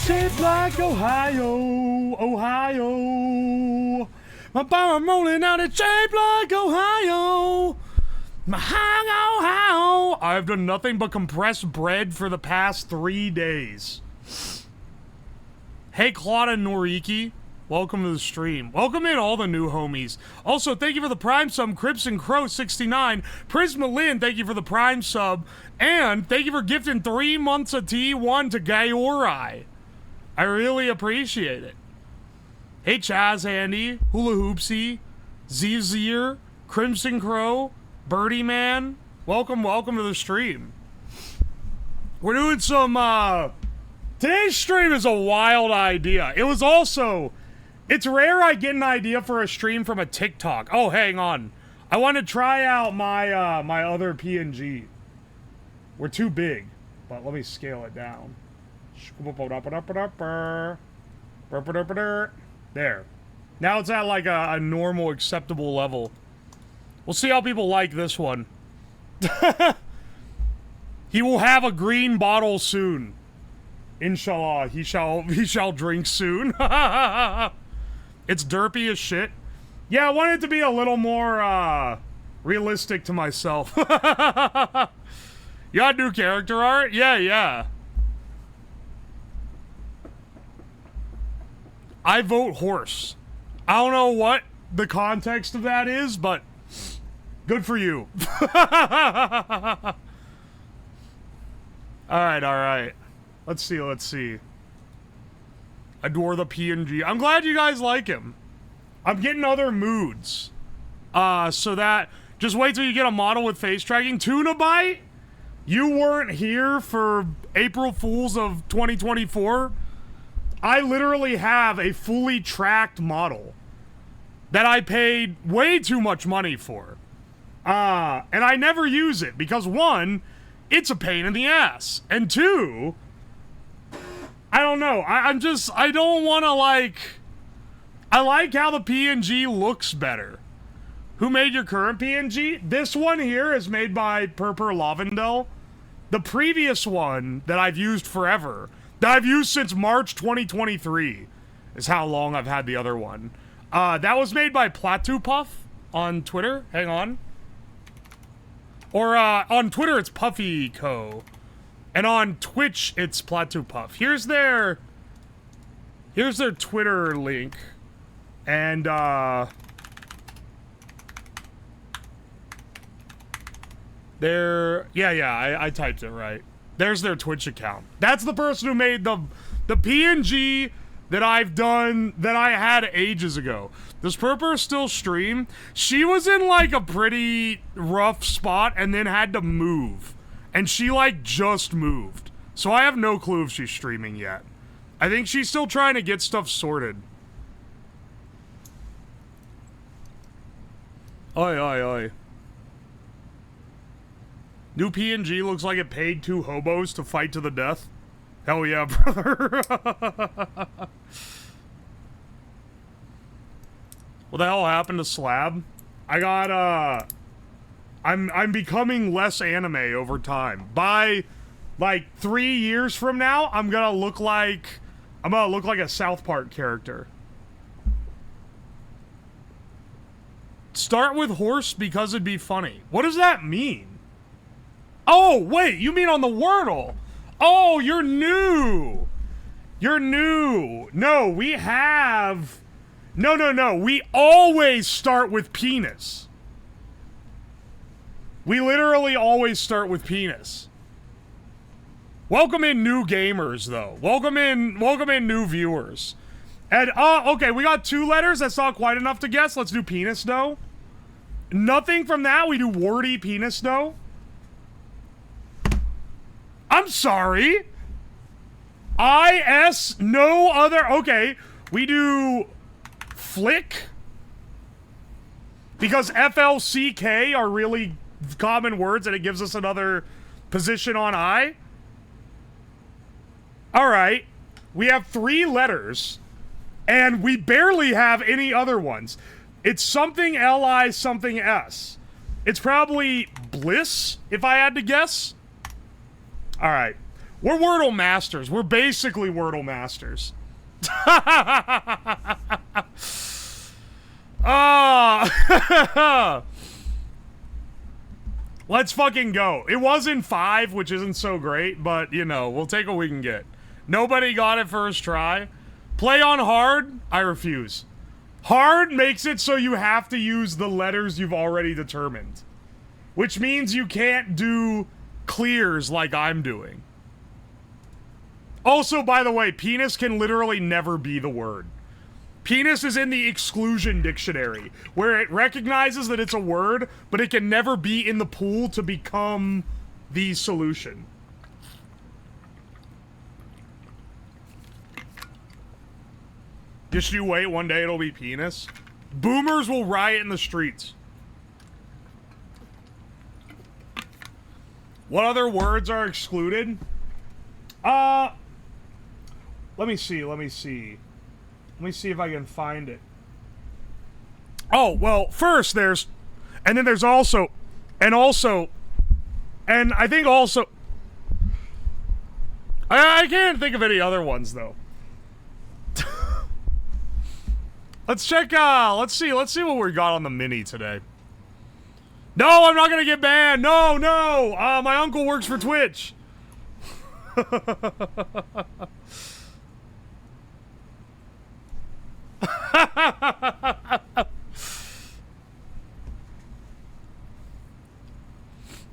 Shaped like Ohio, Ohio. My bomb rolling out, it's shaped like Ohio. Ohio. I've done nothing but compress bread for the past 3 days. Hey, Claude and Noriki. Welcome to the stream. Welcome in all the new homies. Also, thank you for the Prime sub, Crips and Crow 69. Prisma Lynn, thank you for the Prime sub. And thank you for gifting 3 months of T1 to Gaiori. I really appreciate it. Hey, Chaz Handy, Hula Hoopsy, Zizir, Crimson Crow, Birdie Man. Welcome to the stream. We're doing some, today's stream is a wild idea. It was also, it's rare I get an idea for a stream from a TikTok. Oh, hang on. I want to try out my, my other PNG. We're too big, but let me scale it down. There. Now it's at like a normal, acceptable level. We'll see how people like this one. He will have a green bottle soon. Inshallah, he shall drink soon. It's derpy as shit. Yeah, I want it to be a little more realistic to myself. You got new character art? Yeah. I vote horse. I don't know what the context of that is, but good for you. Alright. Let's see. Adore the PNG. I'm glad you guys like him. I'm getting other moods. So that, just wait till you get a model with face tracking. Tuna Bite? You weren't here for April Fools of 2024? I literally have a fully tracked model that I paid way too much money for. And I never use it because 1, it's a pain in the ass. And 2, I don't know. I don't want to I like how the PNG looks better. Who made your current PNG? This one here is made by Purper Lavendel. The previous one that I've used forever, that I've used since March 2023, is how long I've had the other one. That was made by Plateau Puff on Twitter. Hang on. Or on Twitter, it's Puffy Co. And on Twitch, it's Plateau Puff. Here's their Twitter link. And, I typed it right. There's their Twitch account. That's the person who made the PNG that I've done, that I had ages ago. Does Purper still stream? She was in, a pretty rough spot and then had to move. And she, just moved. So I have no clue if she's streaming yet. I think she's still trying to get stuff sorted. Oi. New PNG looks like it paid 2 hobos to fight to the death. Hell yeah, brother. What the hell happened to Slab? I got, I'm becoming less anime over time. By, 3 years from now, I'm gonna look like a South Park character. Start with horse because it'd be funny. What does that mean? Oh, wait, you mean on the Wordle? Oh, you're new. You're new. No, we have... No. We always start with penis. We literally always start with penis. Welcome in new gamers, though. Welcome in new viewers. And, okay, we got 2 letters. That's not quite enough to guess. Let's do penis, though. Nothing from that. We do wordy penis, though. I'm sorry. I-S, no other... Okay, we do flick. Because F-L-C-K are really common words, and it gives us another position on I. Alright. We have 3 letters, and we barely have any other ones. It's something L-I, something S. It's probably bliss, if I had to guess. Alright. We're Wordle masters. We're basically Wordle masters. Let's fucking go. It was in 5, which isn't so great, but, you know, we'll take what we can get. Nobody got it first try. Play on hard? I refuse. Hard makes it so you have to use the letters you've already determined. Which means you can't do clears like I'm doing. Also, by the way, penis can literally never be the word. Penis is in the exclusion dictionary, where it recognizes that it's a word, but it can never be in the pool to become the solution. Just you wait, one day it'll be penis. Boomers will riot in the streets. What other words are excluded? Let me see. Let me see if I can find it. Oh, well, first there's... And then there's also... And I think also... I can't think of any other ones, though. Let's check, let's see what we got on the mini today. No, I'm not gonna get banned! No! My uncle works for Twitch!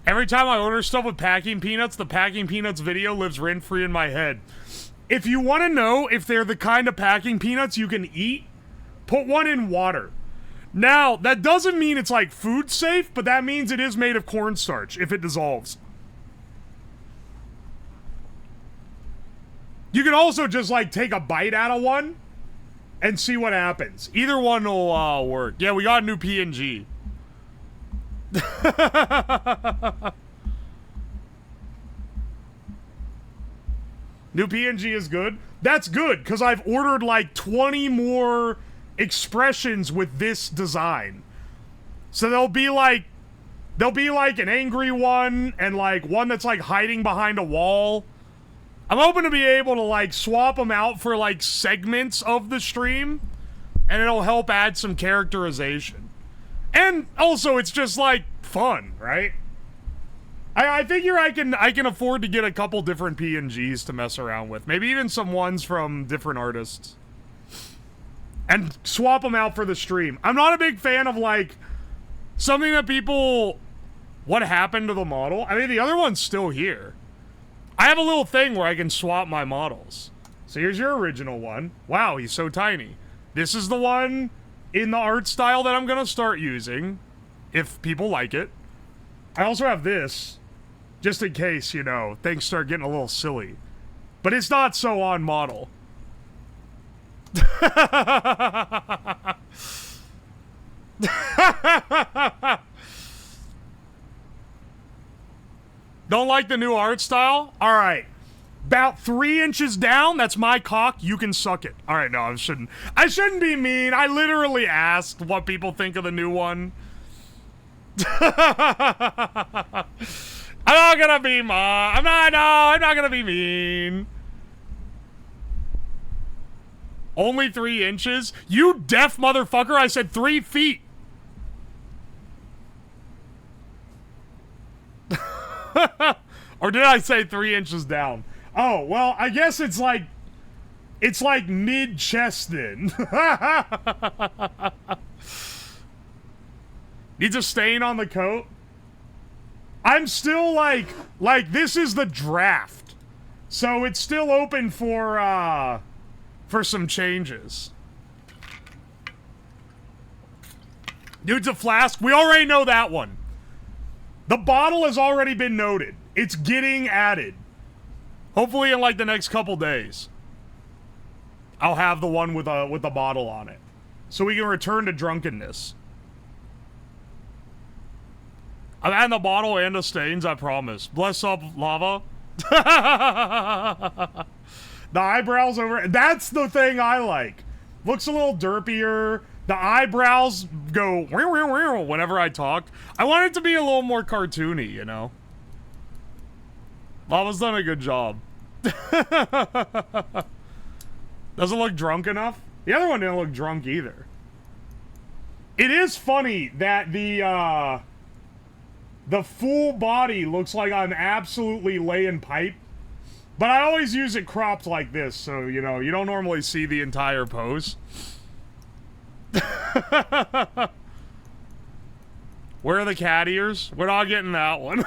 Every time I order stuff with packing peanuts, the packing peanuts video lives rent-free in my head. If you want to know if they're the kind of packing peanuts you can eat, put one in water. Now, that doesn't mean it's like food safe, but that means it is made of cornstarch if it dissolves. You can also just like take a bite out of one and see what happens. Either one will work. Yeah, we got a new PNG. New PNG is good. That's good, because I've ordered like 20 more expressions with this design. So there'll be like an angry one and like one that's like hiding behind a wall. I'm hoping to be able to like swap them out for like segments of the stream, and it'll help add some characterization. And also it's just like fun, right? I figure I can afford to get a couple different PNGs to mess around with. Maybe even some ones from different artists. And swap them out for the stream. I'm not a big fan of, like, something that people... What happened to the model? I mean, the other one's still here. I have a little thing where I can swap my models. So here's your original one. Wow, he's so tiny. This is the one in the art style that I'm gonna start using, if people like it. I also have this, just in case, you know, things start getting a little silly. But it's not so on model. Don't like the new art style? Alright. About 3 inches down, that's my cock, you can suck it. Alright, no, I shouldn't be mean. I literally asked what people think of the new one. I'm not gonna be I'm not gonna be mean. Only 3 inches? You deaf motherfucker, I said 3 feet. Or did I say 3 inches down? Oh, well, I guess it's like mid-chest then. Needs a stain on the coat? I'm still like this is the draft. So it's still open for some changes. Dude's a flask. We already know that one. The bottle has already been noted. It's getting added. Hopefully in like the next couple days. I'll have the one with the bottle on it. So we can return to drunkenness. I'm adding the bottle and the stains, I promise. Bless up, lava. The eyebrows over... That's the thing I like. Looks a little derpier. The eyebrows go whenever I talk. I want it to be a little more cartoony, you know? Lava's done a good job. Doesn't look drunk enough? The other one didn't look drunk either. It is funny that the full body looks like I'm absolutely laying pipe. But I always use it cropped like this, so, you know, you don't normally see the entire pose. Where are the cat ears? We're not getting that one.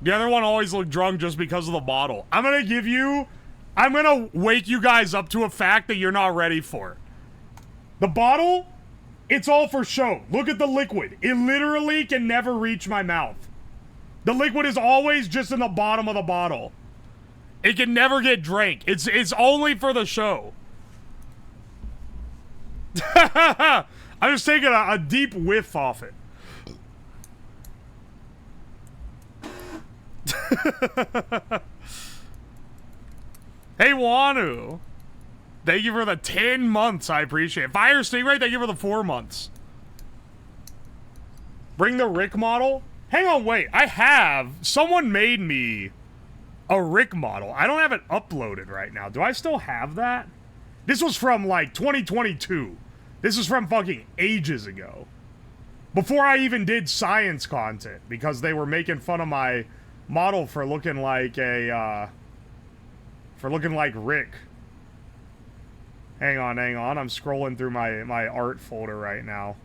The other one always looked drunk just because of the bottle. I'm gonna wake you guys up to a fact that you're not ready for. The bottle, it's all for show. Look at the liquid. It literally can never reach my mouth. The liquid is always just in the bottom of the bottle. It can never get drank. It's only for the show. I'm just taking a deep whiff off it. Hey, Wanu. Thank you for the 10 months. I appreciate it. Fire Stingray, thank you for the 4 months. Bring the Rick model? Hang on, wait. Someone made me a Rick model. I don't have it uploaded right now. Do I still have that? This was from, like, 2022. This is from fucking ages ago. Before I even did science content, because they were making fun of my model for looking like a, for looking like Rick. Hang on. I'm scrolling through my art folder right now.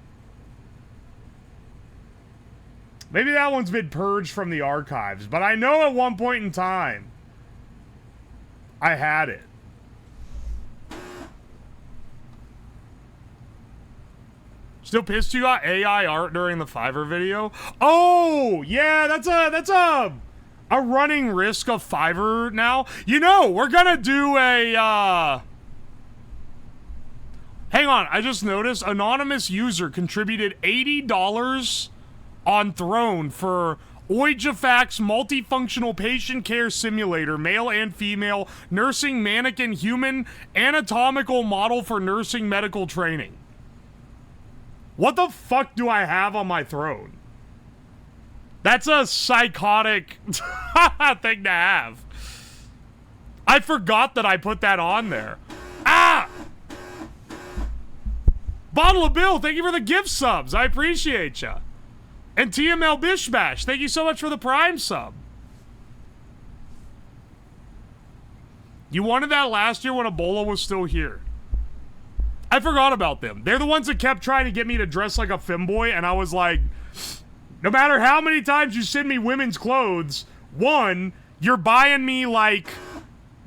Maybe that one's been purged from the archives, but I know at one point in time, I had it. Still pissed you got AI art during the Fiverr video? Oh, yeah, that's a running risk of Fiverr now. You know, we're gonna do a, hang on, I just noticed anonymous user contributed $80 on Throne for Oijafax multifunctional patient care simulator, male and female, nursing mannequin human anatomical model for nursing medical training. What the fuck do I have on my throne? That's a psychotic thing to have. I forgot that I put that on there. Ah! Bottle of Bill, thank you for the gift subs. I appreciate ya. And TML Bishbash, thank you so much for the Prime sub. You wanted that last year when Ebola was still here. I forgot about them. They're the ones that kept trying to get me to dress like a femboy, and I was like, no matter how many times you send me women's clothes, one, you're buying me, like,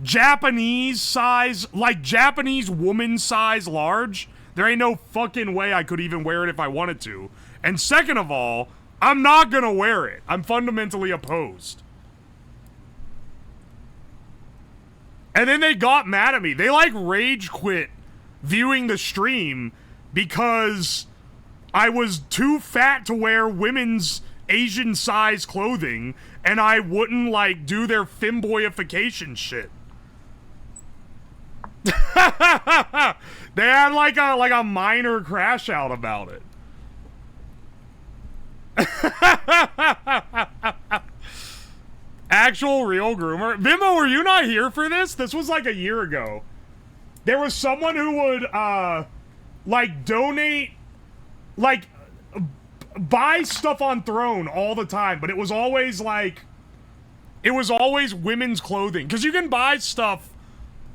Japanese size, like, Japanese woman size large. There ain't no fucking way I could even wear it if I wanted to. And second of all, I'm not gonna wear it. I'm fundamentally opposed. And then they got mad at me. They, like, rage quit viewing the stream because I was too fat to wear women's Asian size clothing and I wouldn't, like, do their femboyification shit. They had like a minor crash out about it. Actual real groomer. Vimo, were you not here for this? This was like a year ago. There was someone who would, like, donate, like, buy stuff on Throne all the time, but it was always, like, it was always women's clothing. Because you can buy stuff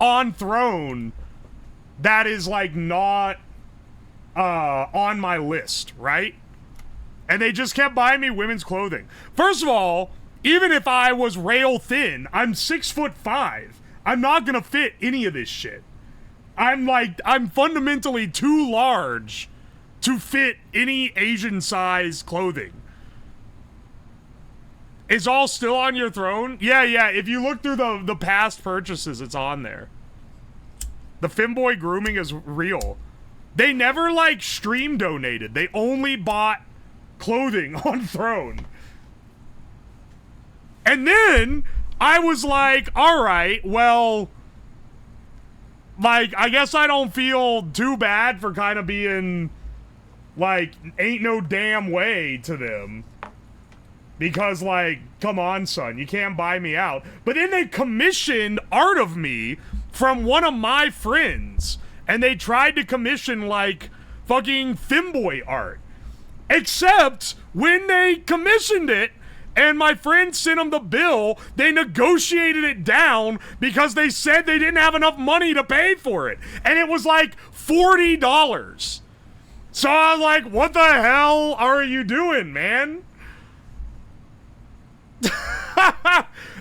on Throne that is, like, not, on my list, right? And they just kept buying me women's clothing. First of all, even if I was rail thin, I'm 6'5". I'm not gonna fit any of this shit. I'm fundamentally too large to fit any Asian size clothing. Is all still on your throne? Yeah, if you look through the past purchases, it's on there. The Fimboy Grooming is real. They never, like, stream donated. They only bought clothing on Throne. And then I was like, alright, well, like, I guess I don't feel too bad for kind of being, like, ain't no damn way to them. Because, like, come on, son, you can't buy me out. But then they commissioned art of me from one of my friends. And they tried to commission, like, fucking Fimboy art. Except, when they commissioned it, and my friend sent them the bill, they negotiated it down because they said they didn't have enough money to pay for it. And it was like $40. So I was like, what the hell are you doing, man?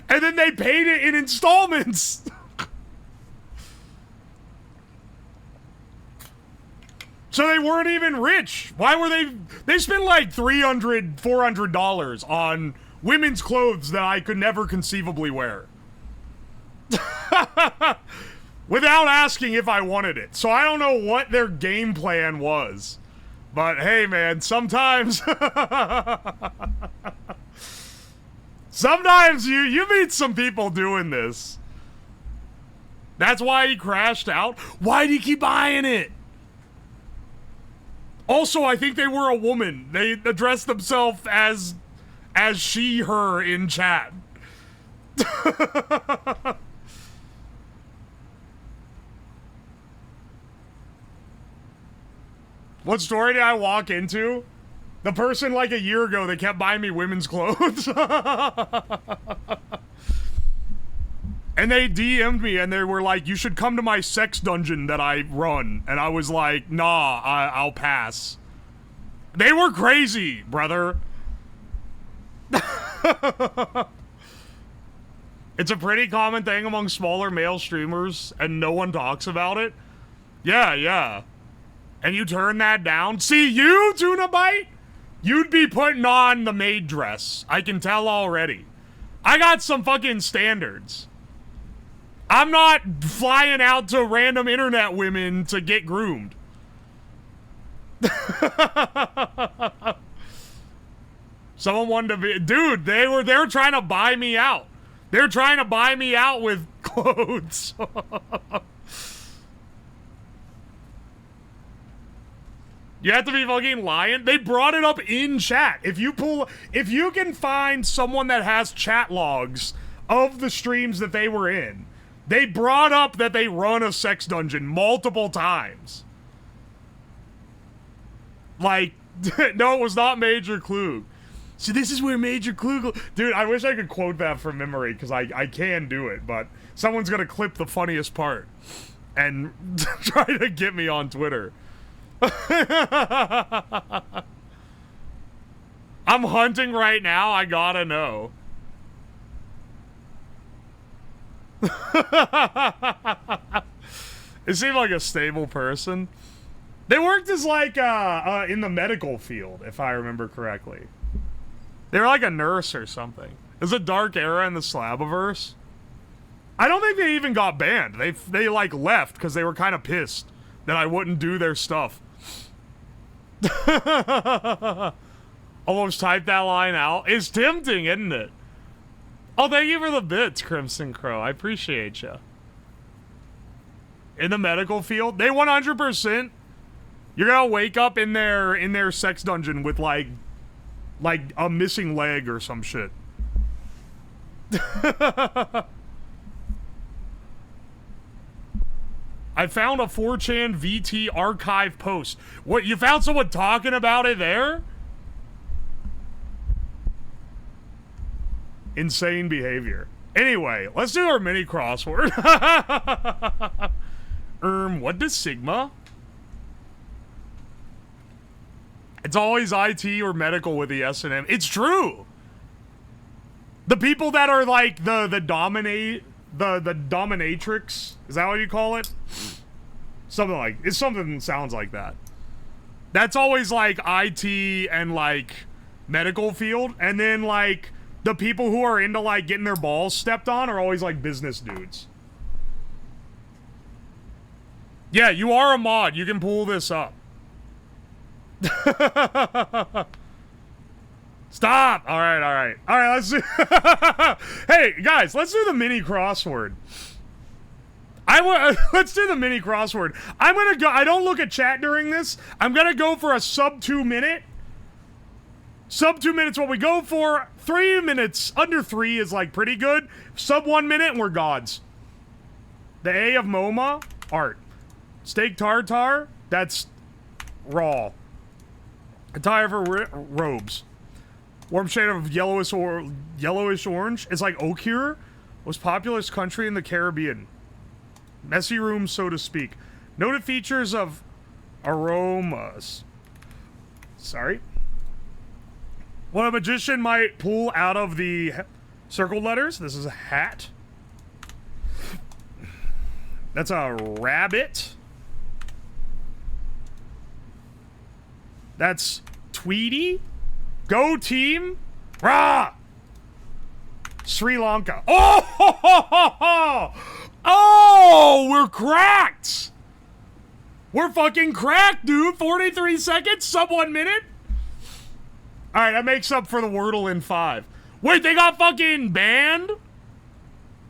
And then they paid it in installments. So they weren't even rich. Why were they spent like $300, $400 on women's clothes that I could never conceivably wear. Without asking if I wanted it. So I don't know what their game plan was. But hey, man, sometimes... sometimes you meet some people doing this. That's why he crashed out. Why do you keep buying it? Also, I think they were a woman. They addressed themselves as she, her in chat. What story did I walk into? The person like a year ago that kept buying me women's clothes. And they DM'd me and they were like, you should come to my sex dungeon that I run. And I was like, nah, I'll pass. They were crazy, brother. It's a pretty common thing among smaller male streamers and no one talks about it. Yeah. And you turn that down? See, you, Tuna Bite? You'd be putting on the maid dress. I can tell already. I got some fucking standards. I'm not flying out to random internet women to get groomed. Someone wanted to be... Dude, they were trying to buy me out. They're trying to buy me out with clothes. You have to be fucking lying. They brought it up in chat. If you can find someone that has chat logs of the streams that they were in, they brought up that they run a sex dungeon multiple times. Like, no, it was not Major Klug. See, this is where Major Klug... Dude, I wish I could quote that from memory, because I can do it, but someone's gonna clip the funniest part and try to get me on Twitter. I'm hunting right now, I gotta know. It seemed like a stable person. They worked as like in the medical field, if I remember correctly. They were like a nurse or something. There's a dark era in the Slabiverse. I don't think they even got banned. They like left because they were kind of pissed that I wouldn't do their stuff. Almost typed that line out. It's tempting, isn't it? Oh, thank you for the bits, Crimson Crow. I appreciate you. In the medical field, they 100%. You're gonna wake up in their sex dungeon with like a missing leg or some shit. I found a 4chan VT archive post. What, you found someone talking about it there? Insane behavior. Anyway, let's do our mini crossword. What does Sigma? It's always IT or medical with the S&M. It's true. The people that are like the dominatrix, is that what you call it? Something that sounds like that. That's always like IT and like medical field, and then like the people who are into like getting their balls stepped on are always like business dudes. Yeah, you are a mod. You can pull this up. Stop! Alright, let's do... Hey, guys, let's do the mini crossword. Let's do the mini crossword. I'm gonna go... I don't look at chat during this. I'm gonna go for a sub 2 minute. Sub 2 minutes what we go for. 3 minutes, under 3 is like pretty good. Sub 1 minute and we're gods. The A of MoMA, art. Steak tartare, that's raw. Attire for robes. Warm shade of yellowish orange. It's like ochre. Most populous country in the Caribbean. Messy room, so to speak. Noted features of aromas. Sorry. What a magician might pull out of the circled letters. This is a hat. That's a rabbit. That's Tweety. Go team. Rah! Sri Lanka. Oh! Oh! We're cracked! We're fucking cracked, dude. 43 seconds, sub 1 minute. Alright, that makes up for the Wordle in 5. Wait, they got fucking banned?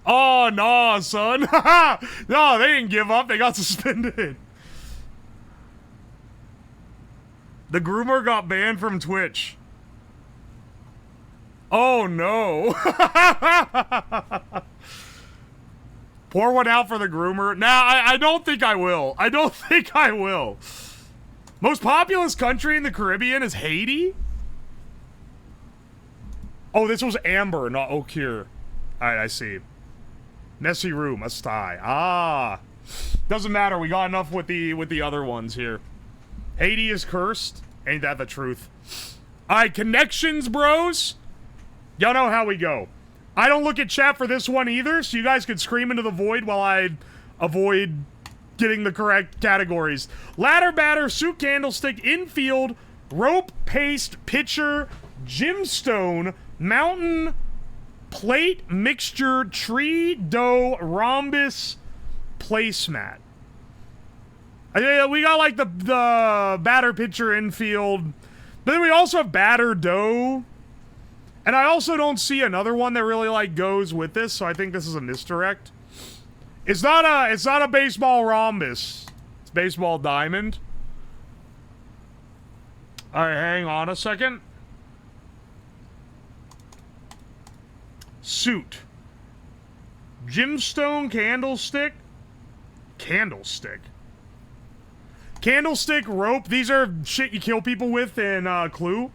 Oh, no, son. No, they didn't give up. They got suspended. The groomer got banned from Twitch. Oh, no. Pour one out for the groomer. Nah, I don't think I will. I don't think I will. Most populous country in the Caribbean is Haiti? Oh, this was amber, not ochre. Alright, I see. Messy room, a sty. Ah. Doesn't matter, we got enough with the other ones here. Haiti is cursed. Ain't that the truth? Alright, connections, bros. Y'all know how we go. I don't look at chat for this one either, so you guys could scream into the void while I avoid getting the correct categories. Ladder, batter, soup, candlestick, infield, rope, paste, pitcher, gemstone, mountain, plate, mixture, tree, dough, rhombus, placemat. We got like the batter, pitcher, infield, but then we also have batter, dough. And I also don't see another one that really like goes with this, so I think this is a misdirect. It's not a baseball rhombus. It's baseball diamond. Alright, hang on a second. Suit. Gemstone, candlestick. Candlestick. Candlestick, rope. These are shit you kill people with in Clue.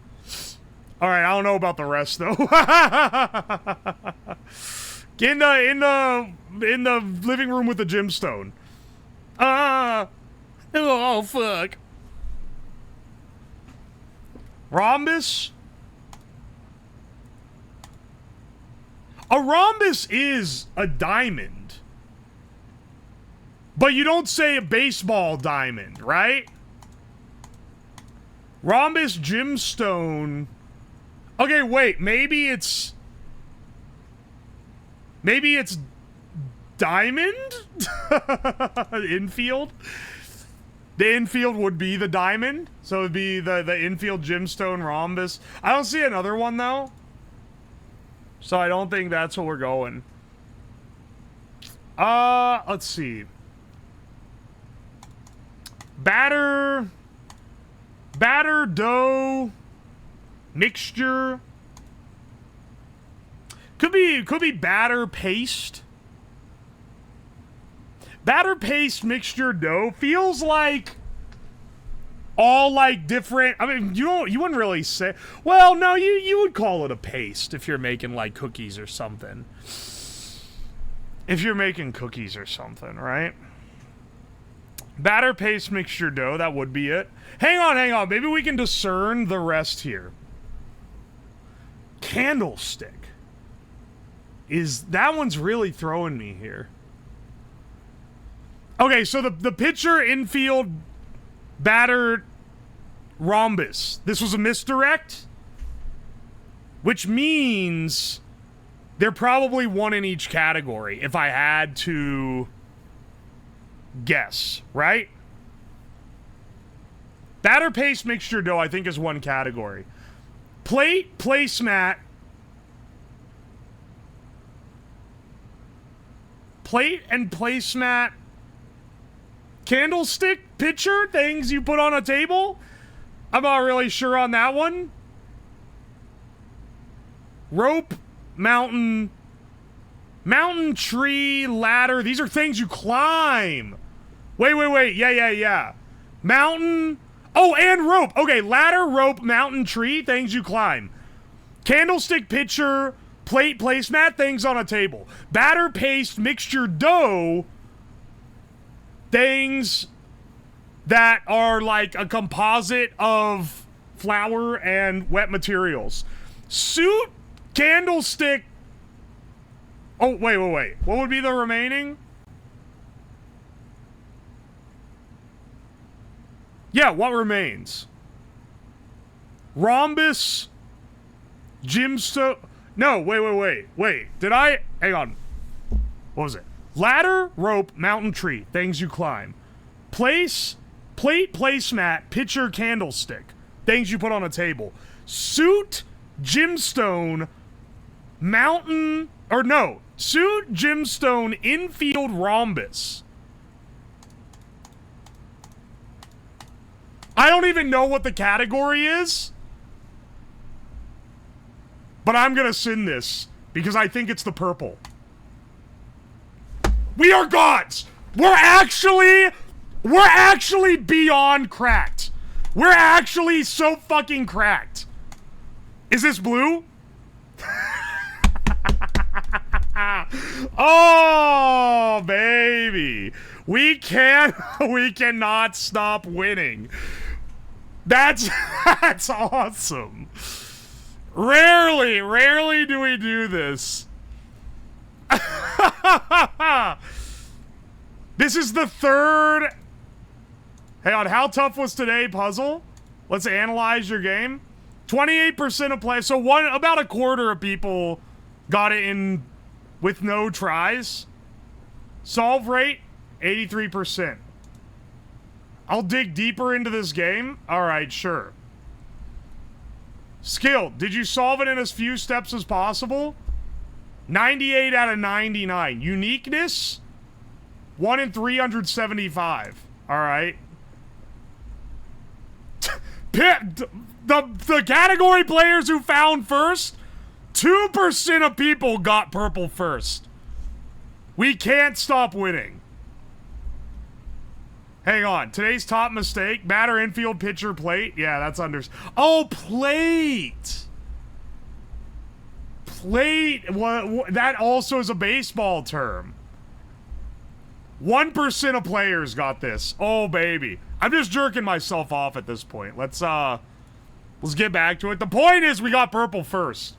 Alright, I don't know about the rest though. in the living room with the gemstone. Oh fuck. Rhombus? A rhombus is a diamond. But you don't say a baseball diamond, right? Rhombus, gemstone. Okay, wait, maybe it's diamond? Infield? The infield would be the diamond, so it'd be the infield gemstone rhombus. I don't see another one though, so I don't think that's what we're going. Let's see. Batter, dough, mixture. Could be batter, paste. Batter, paste, mixture, dough feels like all like different. I mean, you wouldn't really say. Well, no, you would call it a paste if you're making like cookies or something. If you're making cookies or something, right? Batter, paste, mixture, dough. That would be it. Hang on. Maybe we can discern the rest here. Candlestick. That one's really throwing me here. Okay, so the pitcher, infield, batter, rhombus. This was a misdirect, which means they're probably one in each category if I had to guess, right? Batter, paste, mixture, dough, I think is one category. Plate, placemat. Plate and placemat. Candlestick, pitcher, things you put on a table. I'm not really sure on that one. rope, mountain, tree, ladder. These are things you climb. Wait. Yeah. Mountain. Oh, and rope. Okay, ladder, rope, mountain, tree, things you climb. Candlestick, pitcher, plate, placemat, things on a table. Batter, paste, mixture, dough, things that are like a composite of flour and wet materials. Suit, candlestick. Oh, wait. What would be the remaining? Yeah, what remains? Rhombus, gemstone. No, wait. Did I? Hang on. What was it? Ladder, rope, mountain, tree. Things you climb. Place, plate, placemat, pitcher, candlestick. Things you put on a table. Suit, gemstone, mountain, or no. Suit, gemstone, infield, rhombus. I don't even know what the category is. But I'm gonna send this because I think it's the purple. We are gods! We're actually beyond cracked. We're actually so fucking cracked. Is this blue? Oh, baby. We cannot stop winning. That's awesome. Rarely do we do this. This is the third. Hang on, how tough was today puzzle? Let's analyze your game. 28% of players, so about a quarter of people got it in with no tries. Solve rate, 83%. I'll dig deeper into this game. All right, sure. Skill, did you solve it in as few steps as possible? 98 out of 99. Uniqueness, 1 in 375. All right. The category players who found first, 2% of people got purple first. We can't stop winning. Hang on. Today's top mistake. Batter, infield, pitcher, plate. Yeah, that's under... Oh, plate! Plate. What, that also is a baseball term. 1% of players got this. Oh, baby. I'm just jerking myself off at this point. Let's get back to it. The point is we got purple first.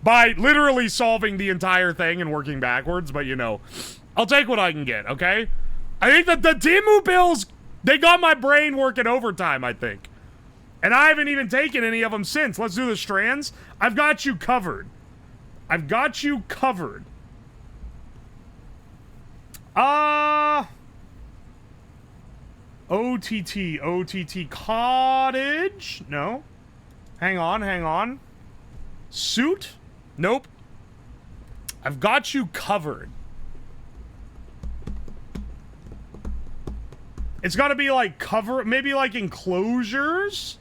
By literally solving the entire thing and working backwards, but you know, I'll take what I can get, okay? I think that the Timu Bills, they got my brain working overtime, I think. And I haven't even taken any of them since. Let's do the strands. I've got you covered. I've got you covered. OTT cottage? No. Hang on. Suit? Nope. I've got you covered. It's got to be like maybe like enclosures,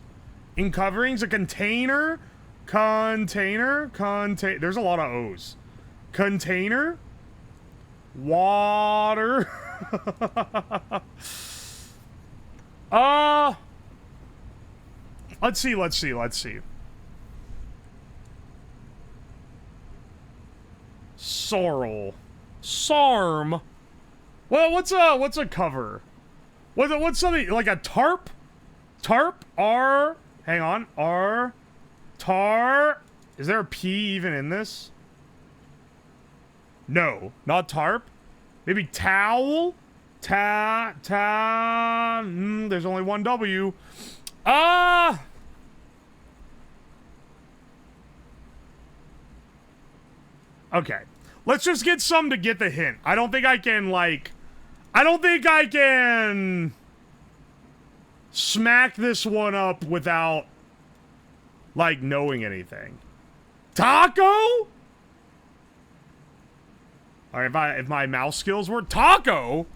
in coverings, a container, there's a lot of O's. Container, water. Let's see. Sorrel. Sarm. Well, what's a cover? What's something like a tarp? Tarp? R. Hang on. R. Tar. Is there a P even in this? No, not tarp. Maybe towel. There's only one W. Okay. Let's just get some to get the hint. I don't think I can smack this one up without, like, knowing anything. Taco? Alright, if my mouse skills were taco?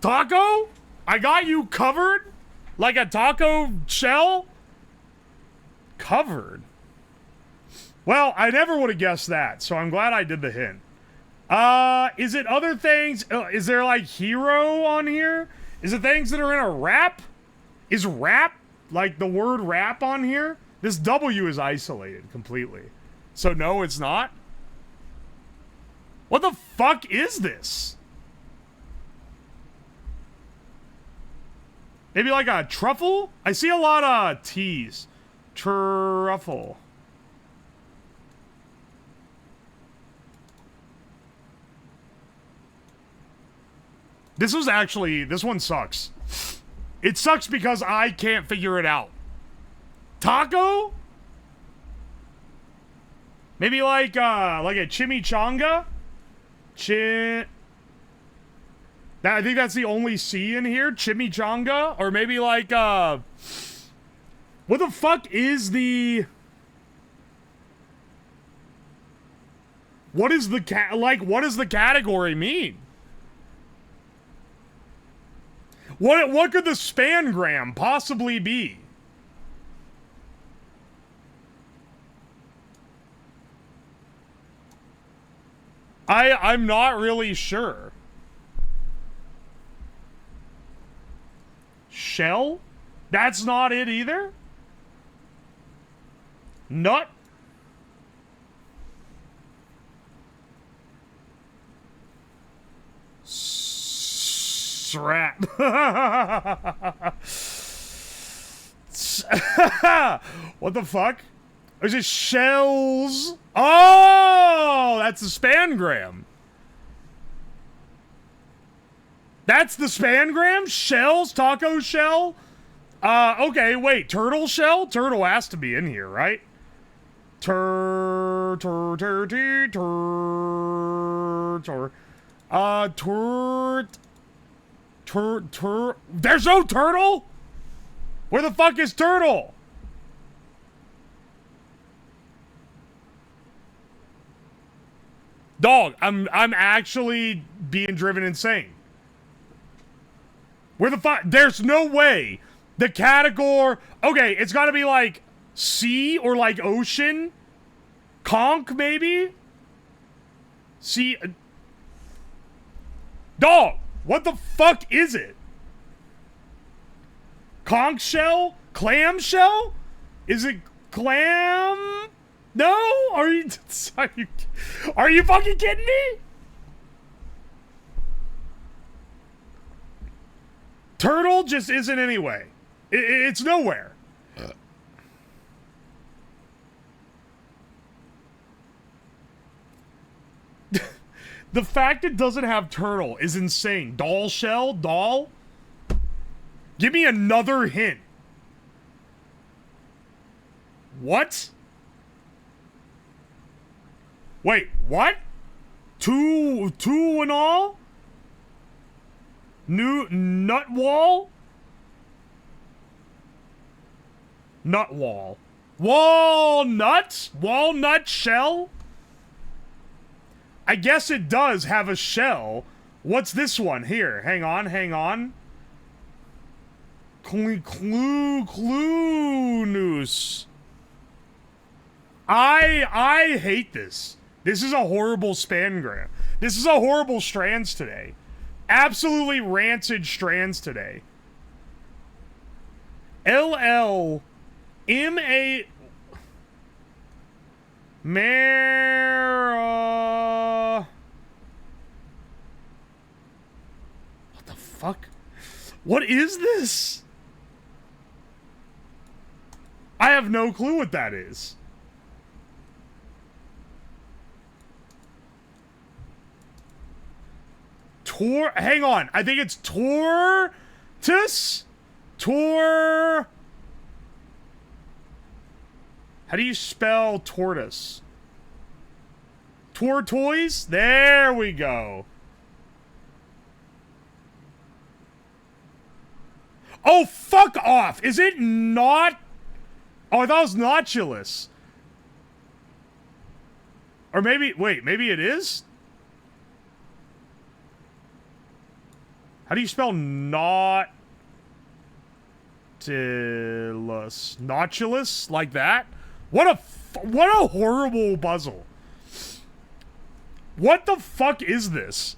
Taco? I got you covered? Like a taco shell? covered. Well, I never would have guessed that, so I'm glad I did the hint. Is it other things? Is there, like, hero on here? Is it things that are in a rap? Is rap, like, the word rap on here? This W is isolated completely. So, no, it's not? What the fuck is this? Maybe like a truffle? I see a lot of T's. Truffle. This one sucks. It sucks because I can't figure it out. Taco? Maybe like a chimichanga? I think that's the only C in here. Chimichanga? Or maybe like, what the fuck is the... What is the what does the category mean? What could the spangram possibly be? I'm not really sure. Shell? That's not it either? Nut? Strat. What the fuck? Is it shells? Oh, that's the spangram. That's the spangram? Shells? Taco shell? Okay, wait. Turtle shell? Turtle has to be in here, right? There's no turtle? Where the fuck is turtle? Dog, I'm actually being driven insane. Where the fuck? There's no way. The category... Okay, it's gotta be like sea or like ocean. Conch, maybe? Sea... Dog, what the fuck is it? Conch shell? Clam shell? Is it clam? No? Are you fucking kidding me? Turtle just isn't anyway. It's nowhere. The fact it doesn't have turtle is insane. Doll shell? Doll? Give me another hint. What? Wait, what? Two and all? Nut wall? Nut wall. Walnut? Walnut shell? I guess it does have a shell. What's this one? Here, hang on. Clue-noose. I hate this. This is a horrible spangram. This is a horrible strands today. Absolutely rancid strands today. LLMA... Mara... What the fuck? What is this? I have no clue what that is. Hang on. I think it's tortoise? How do you spell tortoise? Tortoise? There we go. Oh, fuck off. Is it not? Oh, I thought it was notulus. Or maybe, wait, maybe it is? How do you spell nautilus? Notulus? Like that? What a horrible puzzle. What the fuck is this?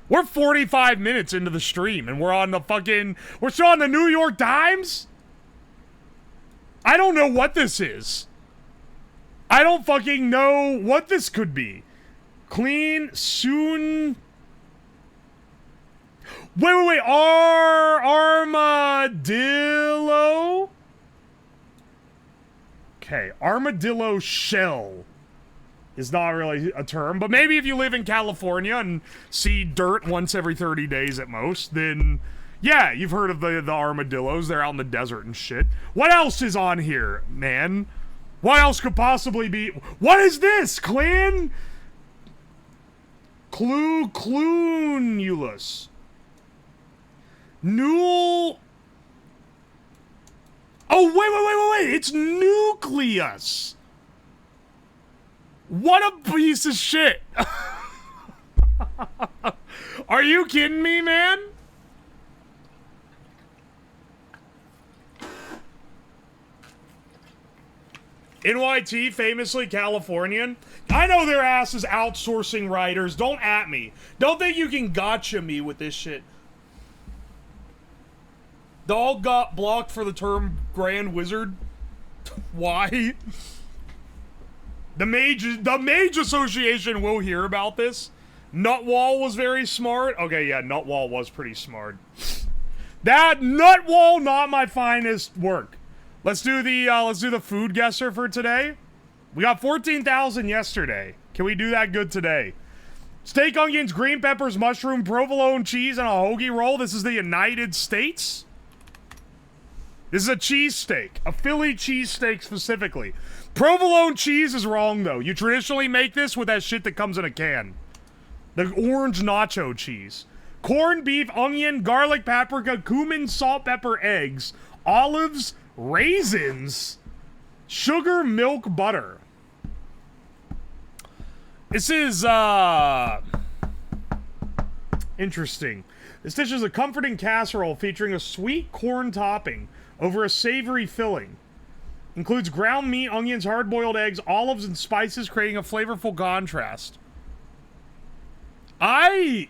We're 45 minutes into the stream and we're on the fucking... We're still on the New York Times? I don't know what this is. I don't fucking know what this could be. Clean, soon... Wait. Armadillo? Okay, armadillo shell is not really a term, but maybe if you live in California and see dirt once every 30 days at most, then yeah, you've heard of the armadillos. They're out in the desert and shit. What else is on here, man? What else could possibly be? What is this, clan? Clunulus. Newell. Oh, wait. It's nucleus. What a piece of shit. Are you kidding me, man? NYT, famously Californian. I know their ass is outsourcing writers. Don't at me. Don't think you can gotcha me with this shit. Dog got blocked for the term Grand Wizard. Why? The Mage Association will hear about this. Nutwall was very smart. Okay, yeah, Nutwall was pretty smart. That Nutwall, not my finest work. Let's do the food guesser for today. We got 14,000 yesterday. Can we do that good today? Steak, onions, green peppers, mushroom, provolone cheese, and a hoagie roll. This is the United States. This is a cheesesteak. A Philly cheesesteak specifically. Provolone cheese is wrong, though. You traditionally make this with that shit that comes in a can. The orange nacho cheese. Corned beef, onion, garlic, paprika, cumin, salt, pepper, eggs, olives, raisins, sugar, milk, butter. This is, interesting. This dish is a comforting casserole featuring a sweet corn topping over a savory filling. Includes ground meat, onions, hard-boiled eggs, olives, and spices, creating a flavorful contrast. I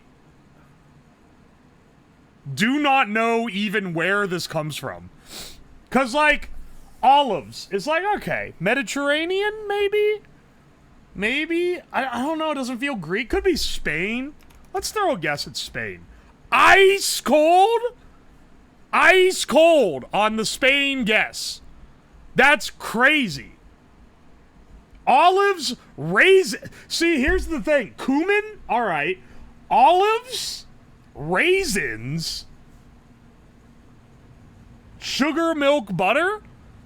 do not know even where this comes from. Because, like, olives. It's like, okay, Mediterranean, maybe? Maybe? I don't know, it doesn't feel Greek. Could be Spain. Let's throw a guess at Spain. Ice cold? Ice cold on the Spain guess. That's crazy. Olives, raisin. See, here's the thing. Cumin? All right. Olives, raisins, sugar, milk, butter?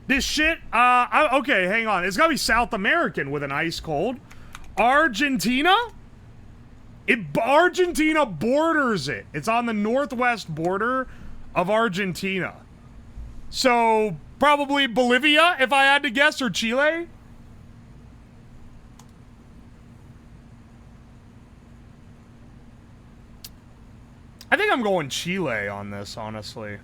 This shit, okay, hang on. It's gotta be South American with an ice cold. Argentina? Argentina borders it. It's on the northwest border of Argentina. So, probably Bolivia, if I had to guess, or Chile? I think I'm going Chile on this, honestly.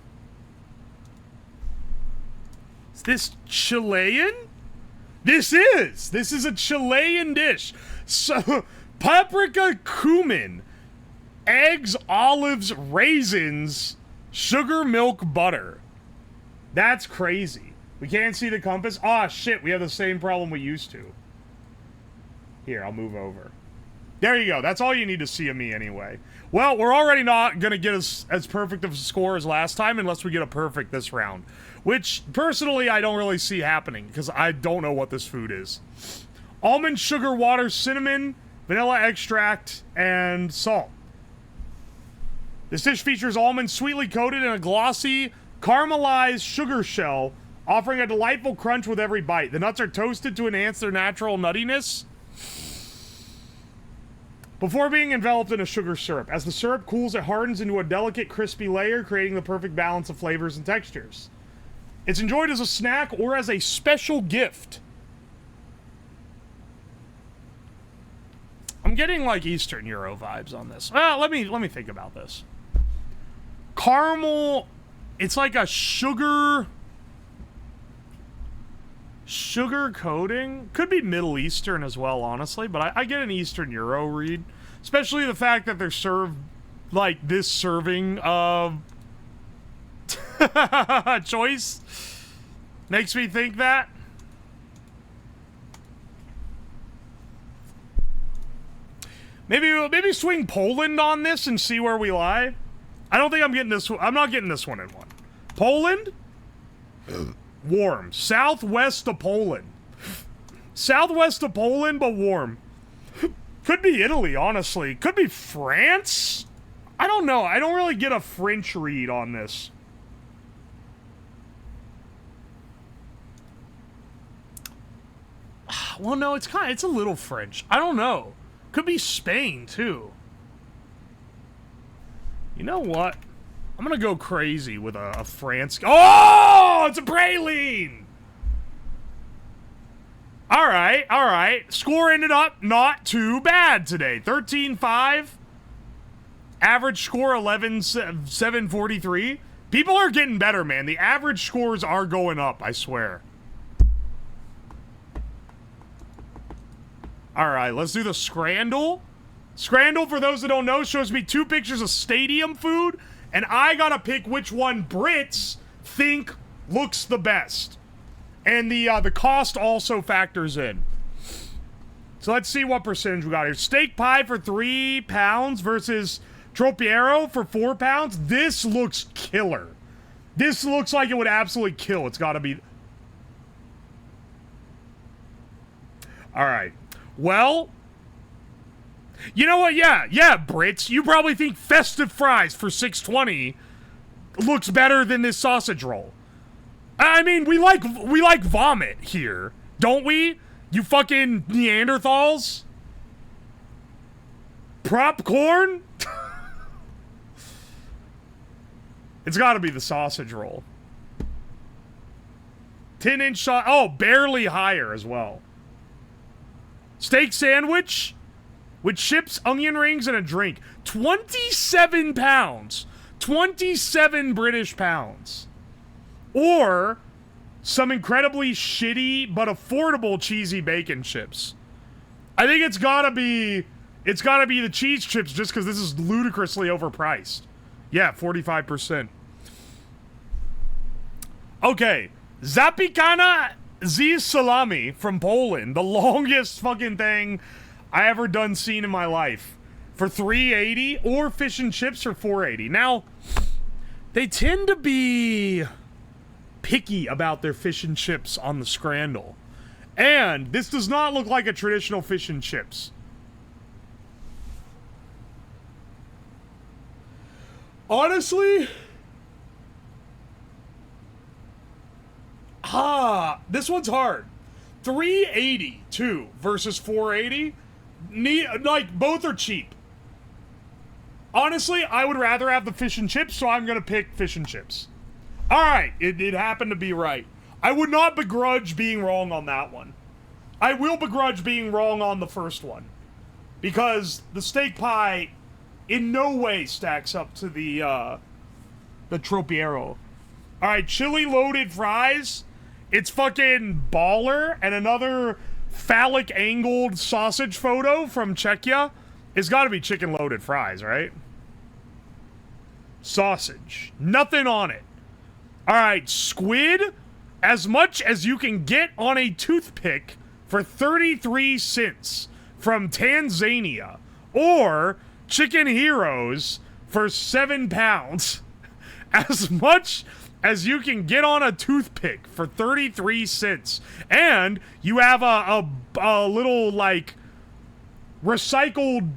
Is this Chilean? This is a Chilean dish. So, paprika, cumin, eggs, olives, raisins, sugar, milk, butter. That's crazy. We can't see the compass. Ah, shit, we have the same problem we used to. Here, I'll move over. There you go. That's all you need to see of me anyway. Well, we're already not going to get as perfect of a score as last time unless we get a perfect this round. Which, personally, I don't really see happening because I don't know what this food is. Almond, sugar, water, cinnamon, vanilla extract, and salt. This dish features almonds sweetly coated in a glossy, caramelized sugar shell, offering a delightful crunch with every bite. The nuts are toasted to enhance their natural nuttiness before being enveloped in a sugar syrup. As the syrup cools, it hardens into a delicate, crispy layer, creating the perfect balance of flavors and textures. It's enjoyed as a snack or as a special gift. I'm getting like Eastern Euro vibes on this. Let me think about this. Caramel, it's like a sugar Sugar coating? Could be Middle Eastern as well, honestly, but I get an Eastern Euro read. Especially the fact that they're served, like, this serving of choice makes me think that. Maybe swing Poland on this and see where we lie. I don't think I'm getting this one. I'm not getting this one in one. Poland? Warm. Southwest of Poland. Southwest of Poland, but warm. Could be Italy, honestly. Could be France? I don't know. I don't really get a French read on this. Well, no, it's a little French. I don't know. Could be Spain, too. You know what? I'm gonna go crazy with a France. Oh, it's a praline! Alright, alright. Score ended up not too bad today. 13-5. Average score 11-743. People are getting better, man. The average scores are going up, I swear. Alright, let's do the Scrandle. Scrandle, for those that don't know, shows me 2 pictures of stadium food, and I gotta pick which one Brits think looks the best. And the cost also factors in. So let's see what percentage we got here. Steak pie for £3 versus Tropiero for £4. This looks killer. This looks like it would absolutely kill. It's gotta be... Alright. Well... You know what? Yeah, Brits. You probably think festive fries for $6.20 looks better than this sausage roll. I mean, we like vomit here, don't we? You fucking Neanderthals? Popcorn? It's got to be the sausage roll. 10-inch shot. Oh, barely higher as well. Steak sandwich with chips, onion rings, and a drink. 27 pounds. 27 British pounds. Or some incredibly shitty but affordable cheesy bacon chips. I think it's gotta be the cheese chips just because this is ludicrously overpriced. Yeah, 45%. Okay, Zapikana z salami from Poland, the longest fucking thing I ever done seen in my life, for $3.80, or fish and chips for $4.80. Now, they tend to be picky about their fish and chips on the Scrandle. And this does not look like a traditional fish and chips. Honestly, this one's hard. $3.80 too versus $4.80. Like, both are cheap. Honestly, I would rather have the fish and chips, so I'm gonna pick fish and chips. Alright, it happened to be right. I would not begrudge being wrong on that one. I will begrudge being wrong on the first one. Because the steak pie in no way stacks up to the Tropiero. Alright, chili loaded fries. It's fucking baller. And another phallic angled sausage photo from Czechia. It's gotta be chicken loaded fries, right? Sausage. Nothing on it. Alright, squid. As much as you can get on a toothpick for 33 cents from Tanzania. Or chicken heroes for £7. As much as you can get on a toothpick for 33 cents. And you have a little, like, recycled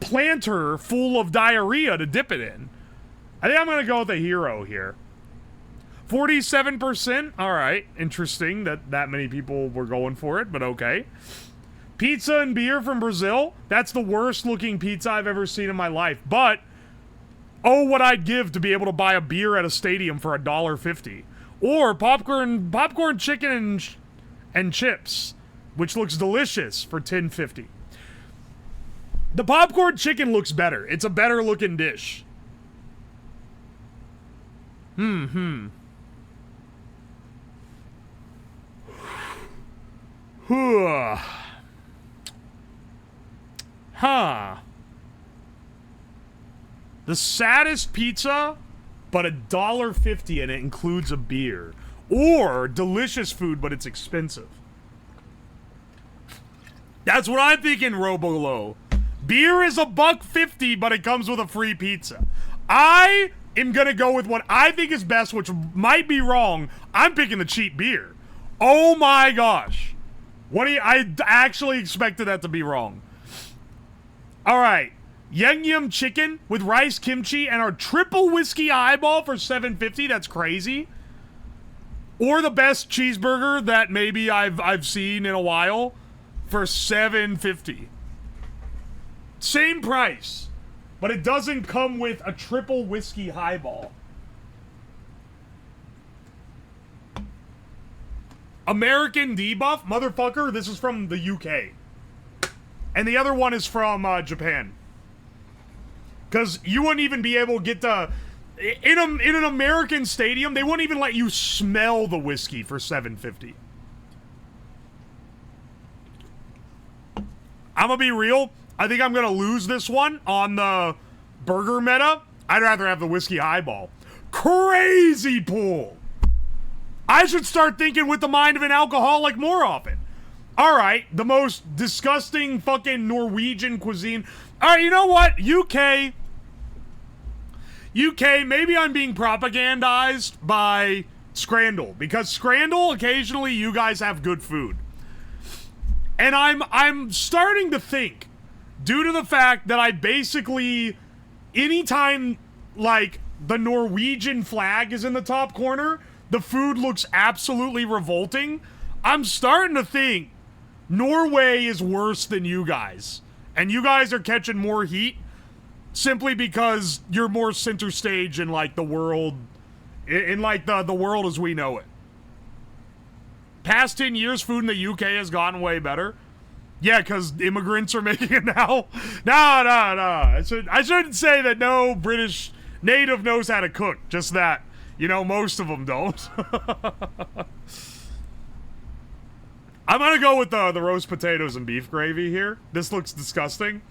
planter full of diarrhea to dip it in. I think I'm gonna go with a hero here. 47%. Alright, interesting that many people were going for it, but okay. Pizza and beer from Brazil. That's the worst looking pizza I've ever seen in my life. But, oh, what I'd give to be able to buy a beer at a stadium for $1.50. Or popcorn chicken and chips, which looks delicious, for $10.50. The popcorn chicken looks better. It's a better looking dish. Huh. The saddest pizza, but $1.50 and it includes a beer. Or delicious food, but it's expensive. That's what I'm thinking, Robolo. Beer is $1.50, but it comes with a free pizza. I am gonna go with what I think is best, which might be wrong. I'm picking the cheap beer. Oh my gosh. I actually expected that to be wrong. Alright. Yum Yum chicken with rice kimchi and our triple whiskey highball for $7.50. That's crazy. Or the best cheeseburger that maybe I've seen in a while for $7.50. Same price, but it doesn't come with a triple whiskey highball. American debuff? Motherfucker, this is from the UK. And the other one is from Japan. Because you wouldn't even be able to get the... In an American stadium, they wouldn't even let you smell the whiskey for $7.50. I'm gonna be real. I think I'm gonna lose this one on the burger meta. I'd rather have the whiskey highball. Crazy pull. I should start thinking with the mind of an alcoholic more often. Alright, the most disgusting fucking Norwegian cuisine. Alright, you know what? UK, maybe I'm being propagandized by Scrandal. Because Scrandal, occasionally you guys have good food. And I'm starting to think, due to the fact that I basically, anytime, like, the Norwegian flag is in the top corner, the food looks absolutely revolting. I'm starting to think Norway is worse than you guys. And you guys are catching more heat simply because you're more center stage in, like, the world, in like, the world as we know it. Past 10 years, food in the UK has gotten way better. Yeah, because immigrants are making it now. No. I shouldn't say that no British native knows how to cook. Just that, you know, most of them don't. I'm gonna go with the roast potatoes and beef gravy here. This looks disgusting.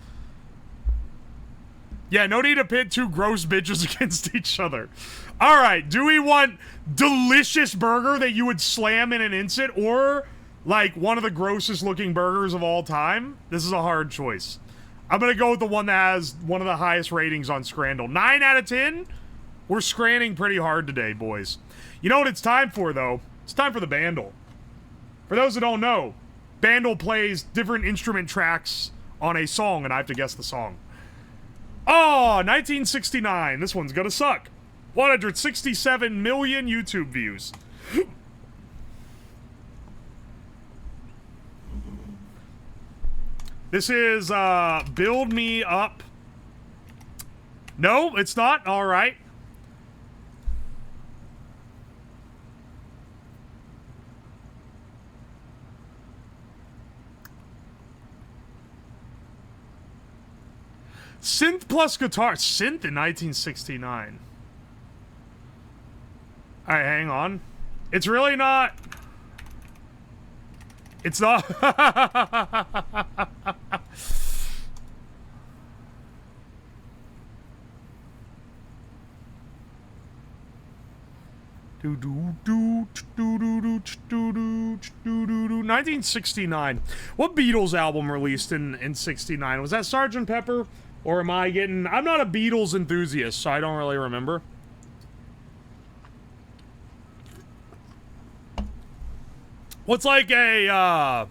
Yeah, no need to pit two gross bitches against each other. Alright, do we want delicious burger that you would slam in an instant, or like one of the grossest looking burgers of all time? This is a hard choice. I'm gonna go with the one that has one of the highest ratings on Scrandal. 9 out of 10? We're scranning pretty hard today, boys. You know what it's time for, though? It's time for the Bandal. For those that don't know, Bandal plays different instrument tracks on a song, and I have to guess the song. Oh, 1969. This one's gonna suck. 167 million YouTube views. This is, Build Me Up. No, it's not. All right. Synth plus guitar. Synth in 1969. Alright, hang on. It's really not... It's not... Do do do do do do do do do do. 1969. What Beatles album released in 69? Was that Sgt. Pepper? Or am I getting... I'm not a Beatles enthusiast, so I don't really remember. What's like a,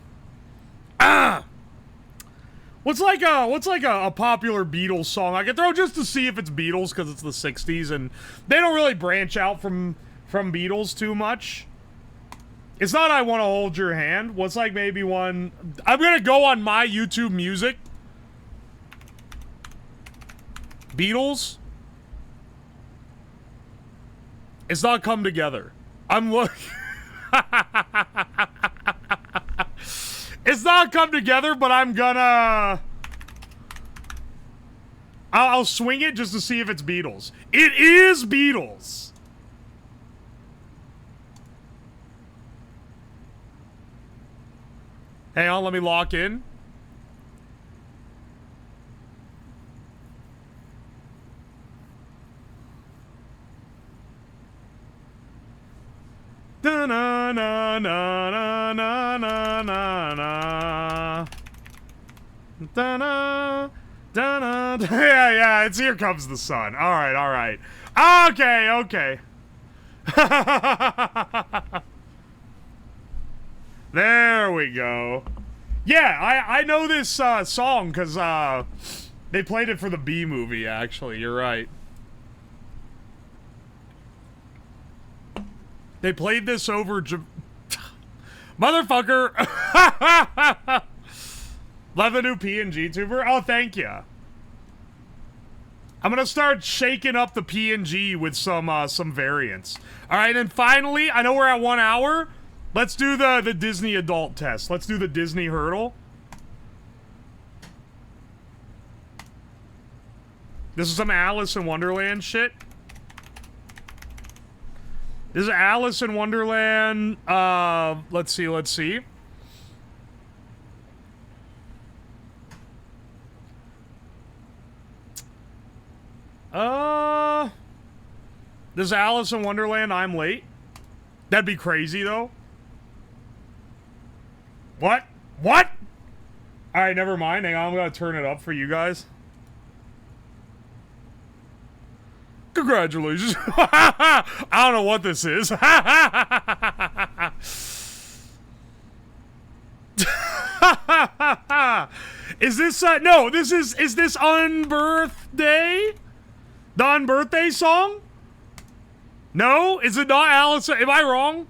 What's like a popular Beatles song I could throw just to see if it's Beatles, because it's the 60s, and they don't really branch out from Beatles too much. It's not I Want to Hold Your Hand. What's like maybe one... I'm gonna go on my YouTube music. Beatles. It's not Come Together. I'm looking... It's not Come Together, but I'm gonna... I'll swing it just to see if it's Beatles. It is Beatles! Hang on, let me lock in. Da na na na na na na na na. Da na da na. Yeah, it's Here Comes the Sun. All right. Okay. There we go. Yeah, I know this song because they played it for the B movie. Actually, you're right. They played this over motherfucker. Love a new PNG tuber? Oh, thank you. I'm gonna start shaking up the PNG with some variants. All right, and finally, I know we're at 1 hour. Let's do the Disney adult test. Let's do the Disney hurdle. This is some Alice in Wonderland shit. This is Alice in Wonderland. Let's see. This is Alice in Wonderland, I'm Late. That'd be crazy, though. What? Alright, never mind. Hang on, I'm gonna turn it up for you guys. Congratulations. I don't know what this is. Is this, no, is this Unbirthday? The Unbirthday song? No? Is it not Alice? Am I wrong?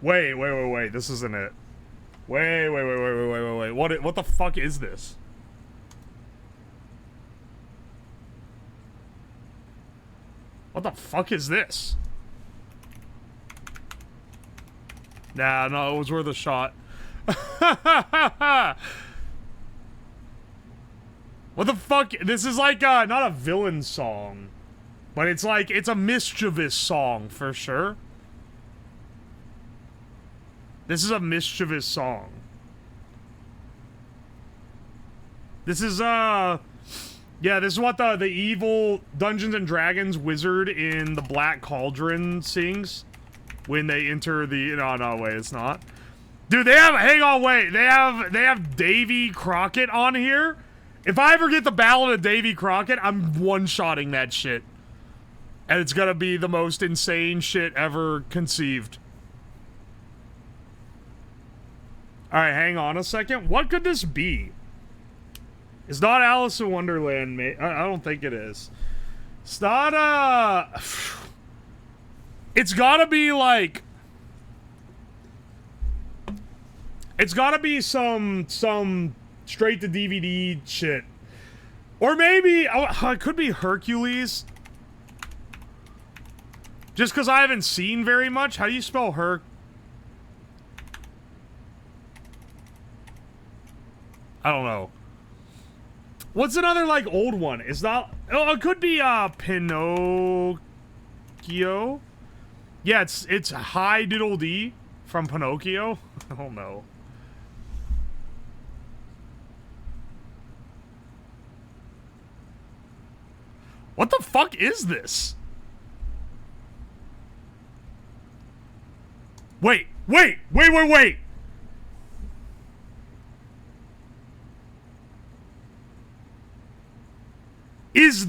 Wait. This isn't it. Wait. What the fuck is this? What the fuck is this? Nah, no, it was worth a shot. What the fuck? This is like, not a villain song. But it's like, it's a mischievous song, for sure. This is a mischievous song. This is, yeah, this is what the evil Dungeons and Dragons wizard in the Black Cauldron sings when they enter the... No, wait, it's not. Dude, they have... Hang on, wait. They have Davy Crockett on here. If I ever get the Ballad of Davy Crockett, I'm one-shotting that shit. And it's gonna be the most insane shit ever conceived. Alright, hang on a second. What could this be? It's not Alice in Wonderland, mate. I don't think it is. It's not, it's gotta be, like... It's gotta be some straight-to-DVD shit. Or maybe... it could be Hercules. Just because I haven't seen very much. How do you spell Herc? I don't know. What's another, like, old one? It's not... Oh, it could be, Pinocchio? Yeah, it's Hi Diddle Dee from Pinocchio. I don't know. What the fuck is this? Wait. Is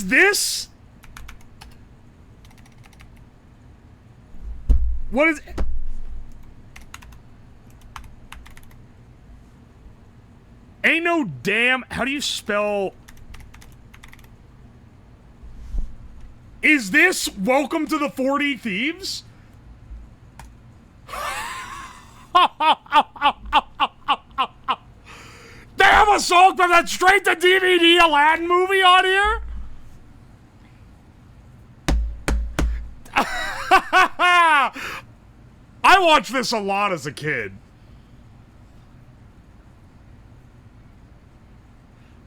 this what is ain't no damn, how do you spell, is this Welcome to the 40 Thieves? They have a song from that straight-to-DVD Aladdin movie on here? I watched this a lot as a kid.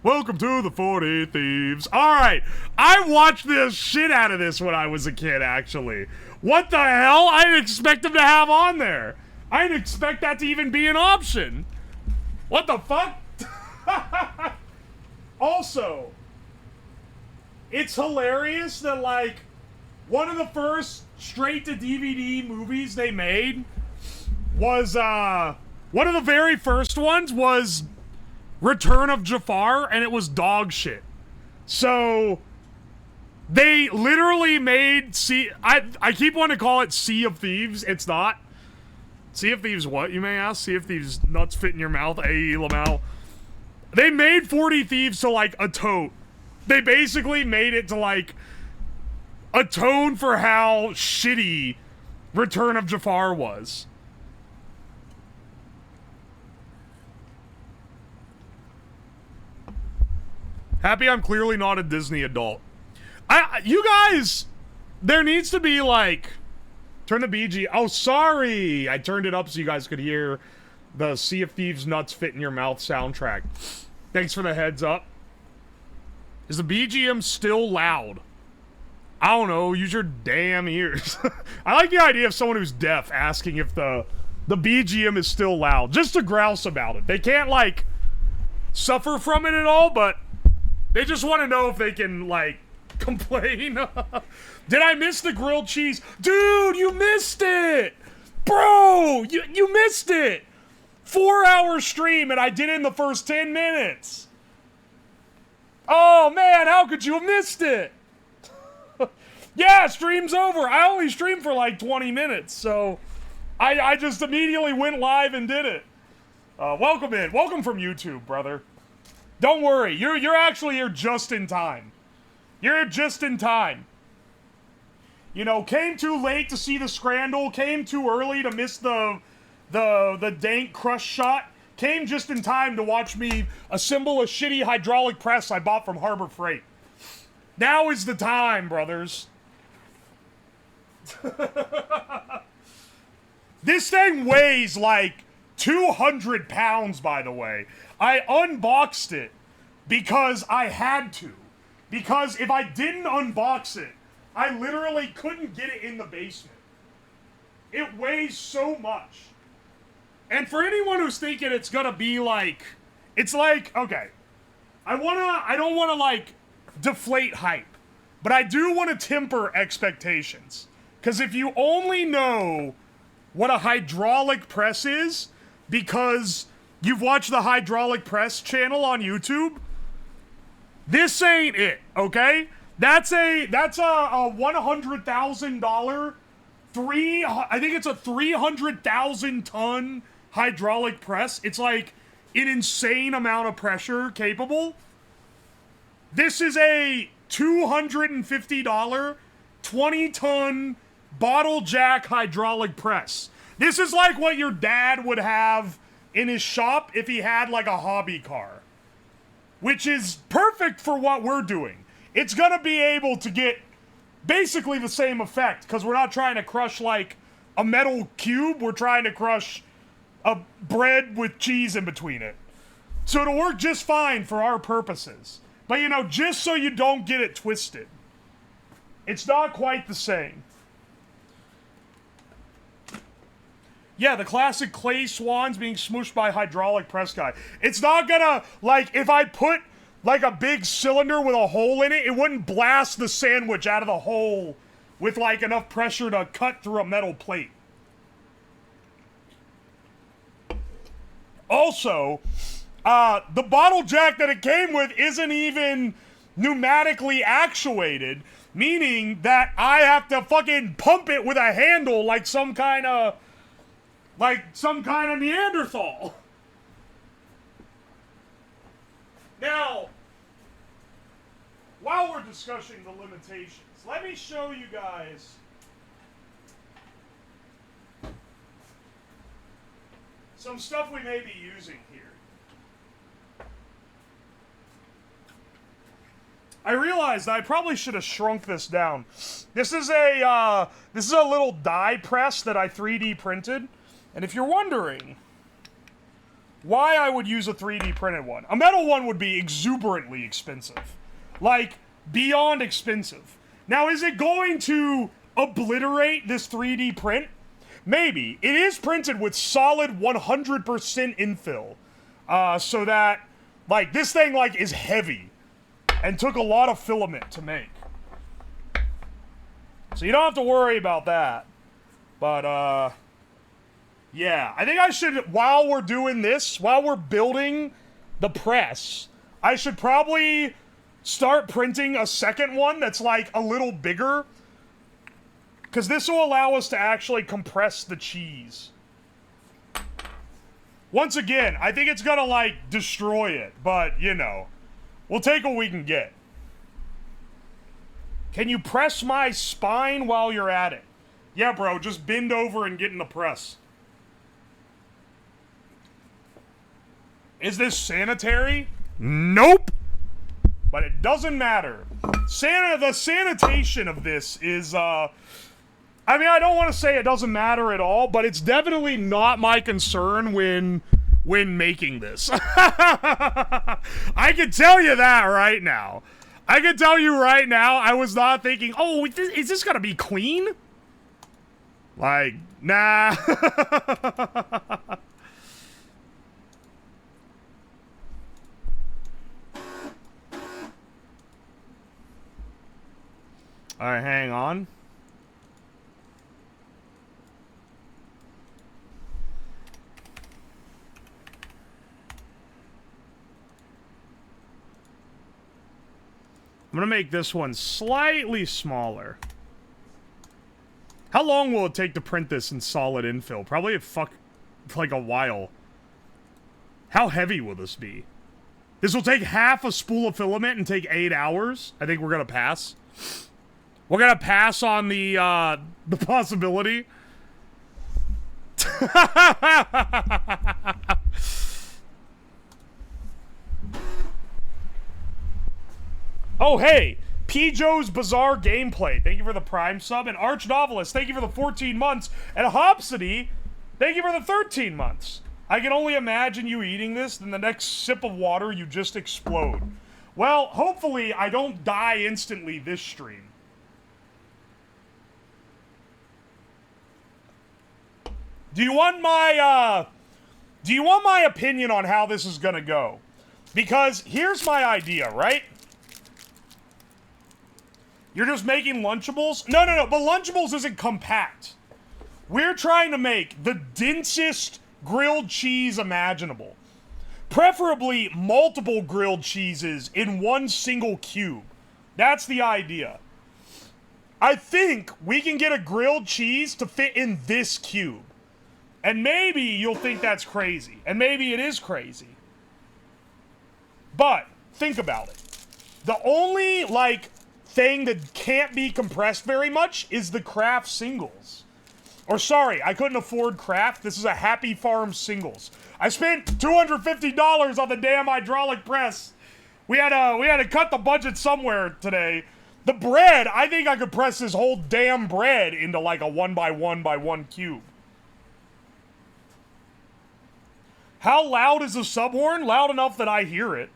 Welcome to the 40 Thieves. Alright, I watched the shit out of this when I was a kid, actually. What the hell? I didn't expect them to have on there. I didn't expect that to even be an option. What the fuck? Also, it's hilarious that, like, one of the first straight-to-DVD movies they made was, one of the very first ones was Return of Jafar, and it was dog shit. So, they literally made, I keep wanting to call it Sea of Thieves. It's not. Sea of Thieves what, you may ask? Sea of Thieves nuts fit in your mouth, A.E. Lamau. They made 40 Thieves to, like, a tote. They basically made it to, like, atone for how shitty Return of Jafar was. Happy I'm clearly not a Disney adult. You guys, there needs to be, like, turn the BG. Oh, sorry. I turned it up so you guys could hear the Sea of Thieves nuts fit in your mouth soundtrack. Thanks for the heads up. Is the BGM still loud? I don't know. Use your damn ears. I like the idea of someone who's deaf asking if the BGM is still loud. Just to grouse about it. They can't, like, suffer from it at all, but they just want to know if they can, like, complain. Did I miss the grilled cheese? Dude, you missed it! Bro, you missed it! 4-hour stream and I did it in the first 10 minutes. Oh man, how could you have missed it? Yeah, stream's over. I only streamed for like 20 minutes, so I just immediately went live and did it. Welcome in. Welcome from YouTube, brother. Don't worry, you're actually here just in time. You're just in time. You know, came too late to see the scrandal, came too early to miss the dank crush shot, came just in time to watch me assemble a shitty hydraulic press I bought from Harbor Freight. Now is the time, brothers. This thing weighs like 200 pounds, by the way. I unboxed it because I had to. Because if I didn't unbox it, I literally couldn't get it in the basement. It weighs so much. And for anyone who's thinking it's gonna be like, it's like, okay, I don't wanna like deflate hype, but I do wanna temper expectations. Cause if you only know what a hydraulic press is because you've watched the hydraulic press channel on YouTube, this ain't it, okay? That's a $100,000, I think it's a 300,000 ton hydraulic press. It's like an insane amount of pressure capable. This is a $250, 20-ton bottle jack hydraulic press. This is like what your dad would have in his shop if he had like a hobby car. Which is perfect for what we're doing. It's gonna be able to get basically the same effect, because we're not trying to crush like a metal cube, we're trying to crush a bread with cheese in between it. So it'll work just fine for our purposes. But you know, just so you don't get it twisted, it's not quite the same. Yeah, the classic clay swans being smooshed by hydraulic press guy. It's not gonna, like, if I put, like, a big cylinder with a hole in it, it wouldn't blast the sandwich out of the hole with, like, enough pressure to cut through a metal plate. Also, the bottle jack that it came with isn't even pneumatically actuated, meaning that I have to fucking pump it with a handle like some kind of Neanderthal. Now, while we're discussing the limitations, let me show you guys some stuff we may be using here. I realized I probably should have shrunk this down. This is a little die press that I 3D printed. And if you're wondering why I would use a 3D printed one. A metal one would be exuberantly expensive. Like, beyond expensive. Now, is it going to obliterate this 3D print? Maybe. It is printed with solid 100% infill. So that, like, this thing, like, is heavy. And took a lot of filament to make. So you don't have to worry about that. But, yeah. I think I should, while we're doing this, while we're building the press, I should probably start printing a second one that's, like, a little bigger. Because this will allow us to actually compress the cheese. Once again, I think it's gonna, like, destroy it. But, you know, we'll take what we can get. Can you press my spine while you're at it? Yeah, bro, just bend over and get in the press. Is this sanitary? Nope. But it doesn't matter. The sanitation of this is, I mean, I don't want to say it doesn't matter at all, but it's definitely not my concern when making this. I can tell you that right now. I can tell you right now, I was not thinking, oh, is this gonna be clean? Like, nah. Alright, hang on. I'm gonna make this one slightly smaller. How long will it take to print this in solid infill? Probably like a while. How heavy will this be? This will take half a spool of filament and take 8 hours. I think we're gonna pass. We're gonna pass on the possibility. Oh, hey! P. Joe's Bizarre Gameplay, thank you for the Prime sub. And Arch Novelist, thank you for the 14 months. And Hopsity, thank you for the 13 months. I can only imagine you eating this, then the next sip of water, you just explode. Well, hopefully I don't die instantly this stream. Do you want my opinion on how this is gonna go? Because here's my idea, right? You're just making Lunchables? No, but Lunchables isn't compact. We're trying to make the densest grilled cheese imaginable. Preferably multiple grilled cheeses in one single cube. That's the idea. I think we can get a grilled cheese to fit in this cube. And maybe you'll think that's crazy. And maybe it is crazy. But, think about it. The only, like, thing that can't be compressed very much is the Kraft singles. Or sorry, I couldn't afford Kraft. This is a Happy Farm singles. I spent $250 on the damn hydraulic press. We had to cut the budget somewhere today. The bread, I think I could press this whole damn bread into like a 1x1x1 cube. How loud is the subhorn? Loud enough that I hear it,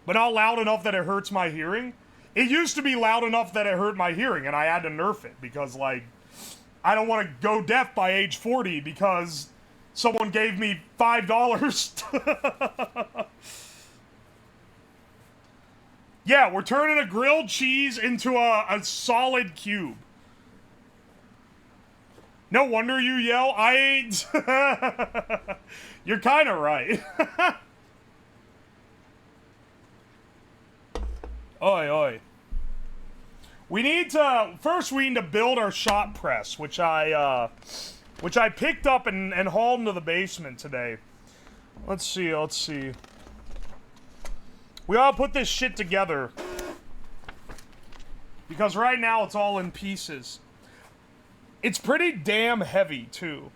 but not loud enough that it hurts my hearing. It used to be loud enough that it hurt my hearing, and I had to nerf it because, like, I don't want to go deaf by age 40 because someone gave me $5. Yeah, we're turning a grilled cheese into a solid cube. No wonder you yell, I ain't... You're kind of right. Oi, oi. We need to... First, we need to build our shot press, which I picked up and hauled into the basement today. Let's see. We ought to put this shit together. Because right now, it's all in pieces. It's pretty damn heavy, too.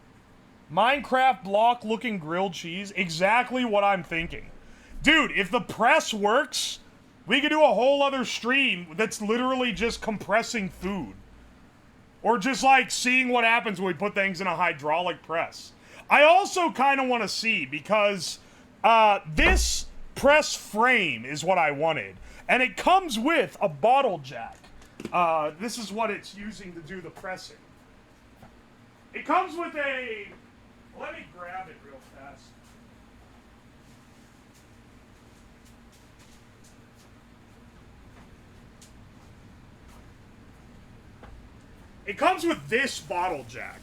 Minecraft block-looking grilled cheese. Exactly what I'm thinking. Dude, if the press works... We could do a whole other stream that's literally just compressing food. Or just, like, seeing what happens when we put things in a hydraulic press. I also kind of want to see, because This press frame is what I wanted. And it comes with a bottle jack. This is what it's using to do the pressing. It comes with a... Let me grab it real fast. It comes with this bottle jack,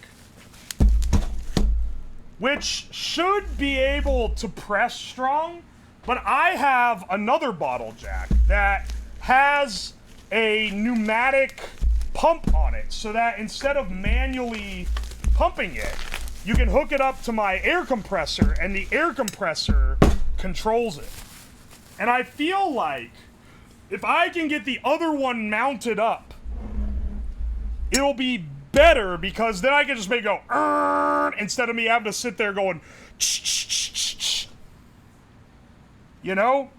which should be able to press strong, but I have another bottle jack that has a pneumatic pump on it, so that instead of manually pumping it, you can hook it up to my air compressor, and the air compressor controls it. And I feel like if I can get the other one mounted up, it'll be better, because then I can just make it go instead of me having to sit there going you know?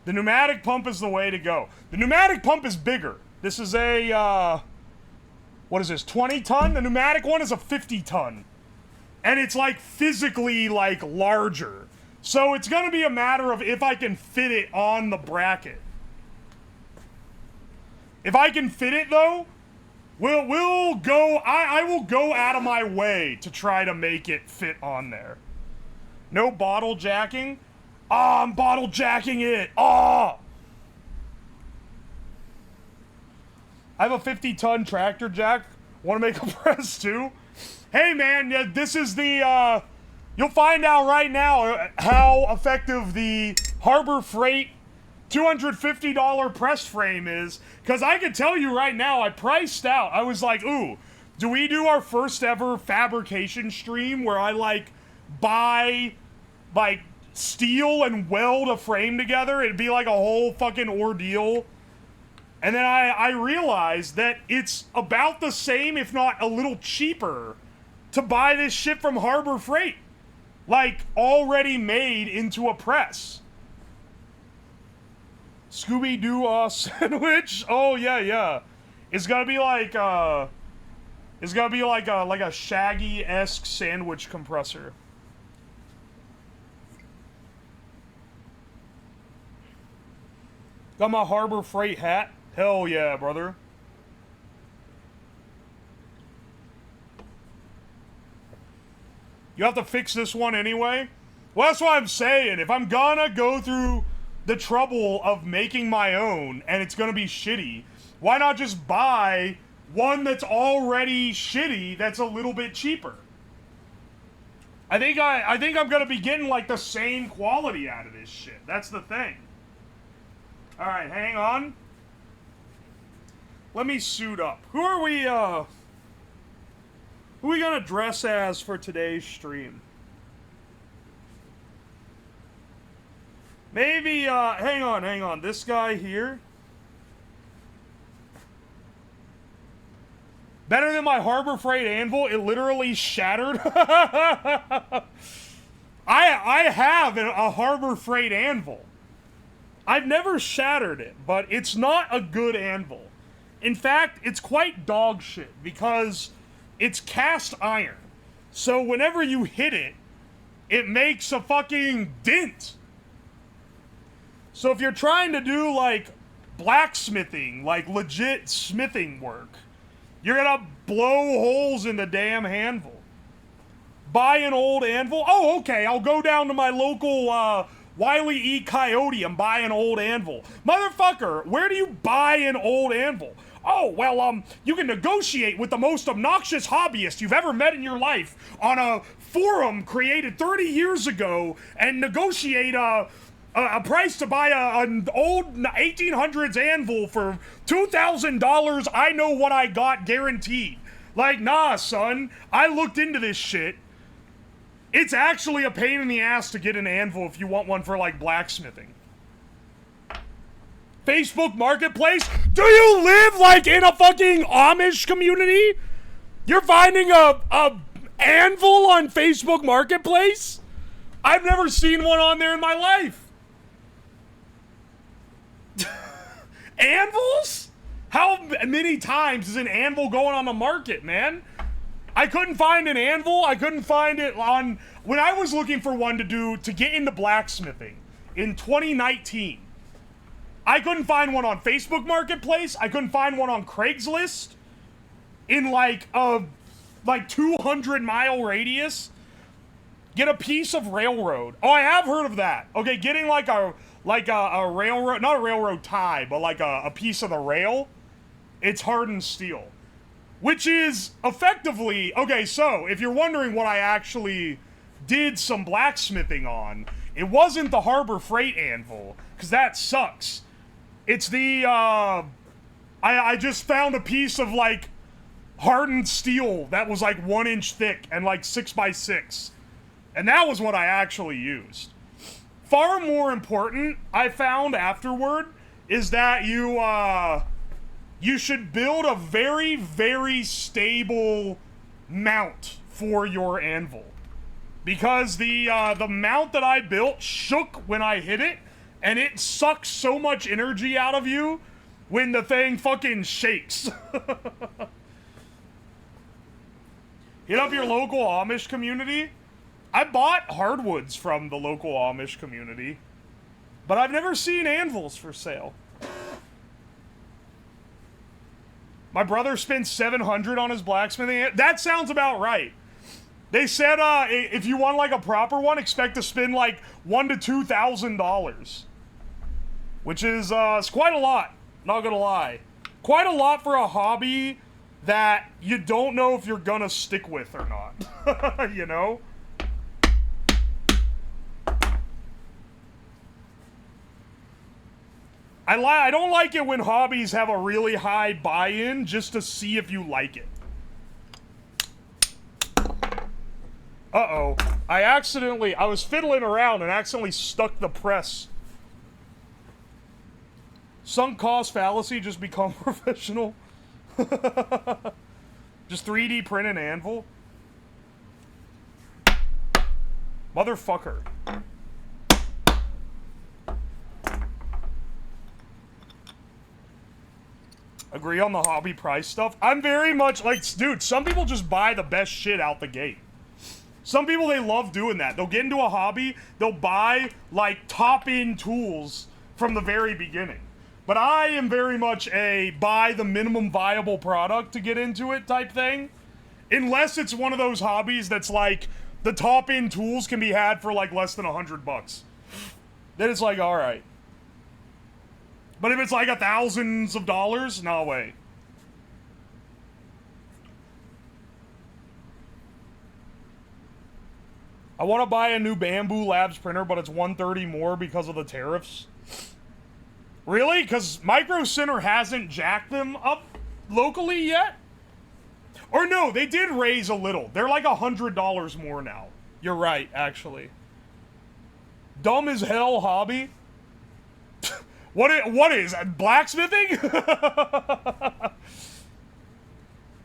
The pneumatic pump is the way to go. The pneumatic pump is bigger. This is a what is this, 20 ton? The pneumatic one is a 50 ton. And it's like physically like larger. So it's gonna be a matter of if I can fit it on the bracket. If I can fit it though, we'll go, I will go out of my way to try to make it fit on there. No bottle jacking? Oh, I'm bottle jacking it. Oh! I have a 50-ton tractor jack. Want to make a press too? Hey man, yeah, this is the, you'll find out right now how effective the Harbor Freight $250 press frame is, because I can tell you right now, I priced out. I was like, ooh, do we do our first ever fabrication stream where I like buy like steel and weld a frame together? It'd be like a whole fucking ordeal. And then I realized that it's about the same, if not a little cheaper, to buy this shit from Harbor Freight. Like, already made into a press. Scooby-Doo sandwich? Oh, yeah, yeah. It's gonna be like, it's gonna be like a Shaggy-esque sandwich compressor. Got my Harbor Freight hat? Hell yeah, brother. You have to fix this one anyway? Well, that's what I'm saying. If I'm gonna go through the trouble of making my own and it's gonna be shitty, why not just buy one that's already shitty that's a little bit cheaper? I think I'm gonna be getting like the same quality out of this shit. That's the thing. Alright, hang on. Let me suit up. Who are we gonna dress as for today's stream? Maybe, hang on. This guy here. Better than my Harbor Freight anvil. It literally shattered. I have a Harbor Freight anvil. I've never shattered it, but it's not a good anvil. In fact, it's quite dog shit because it's cast iron. So whenever you hit it, it makes a fucking dent. So if you're trying to do like blacksmithing, like legit smithing work, you're gonna blow holes in the damn anvil. Buy an old anvil? Oh, okay, I'll go down to my local Wile E. Coyote and buy an old anvil. Motherfucker, where do you buy an old anvil? Oh, well, you can negotiate with the most obnoxious hobbyist you've ever met in your life on a forum created 30 years ago and negotiate a price to buy an old 1800s anvil for $2,000. I know what I got guaranteed. Like, nah, son, I looked into this shit. It's actually a pain in the ass to get an anvil if you want one for, like, blacksmithing. Facebook Marketplace? Do you live, like, in a fucking Amish community? You're finding a anvil on Facebook Marketplace? I've never seen one on there in my life. Anvils? How many times is an anvil going on the market, man? I couldn't find an anvil. I couldn't find it on... When I was looking for one to get into blacksmithing in 2019, I couldn't find one on Facebook Marketplace. I couldn't find one on Craigslist in like a 200-mile radius. Get a piece of railroad. Oh, I have heard of that. Okay, getting like a railroad, not a railroad tie, but like a piece of the rail. It's hardened steel. Which is effectively, okay, so if you're wondering what I actually did some blacksmithing on, it wasn't the Harbor Freight anvil, because that sucks. It's the, I just found a piece of like hardened steel that was like 1 inch thick and like 6x6. And that was what I actually used. Far more important, I found afterward, is that you should build a very, very stable mount for your anvil. Because the mount that I built shook when I hit it, and it sucks so much energy out of you when the thing fucking shakes. Hit up your local Amish community. I bought hardwoods from the local Amish community, but I've never seen anvils for sale. My brother spent $700 on his blacksmithing. That sounds about right. They said if you want like a proper one, expect to spend like $1,000 to $2,000, which is it's quite a lot. Not gonna lie, quite a lot for a hobby that you don't know if you're gonna stick with or not. You know. I don't like it when hobbies have a really high buy-in just to see if you like it. Uh-oh. I was fiddling around and accidentally stuck the press. Sunk cost fallacy, just become professional. Just 3D print an anvil. Motherfucker. Agree on the hobby price stuff. I'm very much like, dude, some people just buy the best shit out the gate. Some people, they love doing that. They'll get into a hobby, they'll buy, like, top-end tools from the very beginning. But I am very much a buy the minimum viable product to get into it type thing. Unless it's one of those hobbies that's like, the top-end tools can be had for, like, less than $100. Then it's like, alright. But if it's like thousands of dollars, no way. I want to buy a new Bamboo Labs printer, but it's $130 more because of the tariffs. Really? Because Micro Center hasn't jacked them up locally yet? Or no, they did raise a little. They're like $100 more now. You're right, actually. Dumb as hell hobby. What is blacksmithing?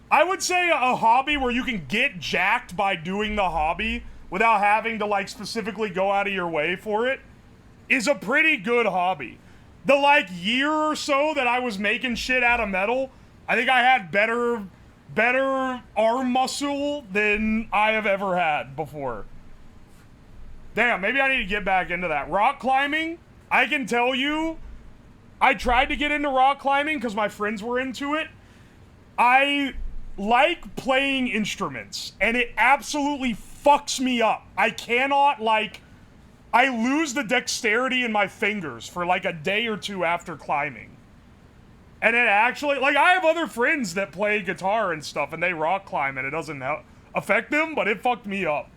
I would say a hobby where you can get jacked by doing the hobby without having to like specifically go out of your way for it is a pretty good hobby. The like year or so that I was making shit out of metal, I think I had better arm muscle than I have ever had before. Damn, maybe I need to get back into that. Rock climbing, I can tell you, I tried to get into rock climbing because my friends were into it. I like playing instruments, and it absolutely fucks me up. I cannot, like, I lose the dexterity in my fingers for like a day or two after climbing. And it actually, like, I have other friends that play guitar and stuff, and they rock climb, and it doesn't affect them, but it fucked me up.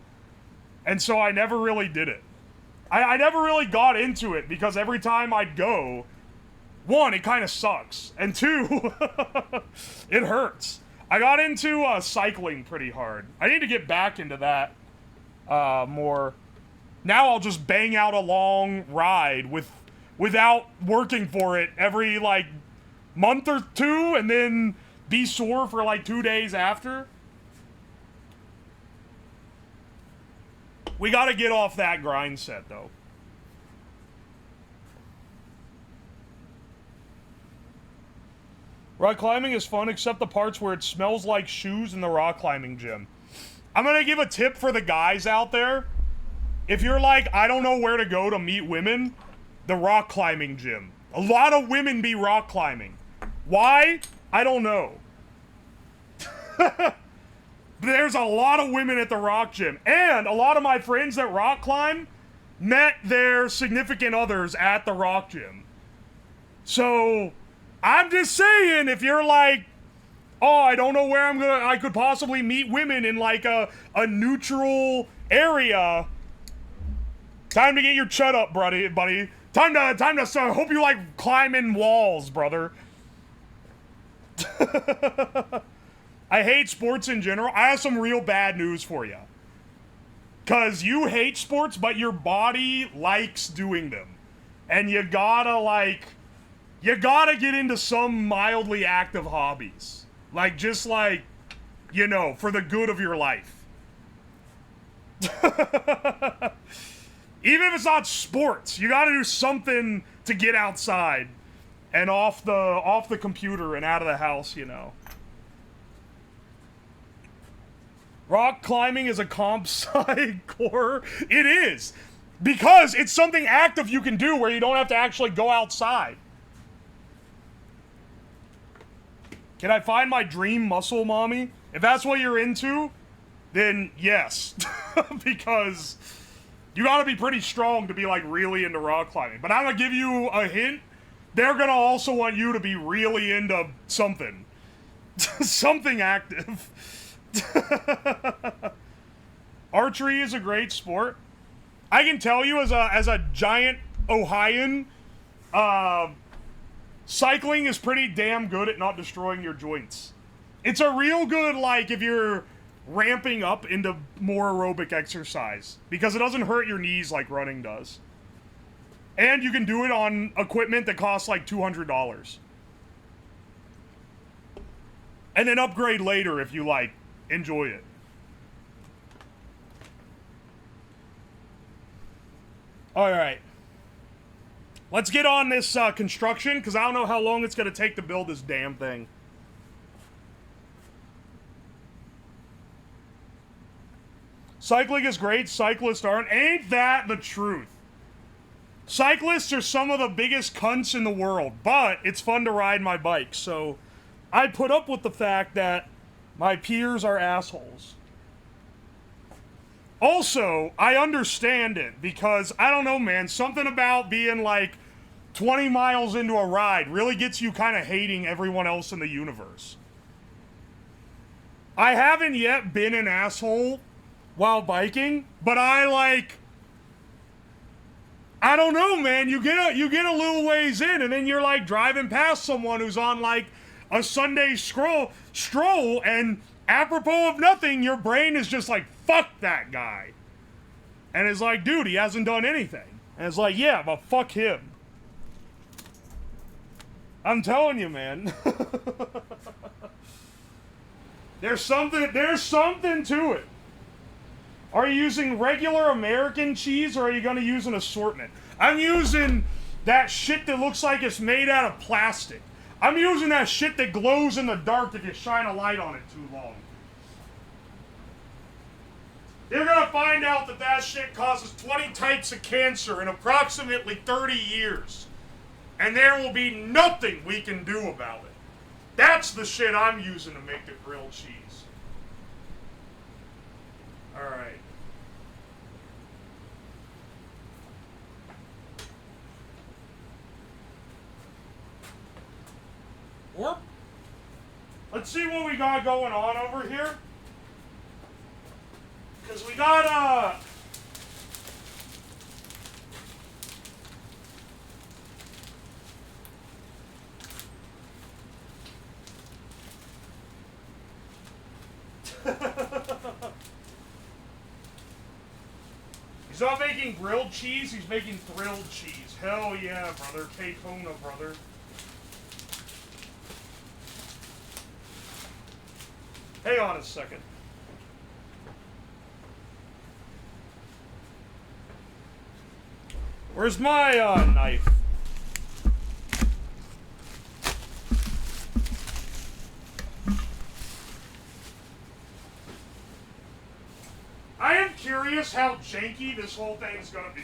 And so I never really did it. I never really got into it, because every time I'd go, one, it kind of sucks, and two, it hurts. I got into cycling pretty hard. I need to get back into that more. Now I'll just bang out a long ride without working for it every, like, month or two, and then be sore for, like, 2 days after. We gotta get off that grind set, though. Rock climbing is fun except the parts where it smells like shoes in the rock climbing gym. I'm gonna give a tip for the guys out there. If you're like, I don't know where to go to meet women, the rock climbing gym. A lot of women be rock climbing. Why? I don't know. There's a lot of women at the rock gym. And a lot of my friends that rock climb met their significant others at the rock gym. So, I'm just saying, if you're like, oh, I don't know where I could possibly meet women in like a neutral area, time to get your chut up, buddy. Time to start. Hope you like climbing walls, brother. I hate sports in general. I have some real bad news for you. Cause you hate sports, but your body likes doing them. And you gotta get into some mildly active hobbies. Like, just like, you know, for the good of your life. Even if it's not sports, you gotta do something to get outside and off the computer and out of the house, you know. Rock climbing is a comp sci core. It is. Because it's something active you can do where you don't have to actually go outside. Can I find my dream muscle, mommy? If that's what you're into, then yes. Because you gotta be pretty strong to be like really into rock climbing. But I'm gonna give you a hint. They're gonna also want you to be really into something. Something active. Archery is a great sport. I can tell you as a giant Ohioan, cycling is pretty damn good at not destroying your joints. It's a real good, like, if you're ramping up into more aerobic exercise. Because it doesn't hurt your knees like running does. And you can do it on equipment that costs like $200. And then upgrade later if you, like, enjoy it. Alright. Let's get on this construction, because I don't know how long it's going to take to build this damn thing. Cycling is great, cyclists aren't. Ain't that the truth? Cyclists are some of the biggest cunts in the world, but it's fun to ride my bike, so I put up with the fact that my peers are assholes. Also, I understand it, because, I don't know, man, something about being, like, 20 miles into a ride really gets you kind of hating everyone else in the universe. I haven't yet been an asshole while biking, but I don't know, man, you get a little ways in, and then you're, like, driving past someone who's on, like, a Sunday stroll, and apropos of nothing, your brain is just like, fuck that guy. And it's like, dude, he hasn't done anything. And it's like, yeah, but fuck him. I'm telling you, man. There's something to it. Are you using regular American cheese, or are you going to use an assortment? I'm using that shit that looks like it's made out of plastic. I'm using that shit that glows in the dark if you shine a light on it too long. You're gonna find out that that shit causes 20 types of cancer in approximately 30 years. And there will be nothing we can do about it. That's the shit I'm using to make the grilled cheese. Alright. Let's see what we got going on over here. Because we got, He's not making grilled cheese, he's making thrilled cheese. Hell yeah, brother. K-Kona, brother. Hang on a second. Where's my, knife? curious how janky this whole thing's gonna be.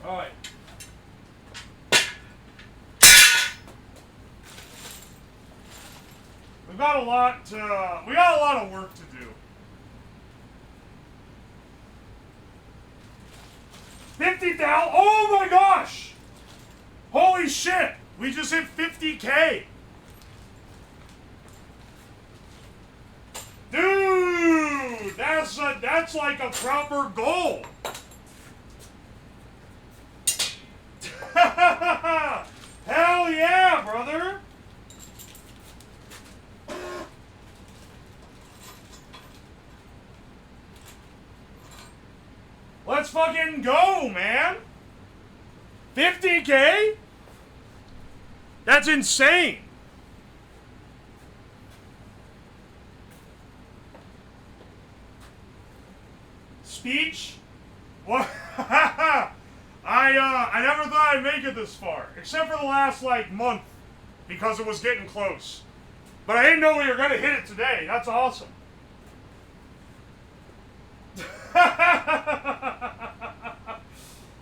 All right. We got a lot of work to do. 50,000. Oh my gosh! Holy shit! We just hit 50K. Dude, that's like a proper goal. Hell yeah, brother! Let's fucking go, man! 50K? That's insane! Speech? What? I never thought I'd make it this far, except for the last, like, month, because it was getting close. But I didn't know we were gonna hit it today. That's awesome.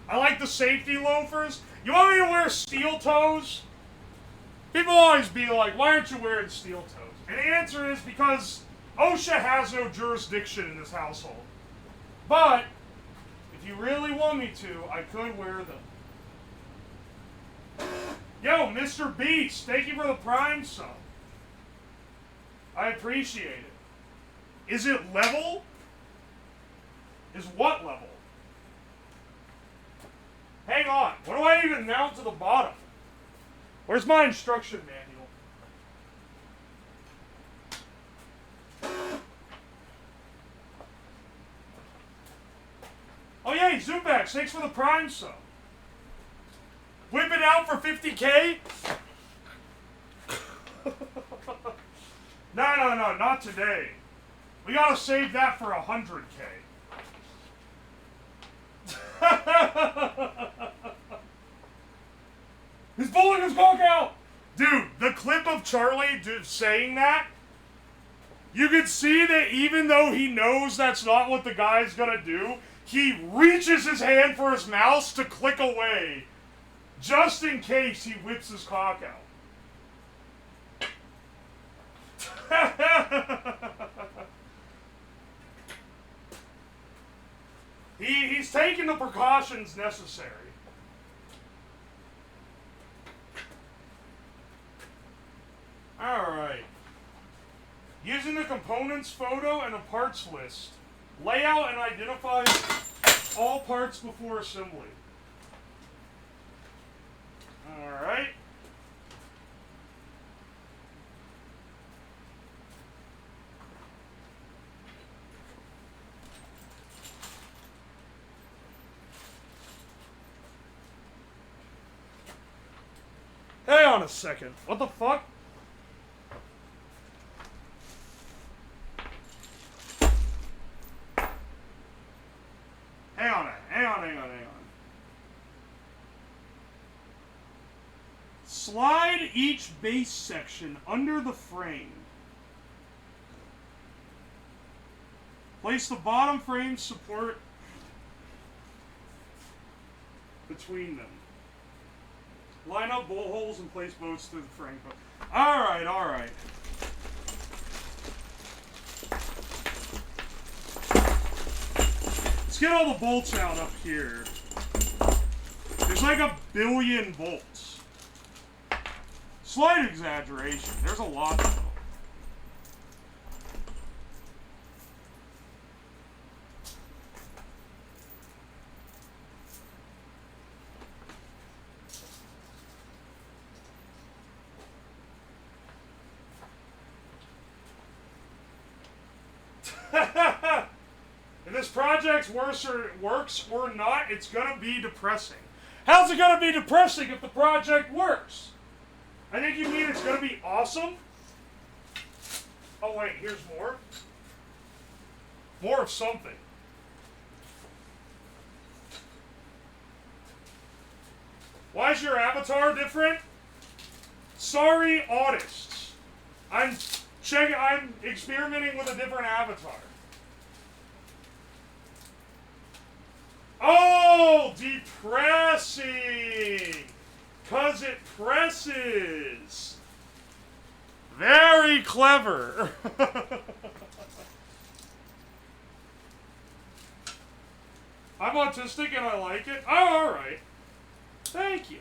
I like the safety loafers. You want me to wear steel toes? People always be like, why aren't you wearing steel toes? And the answer is because OSHA has no jurisdiction in this household. But if you really want me to, I could wear them. Yo, Mr. Beast, thank you for the Prime sub. I appreciate it. Is it level? Is what level? Hang on. What do I even mount to the bottom? Where's my instruction manual? Oh yay, Zubax, thanks for the Prime sub. Whip it out for 50K? No, not today. We gotta save that for 100K. He's pulling his cock out! Dude, the clip of Charlie saying that, you could see that even though he knows that's not what the guy's gonna do, he reaches his hand for his mouse to click away, just in case he whips his cock out. He's taking the precautions necessary. Alright. Using the components photo and a parts list, lay out and identify all parts before assembly. Alright. Hang on a second. What the fuck? Hang on. Slide each base section under the frame. Place the bottom frame support between them. Line up bolt holes and place bolts through the frame. Alright. Let's get all the bolts out up here. There's like 1 billion bolts. Slight exaggeration. There's a lot of them. project works or not, it's gonna be depressing. How's it gonna be depressing if the project works? I think you mean it's gonna be awesome? Oh wait, here's more. More of something. Why is your avatar different? Sorry, autists. I'm experimenting with a different avatar. Oh, depressing. 'Cause it presses. Very clever. I'm autistic and I like it. Oh, alright. Thank you.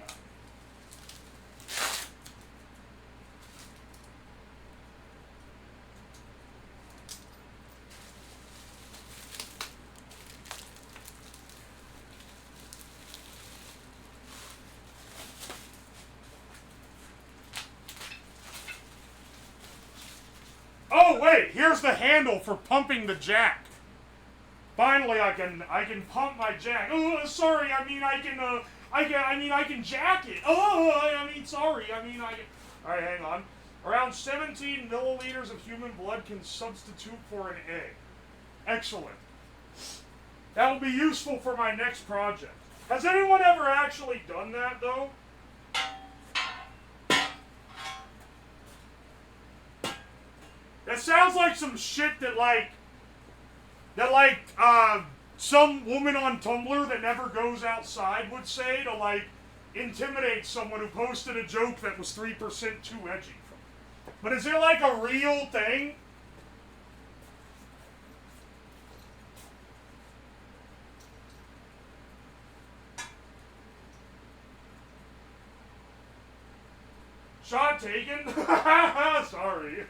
Oh wait, here's the handle for pumping the jack. Finally, I can pump my jack. Oh, sorry. I can jack it. Oh, sorry. All right, hang on. Around 17 milliliters of human blood can substitute for an egg. Excellent. That will be useful for my next project. Has anyone ever actually done that, though? That sounds like some shit that, some woman on Tumblr that never goes outside would say to, intimidate someone who posted a joke that was 3% too edgy. But is it, a real thing? Shot taken? Sorry.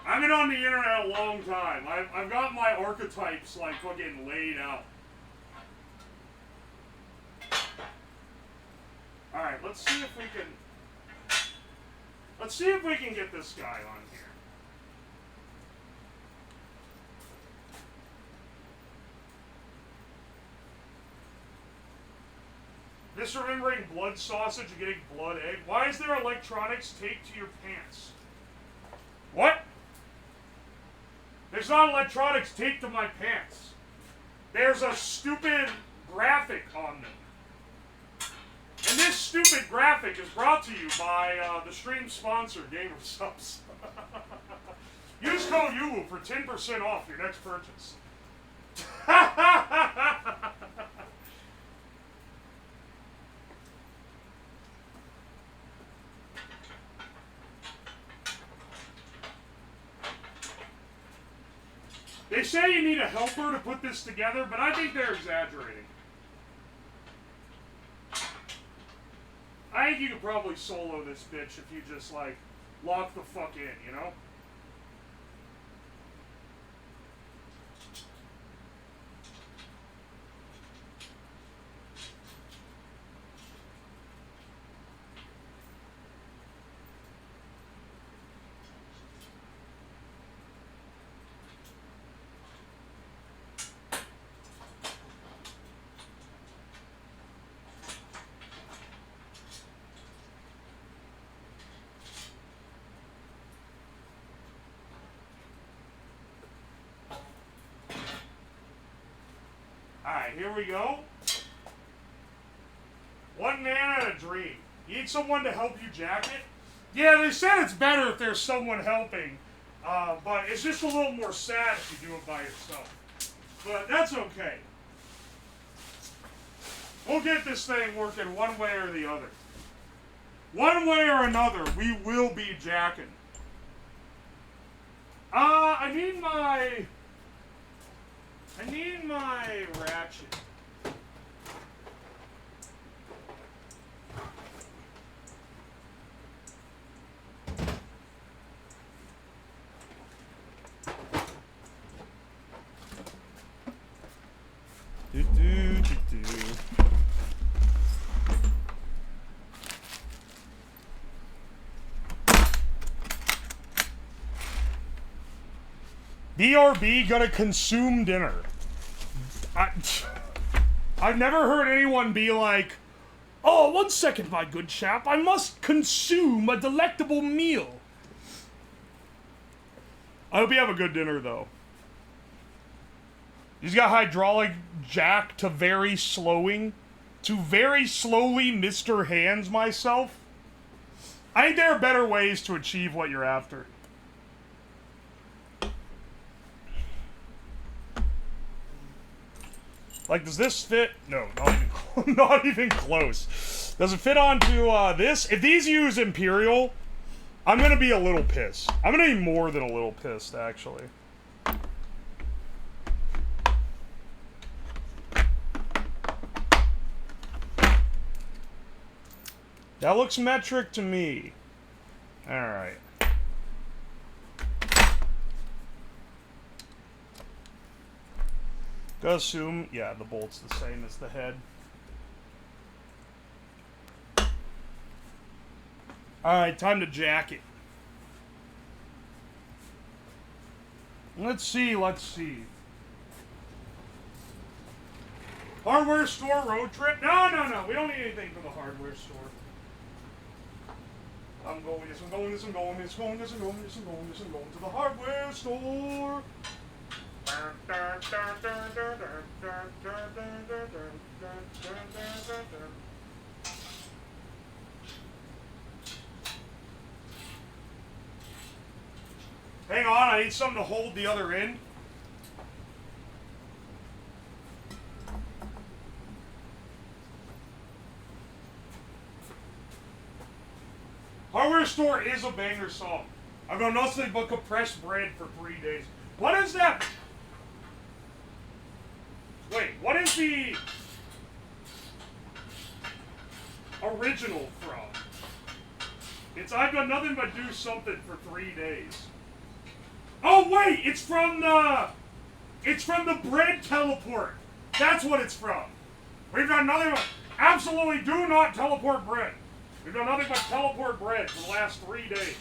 I've been on the internet a long time. I've got my archetypes fucking laid out. Alright, let's see if we can get this guy on here. Misremembering blood sausage and getting blood egg. Why is there electronics taped to your pants? What? There's not electronics taped to my pants. There's a stupid graphic on them. And this stupid graphic is brought to you by the stream sponsor, Gamer Subs. Use code UWU for 10% off your next purchase. They say you need a helper to put this together, but I think they're exaggerating. I think you could probably solo this bitch if you just, lock the fuck in, you know? Alright, here we go. One man and a dream. You need someone to help you jack it? Yeah, they said it's better if there's someone helping. But it's just a little more sad if you do it by yourself. But that's okay. We'll get this thing working one way or the other. One way or another, we will be jacking. I need my ratchet. BRB gonna consume dinner. I've never heard anyone be like, oh, 1 second, my good chap, I must consume a delectable meal. I hope you have a good dinner, though. He's got hydraulic jack to very slowly Mr. Hands myself. I think there are better ways to achieve what you're after. Like, does this fit? No, not even close. Does it fit onto this? If these use Imperial, I'm gonna be a little pissed. I'm gonna be more than a little pissed, actually. That looks metric to me. Alright. Go assume, yeah, the bolt's the same as the head. Alright, time to jack it. Let's see. Hardware store road trip? No. We don't need anything for the hardware store. I'm going to the hardware store. Hang on, I need something to hold the other end. Hardware store is a banger song. I've got nothing but compressed bread for 3 days. What is that? Wait, what is the original from? It's I've got nothing but do something for 3 days. Oh wait, it's from the bread teleport. That's what it's from. We've done nothing but absolutely do not teleport bread. We've done nothing but teleport bread for the last 3 days.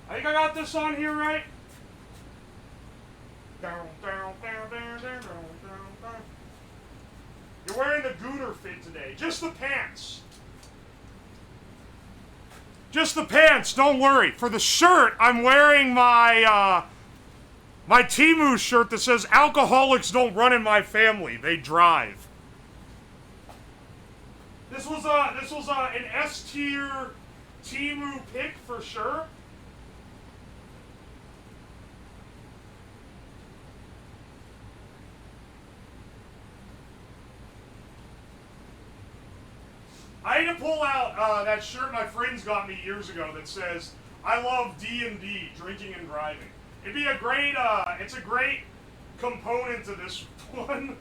I think I got this on here right. You're wearing the Gooner fit today. Just the pants. Just the pants, don't worry. For the shirt, I'm wearing my my Temu shirt that says alcoholics don't run in my family, they drive. This was an S tier Temu pick for sure. I need to pull out that shirt my friends got me years ago that says, I love D&D, drinking and driving. It'd be a great, it's a great component to this one.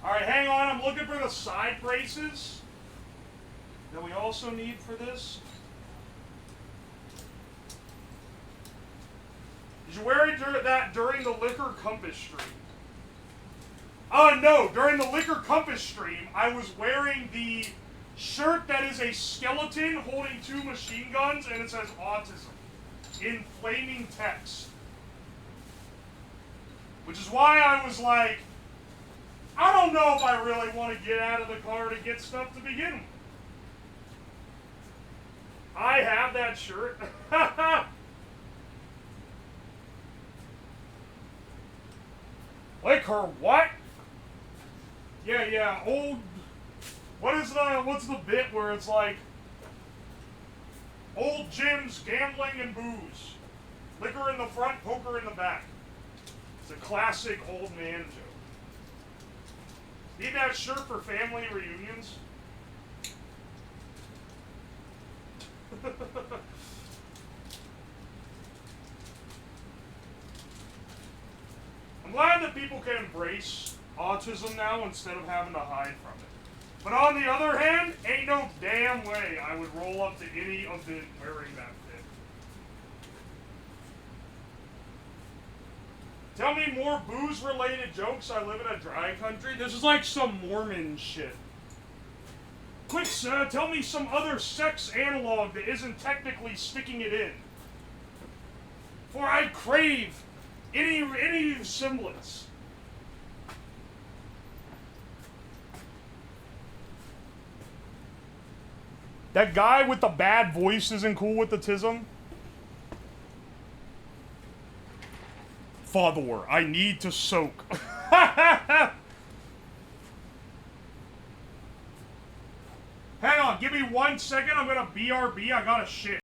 Alright, hang on, I'm looking for the side braces that we also need for this. Did you wear that during the Liquor Compass stream? No, during the Liquor Compass stream, I was wearing the shirt that is a skeleton holding 2 machine guns, and it says autism in flaming text. Which is why I was like, I don't know if I really want to get out of the car to get stuff to begin with. I have that shirt. Like her what? Yeah, old... what's the bit where it's like... Old Jim's gambling and booze. Liquor in the front, poker in the back. It's a classic old man joke. Need that shirt for family reunions? I'm glad that people can embrace autism now instead of having to hide from it. But on the other hand, ain't no damn way I would roll up to any event wearing that fit. Tell me more booze-related jokes. I live in a dry country. This is like some Mormon shit. Quick, sir, tell me some other sex analog that isn't technically sticking it in. For I crave any semblance. That guy with the bad voice isn't cool with the tism. Father, I need to soak. Hang on, give me 1 second. I'm gonna BRB. I gotta shit.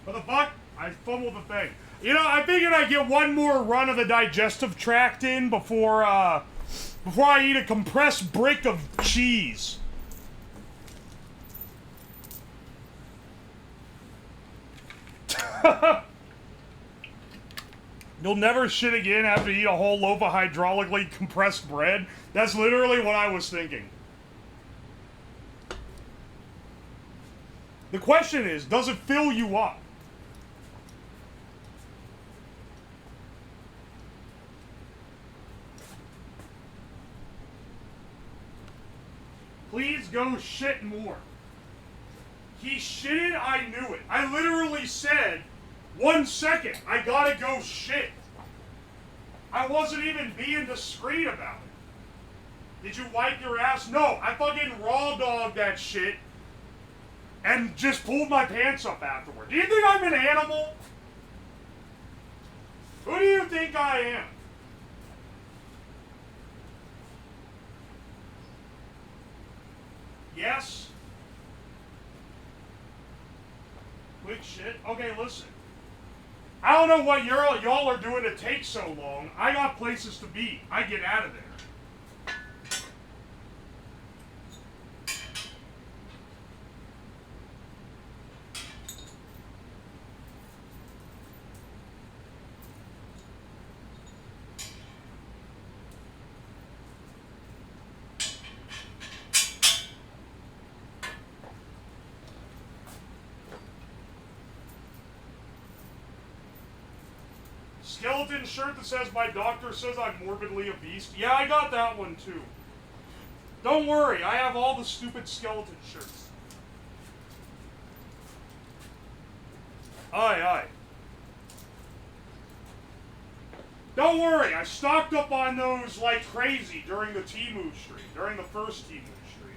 What the fuck? I fumbled the thing. You know, I figured I'd get one more run of the digestive tract in before I eat a compressed brick of cheese. You'll never shit again after you eat a whole loaf of hydraulically compressed bread? That's literally what I was thinking. The question is, does it fill you up? Please go shit more. He shitted, I knew it. I literally said, 1 second, I gotta go shit. I wasn't even being discreet about it. Did you wipe your ass? No, I fucking raw dogged that shit and just pulled my pants up afterward. Do you think I'm an animal? Who do you think I am? Yes? Quick shit? Okay, listen. I don't know what y'all are doing to take so long. I got places to be. I get out of there. Skeleton shirt that says my doctor says I'm morbidly obese. Yeah, I got that one too. Don't worry, I have all the stupid skeleton shirts. Aye, aye. Don't worry, I stocked up on those like crazy during the Temu stream, during the first Temu stream.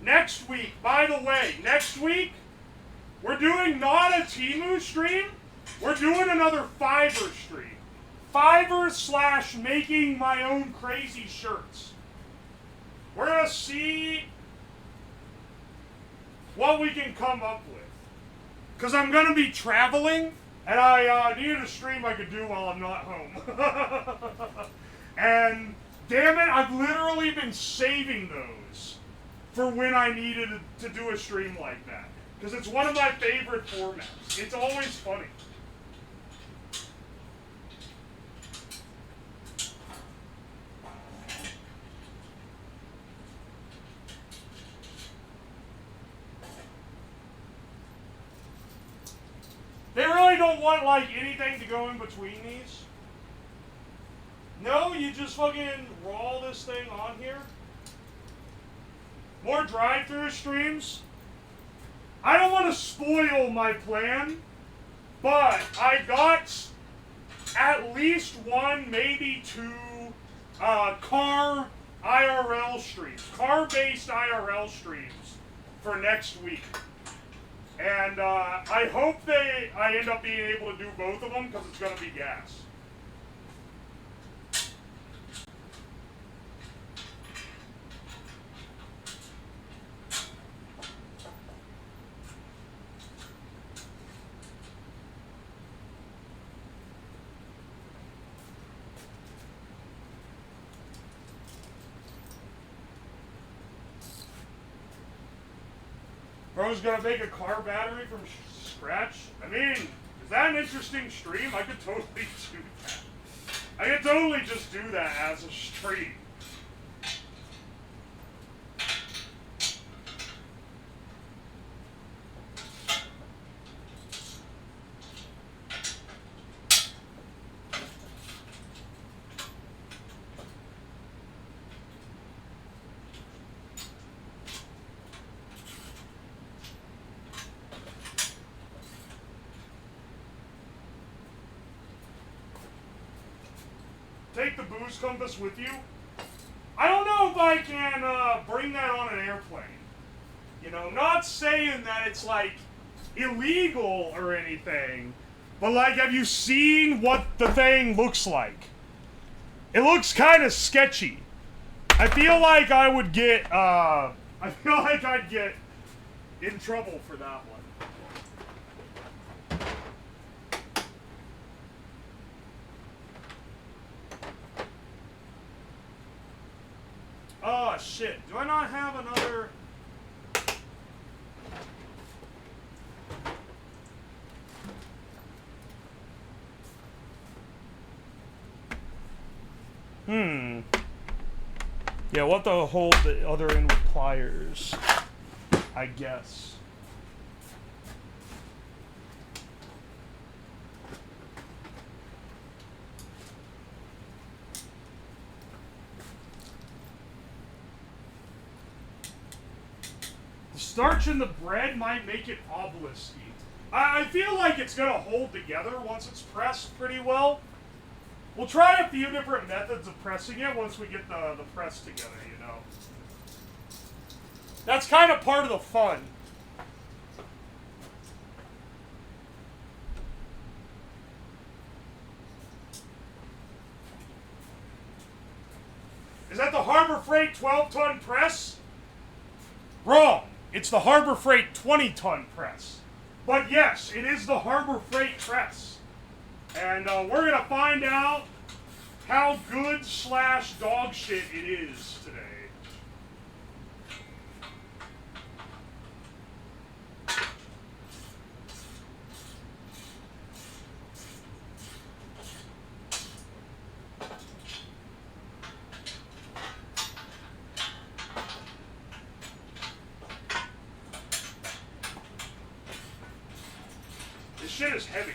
Next week, by the way, next week, we're doing not a Temu stream, we're doing another Fiverr stream. Fiverr / making my own crazy shirts. We're gonna see what we can come up with. Because I'm gonna be traveling, and I needed a stream I could do while I'm not home. And damn it, I've literally been saving those for when I needed to do a stream like that. Because it's one of my favorite formats. It's always funny. They really don't want, like, anything to go in between these. No, you just fucking roll this thing on here. More drive-through streams. I don't want to spoil my plan, but I got at least one, maybe two, car IRL streams. Car-based IRL streams for next week. And I hope I end up being able to do both of them because it's going to be gas. Bro's gonna make a car battery from scratch. I mean, is that an interesting stream? I could totally do that. I could totally just do that as a stream. Take the booze compass with you. I don't know if I can bring that on an airplane. You know, not saying that it's like illegal or anything, but like, have you seen what the thing looks like? It looks kind of sketchy. I feel like I would get, I feel like I'd get in trouble for that one. Oh, shit. Do I not have another... Yeah, we'll have to hold the other end with pliers, I guess. The starch in the bread might make it obelisk-y. I feel like it's going to hold together once it's pressed pretty well. We'll try a few different methods of pressing it once we get the press together, you know. That's kind of part of the fun. Is that the Harbor Freight 12-ton press? Wrong. It's the Harbor Freight 20-ton press. But yes, it is the Harbor Freight press. And we're going to find out how good / dog shit it is today. This shit is heavy.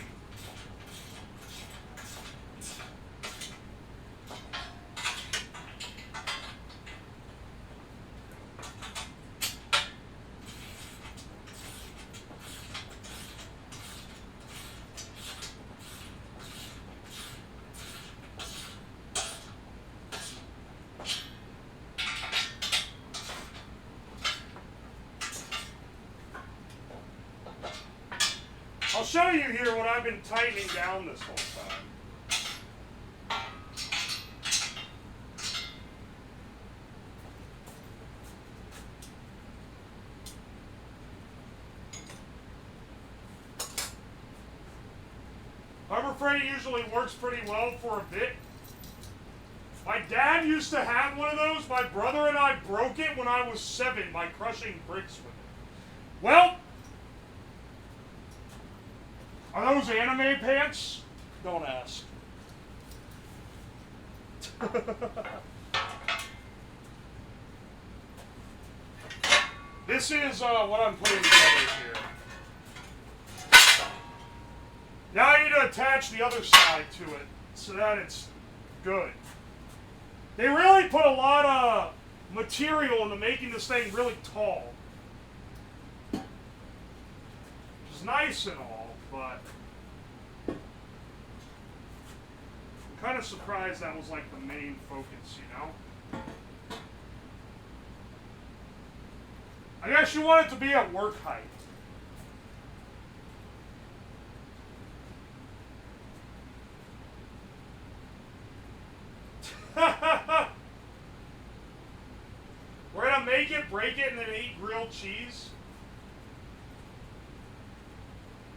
I'll show you here what I've been tightening down this whole time. Harbor Freight usually works pretty well for a bit. My dad used to have one of those. My brother and I broke it when I was 7 by crushing bricks with it. Well, are those anime pants? Don't ask. This is what I'm putting together here. Now I need to attach the other side to it so that it's good. They really put a lot of material into making this thing really tall. Which is nice and all, but I'm kind of surprised that was like the main focus, you know? I guess you want it to be at work height. We're gonna make it, break it, and then eat grilled cheese.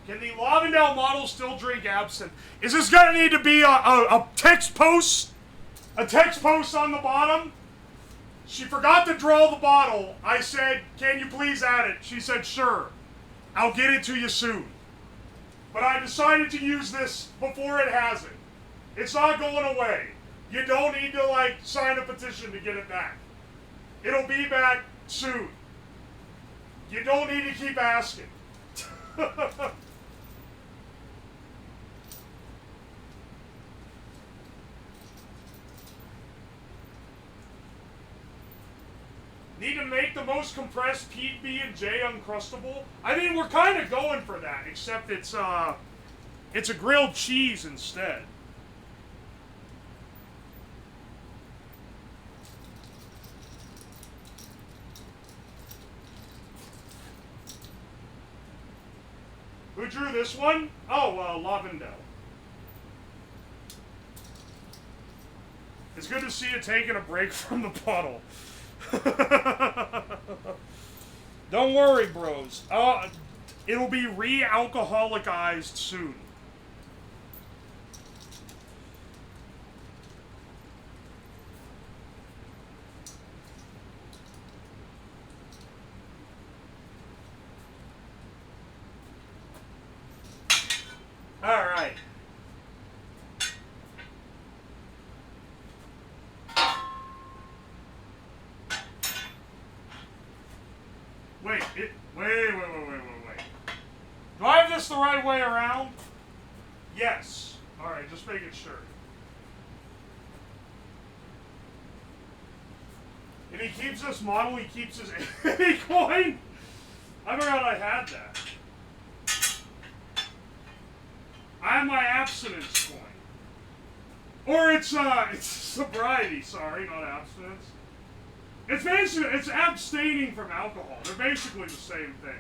Can the Lavendale model still drink absinthe? Is this gonna need to be a text post? A text post on the bottom? She forgot to draw the bottle. I said, can you please add it? She said, sure. I'll get it to you soon. But I decided to use this before it has it. It's not going away. You don't need to, like, sign a petition to get it back. It'll be back soon. You don't need to keep asking. Need to make the most compressed PB&J Uncrustable? I mean, we're kind of going for that, except it's a grilled cheese instead. Who drew this one? Oh, Lavendale. It's good to see you taking a break from the puddle. Don't worry, bros. It'll be re-alcoholicized soon. All right. Wait. Do I have this the right way around? Yes. All right, just making sure. If he keeps this model, he keeps his A coin. I forgot I had that. I have my abstinence coin. Or it's sobriety, sorry, not abstinence. It's basically, it's abstaining from alcohol. They're basically the same thing.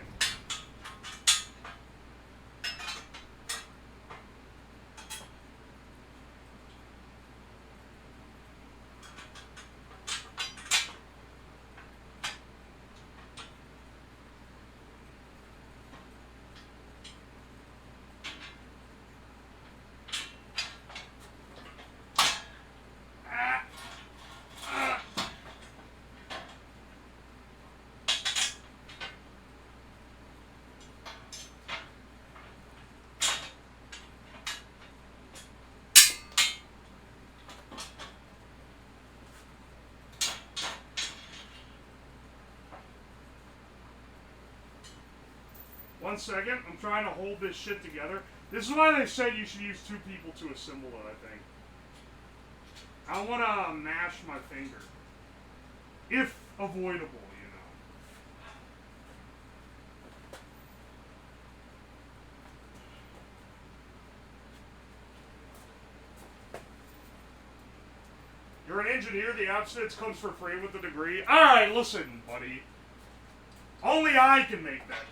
One second, I'm trying to hold this shit together. This is why they said you should use 2 people to assemble it, I think. I don't want to mash my finger. If avoidable, you know. You're an engineer, the abstinence comes for free with the degree. Alright, listen, buddy. Only I can make that joke.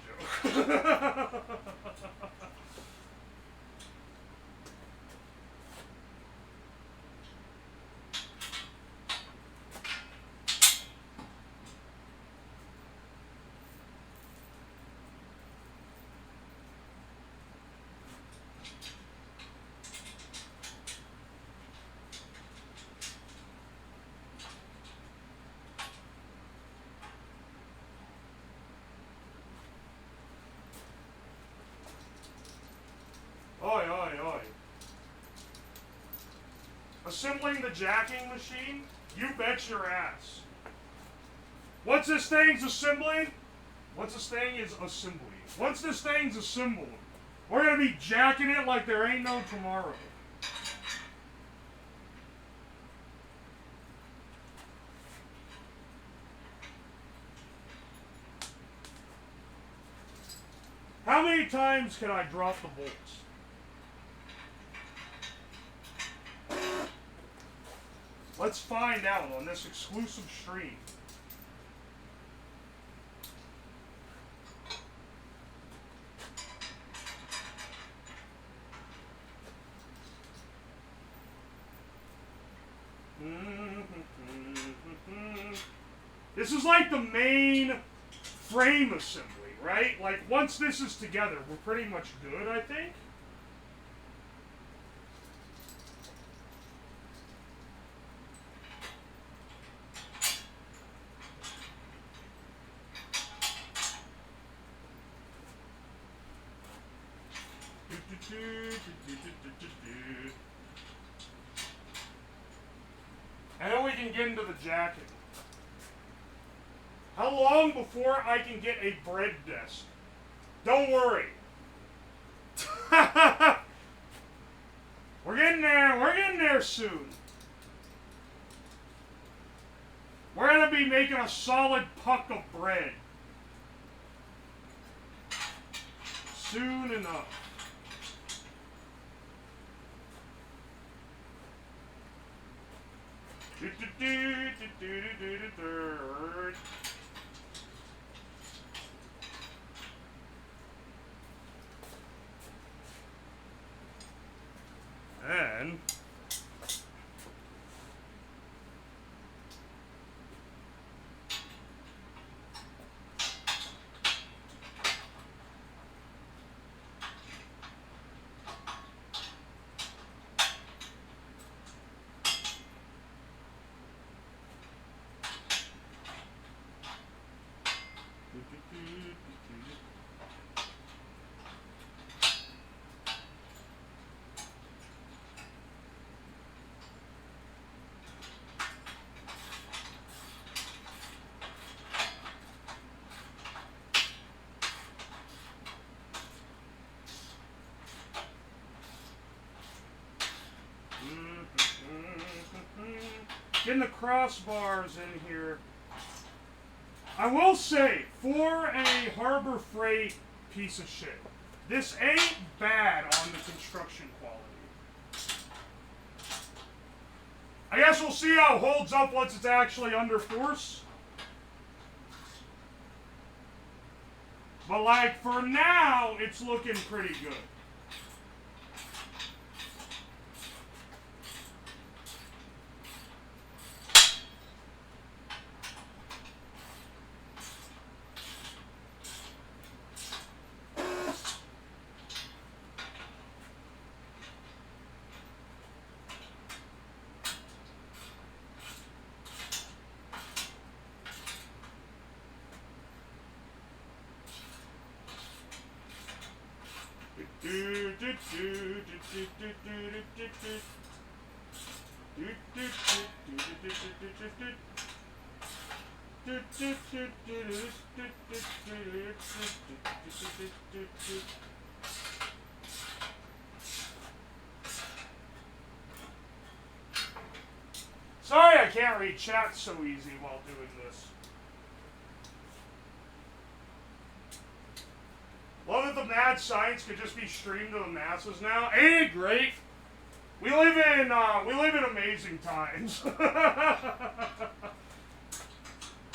Assembling the jacking machine? You bet your ass. Once this thing's assembling, once this thing is assembly, once this thing's assembled, we're gonna be jacking it like there ain't no tomorrow. How many times can I drop the bolts? Let's find out on this exclusive stream. This is like the main frame assembly, right? Like, once this is together, we're pretty much good, I think. And then we can get into the jacking. How long before I can get a bread desk? Don't worry. We're getting there. We're getting there soon. We're going to be making a solid puck of bread. Soon enough. And getting the crossbars in here. I will say, for a Harbor Freight piece of shit, this ain't bad on the construction quality. I guess we'll see how it holds up once it's actually under force. But like, for now, it's looking pretty good. Sorry I can't read chat so easy while doing this. Love that the mad science could just be streamed to the masses now. Ain't it great? We live in amazing times.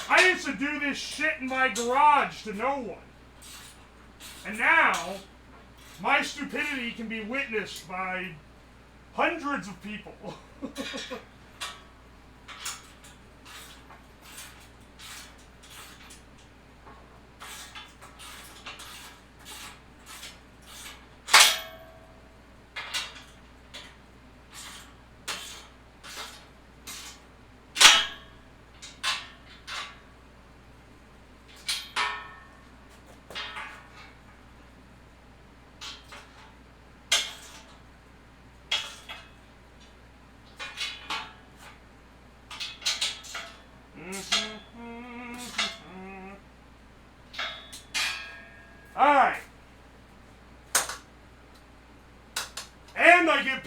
I used to do this shit in my garage to no one. And now, my stupidity can be witnessed by hundreds of people.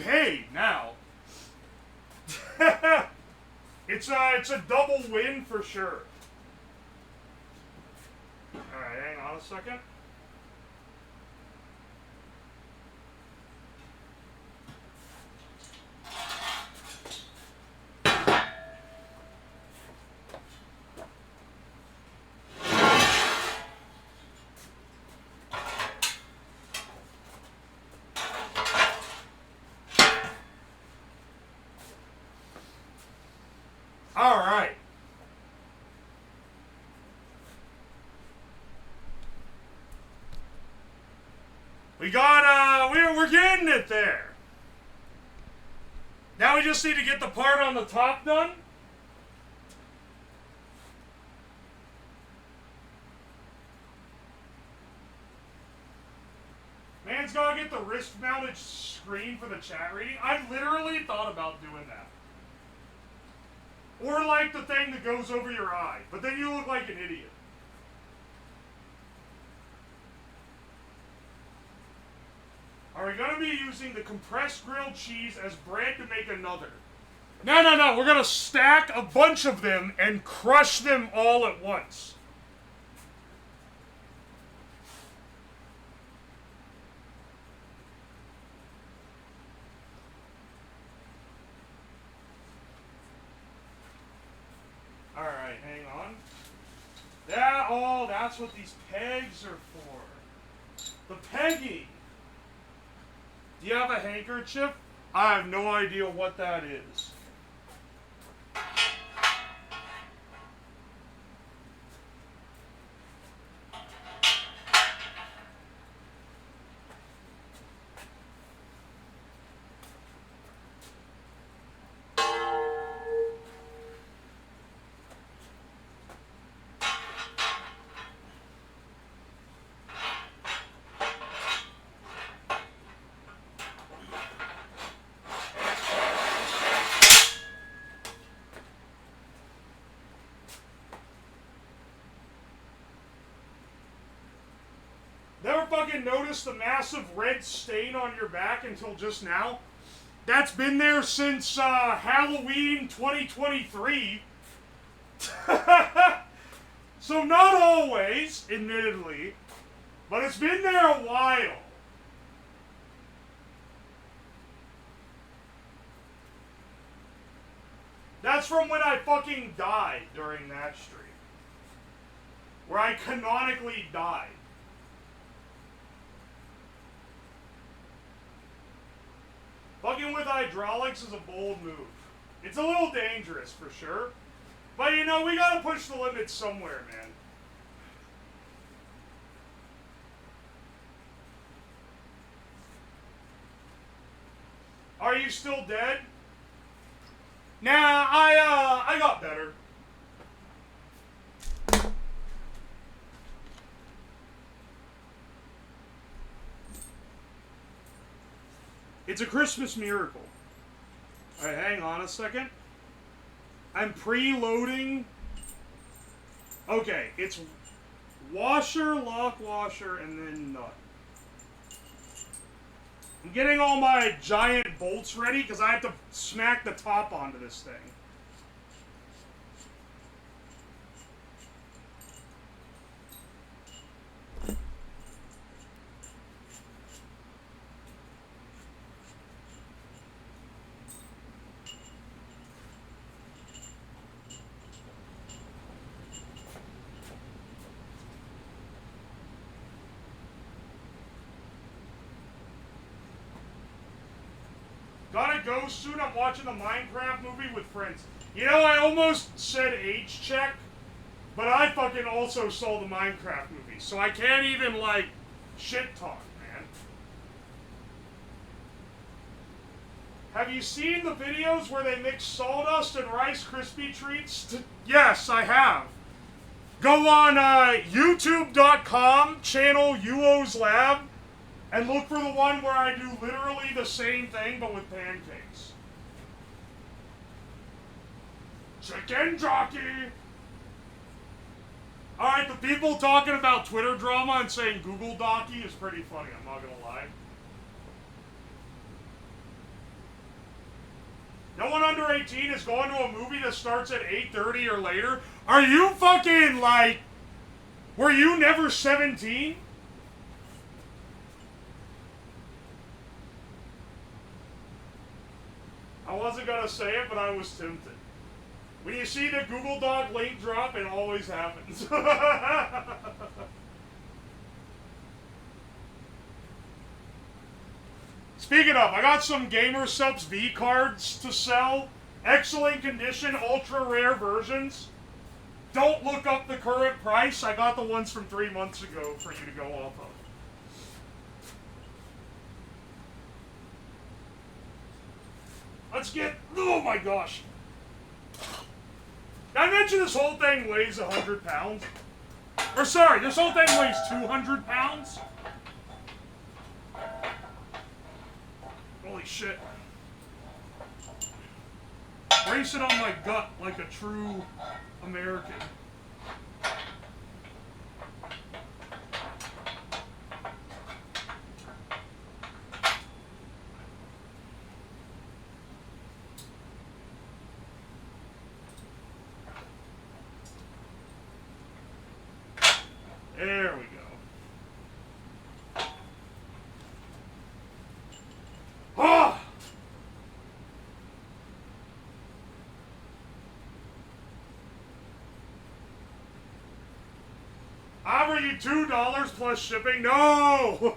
paid now. It's a double win for sure. Alright, hang on a second. Alright. We got, we're getting it there. Now we just need to get the part on the top done. Man's gotta get the wrist-mounted screen for the chat reading. I literally thought about doing that. Or like the thing that goes over your eye, but then you look like an idiot. Are we going to be using the compressed grilled cheese as bread to make another? No, no, no. We're going to stack a bunch of them and crush them all at once. Alright, hang on. Oh, that's what these pegs are for. The pegging. Do you have a handkerchief? I have no idea what that is. Never fucking noticed the massive red stain on your back until just now? That's been there since Halloween 2023. So not always, admittedly, but it's been there a while. That's from when I fucking died during that stream. Where I canonically died. Fucking with hydraulics is a bold move. It's a little dangerous, for sure. But, you know, we gotta push the limits somewhere, man. Are you still dead? Nah, I got better. It's a Christmas miracle. Alright, hang on a second. I'm preloading. Okay, it's washer, lock washer, and then nut. I'm getting all my giant bolts ready because I have to smack the top onto this thing. Gotta go soon. I'm watching the Minecraft movie with friends. You know, I almost said age check, but I fucking also saw the Minecraft movie, so I can't even, like, shit talk, man. Have you seen the videos where they mix sawdust and Rice Krispie treats? Yes, I have. Go on youtube.com, channel Uwoslab, and look for the one where I do literally the same thing, but with pancakes. Chicken jockey! Alright, the people talking about Twitter drama and saying Google Docky is pretty funny, I'm not gonna lie. No one under 18 is going to a movie that starts at 8:30 or later. Are you fucking like... Were you never 17? I wasn't gonna say it, but I was tempted. When you see the Google Doc link drop, it always happens. Speaking of, I got some Gamer Subs V cards to sell. Excellent condition, ultra rare versions. Don't look up the current price. I got the ones from 3 months ago for you to go off of. Let's get... Oh my gosh. Did I mention this whole thing weighs 100 pounds? Or sorry, this whole thing weighs 200 pounds? Holy shit. Brace it on my gut like a true American. There we go. Ah! Offer you $2 plus shipping? No!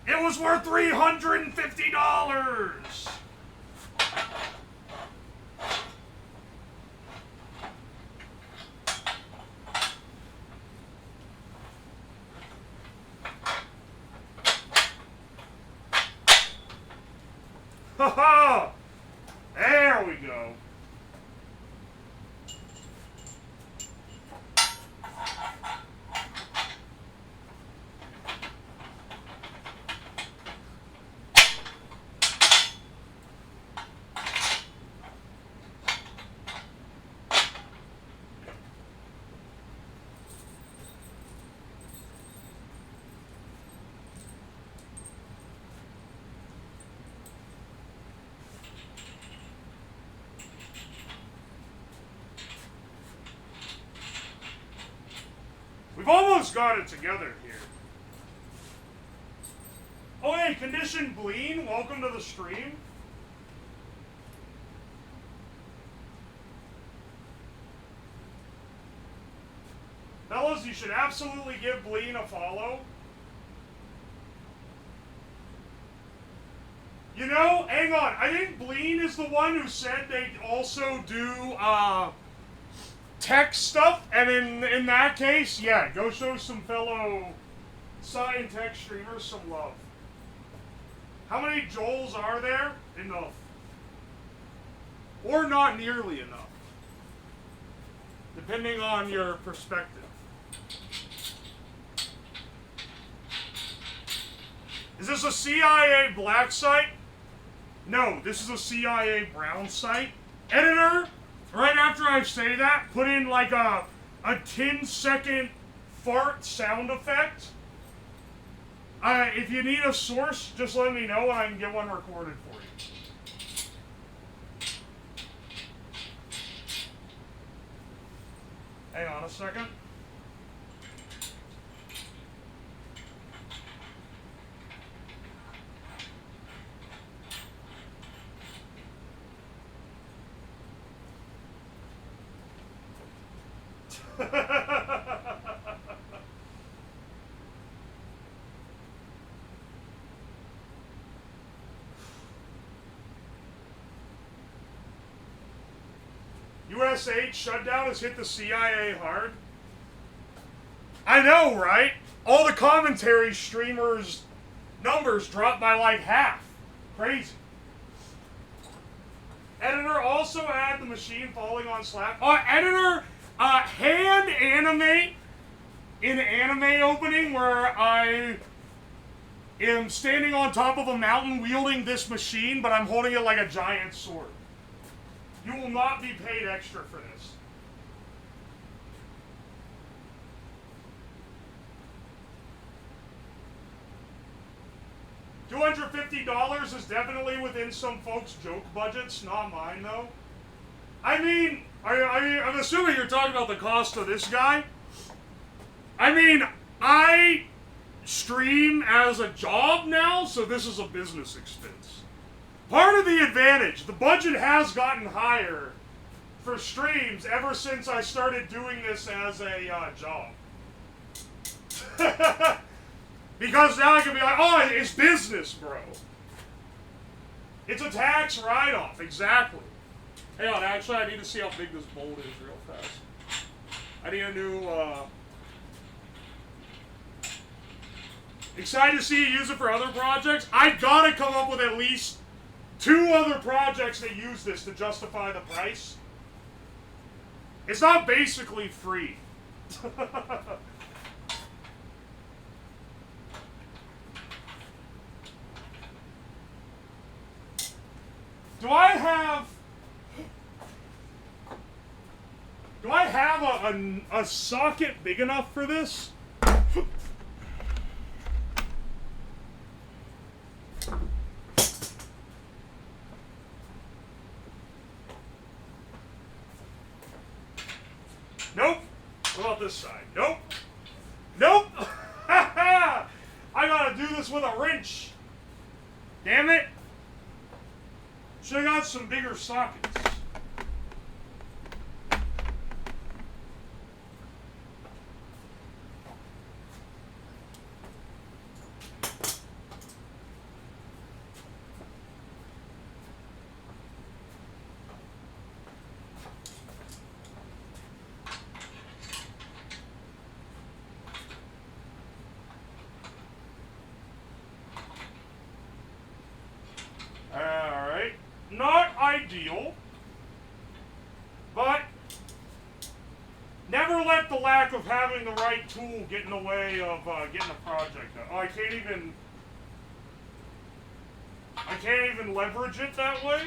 It was worth $350! Haha! There we go. We've almost got it together here. Oh hey, Condition Bleen, welcome to the stream. Fellas, you should absolutely give Bleen a follow. You know, hang on, I think Bleen is the one who said they also do, tech stuff, and in that case, yeah, go show some fellow sci and tech streamers some love. How many Joels are there? Enough. Or not nearly enough. Depending on your perspective. Is this a CIA black site? No, this is a CIA brown site. Editor, right after I say that, put in like a 10-second fart sound effect. If you need a source, just let me know and I can get one recorded for you. Hang on a second. USH shutdown has hit the CIA hard. I know, right? All the commentary streamers' numbers dropped by like half. Crazy. Editor also had the machine falling on Slap. Editor, hand animate in anime opening where I am standing on top of a mountain wielding this machine, but I'm holding it like a giant sword. You will not be paid extra for this. $250 is definitely within some folks' joke budgets, not mine though. I mean, I'm assuming you're talking about the cost of this guy. I mean, I stream as a job now, so this is a business expense. Part of the advantage, the budget has gotten higher for streams ever since I started doing this as a job. Because now I can be like, oh, it's business, bro. It's a tax write-off, exactly. Hang on, actually, I need to see how big this bolt is real fast. I need a new, excited to see you use it for other projects. I gotta come up with at least 2 other projects that use this to justify the price. It's not basically free. Do I have a socket big enough for this? Nope. What about this side? Nope. Nope. I gotta do this with a wrench. Damn it. Should have got some bigger sockets. Alright. Not ideal, but never let the lack of having the right tool get in the way of getting a project done. Oh, I can't even leverage it that way.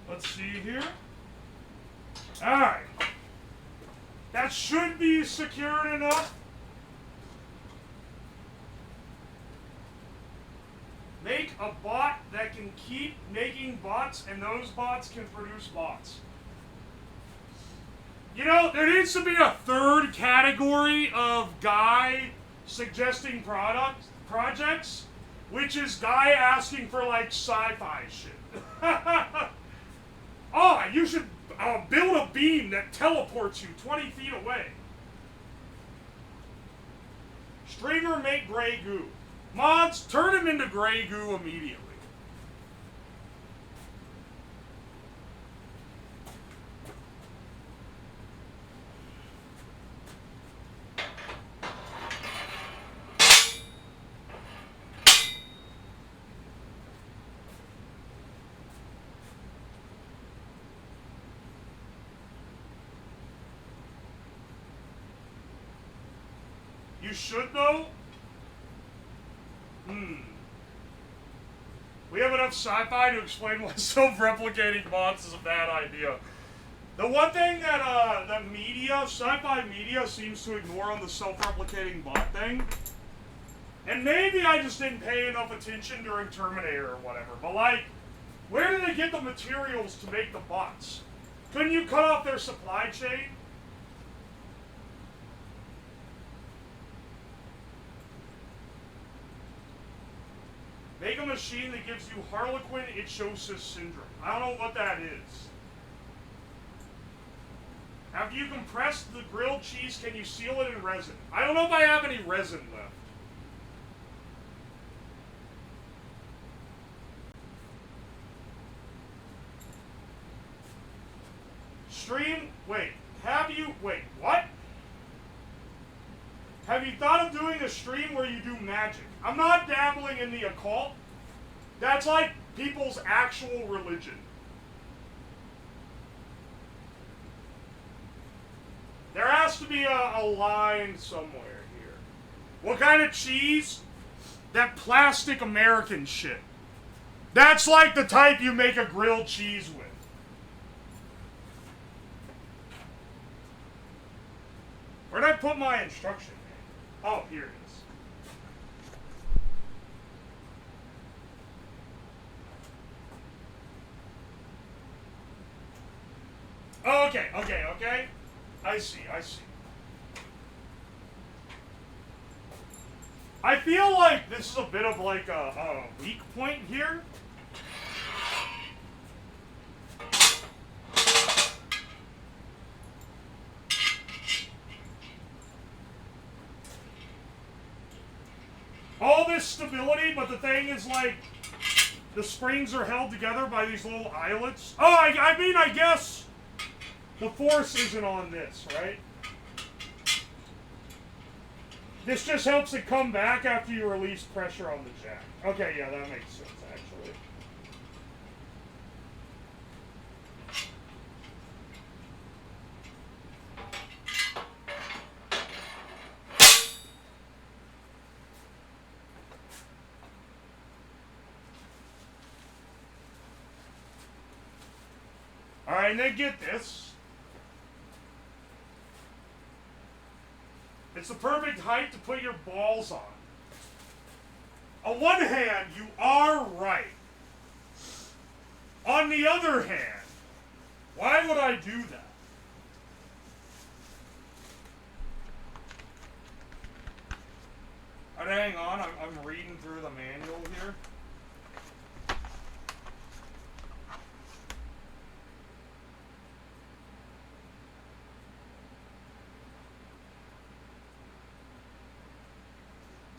Let's see here. Alright. That should be secured enough. Make a bot that can keep making bots, and those bots can produce bots. You know, there needs to be a third category of guy suggesting projects, which is guy asking for, like, sci-fi shit. Oh, you should build a beam that teleports you 20 feet away. Stringer make gray goo. Mods, turn him into gray goo immediately. You should, though? We have enough sci-fi to explain why self-replicating bots is a bad idea. The one thing that the media, sci-fi media, seems to ignore on the self-replicating bot thing, and maybe I just didn't pay enough attention during Terminator or whatever, but like, where did they get the materials to make the bots? Couldn't you cut off their supply chain? machine that gives you Harlequin ichthyosis syndrome. I don't know what that is. After you compress the grilled cheese, can you seal it in resin? I don't know if I have any resin left. Stream, wait, what? Have you thought of doing a stream where you do magic? I'm not dabbling in the occult. That's like people's actual religion. There has to be a line somewhere here. What kind of cheese? That plastic American shit. That's like the type you make a grilled cheese with. Where'd I put my instruction? Oh, here it is. Oh, okay. I see. I feel like this is a bit of like a weak point here. All this stability, but the thing is like the springs are held together by these little eyelets. Oh, I mean, I guess the force isn't on this, right? This just helps it come back after you release pressure on the jack. Okay, yeah, that makes sense, actually. Alright, and then get this. It's the perfect height to put your balls on. On one hand, you are right. On the other hand, why would I do that? Alright, hang on, I'm reading through the manual here.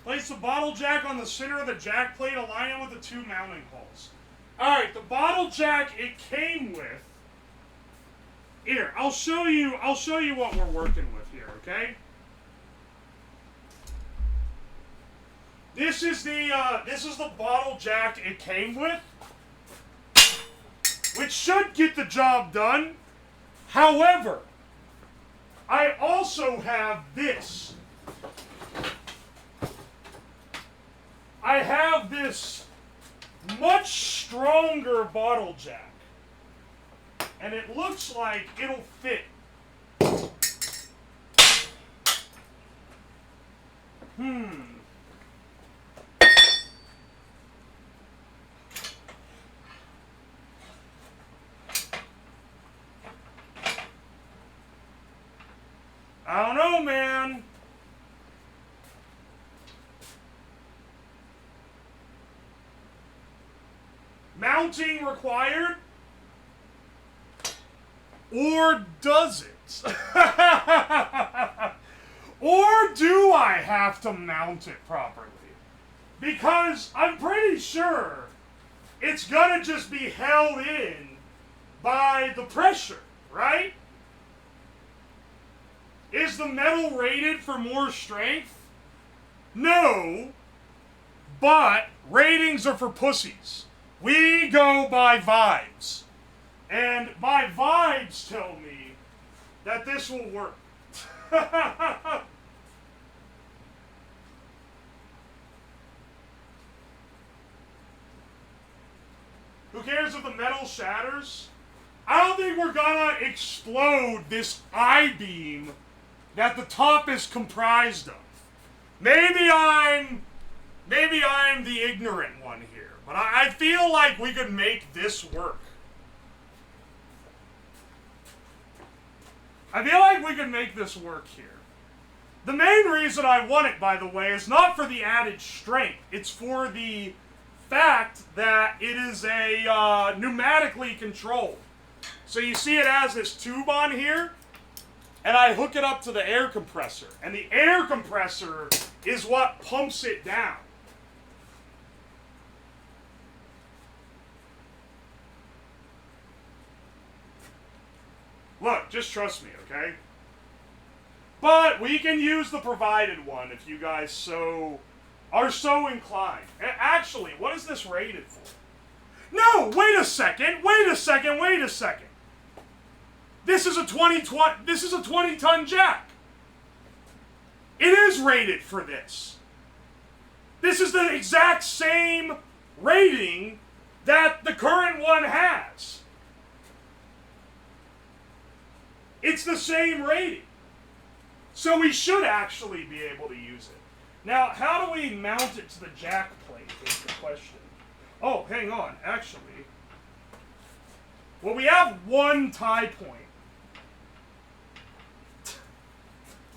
Place the bottle jack on the center of the jack plate, align it with the two mounting holes. Alright, the bottle jack it came with. Here, I'll show you what we're working with here, okay? This is the bottle jack it came with, which should get the job done. However, I also have this. I have this much stronger bottle jack, and it looks like it'll fit. I don't know, man. Mounting required? Or does it? Or do I have to mount it properly? Because I'm pretty sure it's gonna just be held in by the pressure, right? Is the metal rated for more strength? No, but ratings are for pussies. We go by vibes. And my vibes tell me that this will work. Who cares if the metal shatters? I don't think we're gonna explode this I-beam that the top is comprised of. Maybe I'm the ignorant one here. But I feel like we could make this work. I feel like we could make this work here. The main reason I want it, by the way, is not for the added strength. It's for the fact that it is a pneumatically controlled. So you see it has this tube on here, and I hook it up to the air compressor. And the air compressor is what pumps it down. Look, just trust me, okay? But we can use the provided one if you guys are so inclined. Actually, what is this rated for? No, wait a second. This is a 20-ton jack. It is rated for this. This is the exact same rating that the current one has. It's the same rating. So we should actually be able to use it. Now, how do we mount it to the jack plate is the question. Oh, hang on, actually. Well, we have one tie point.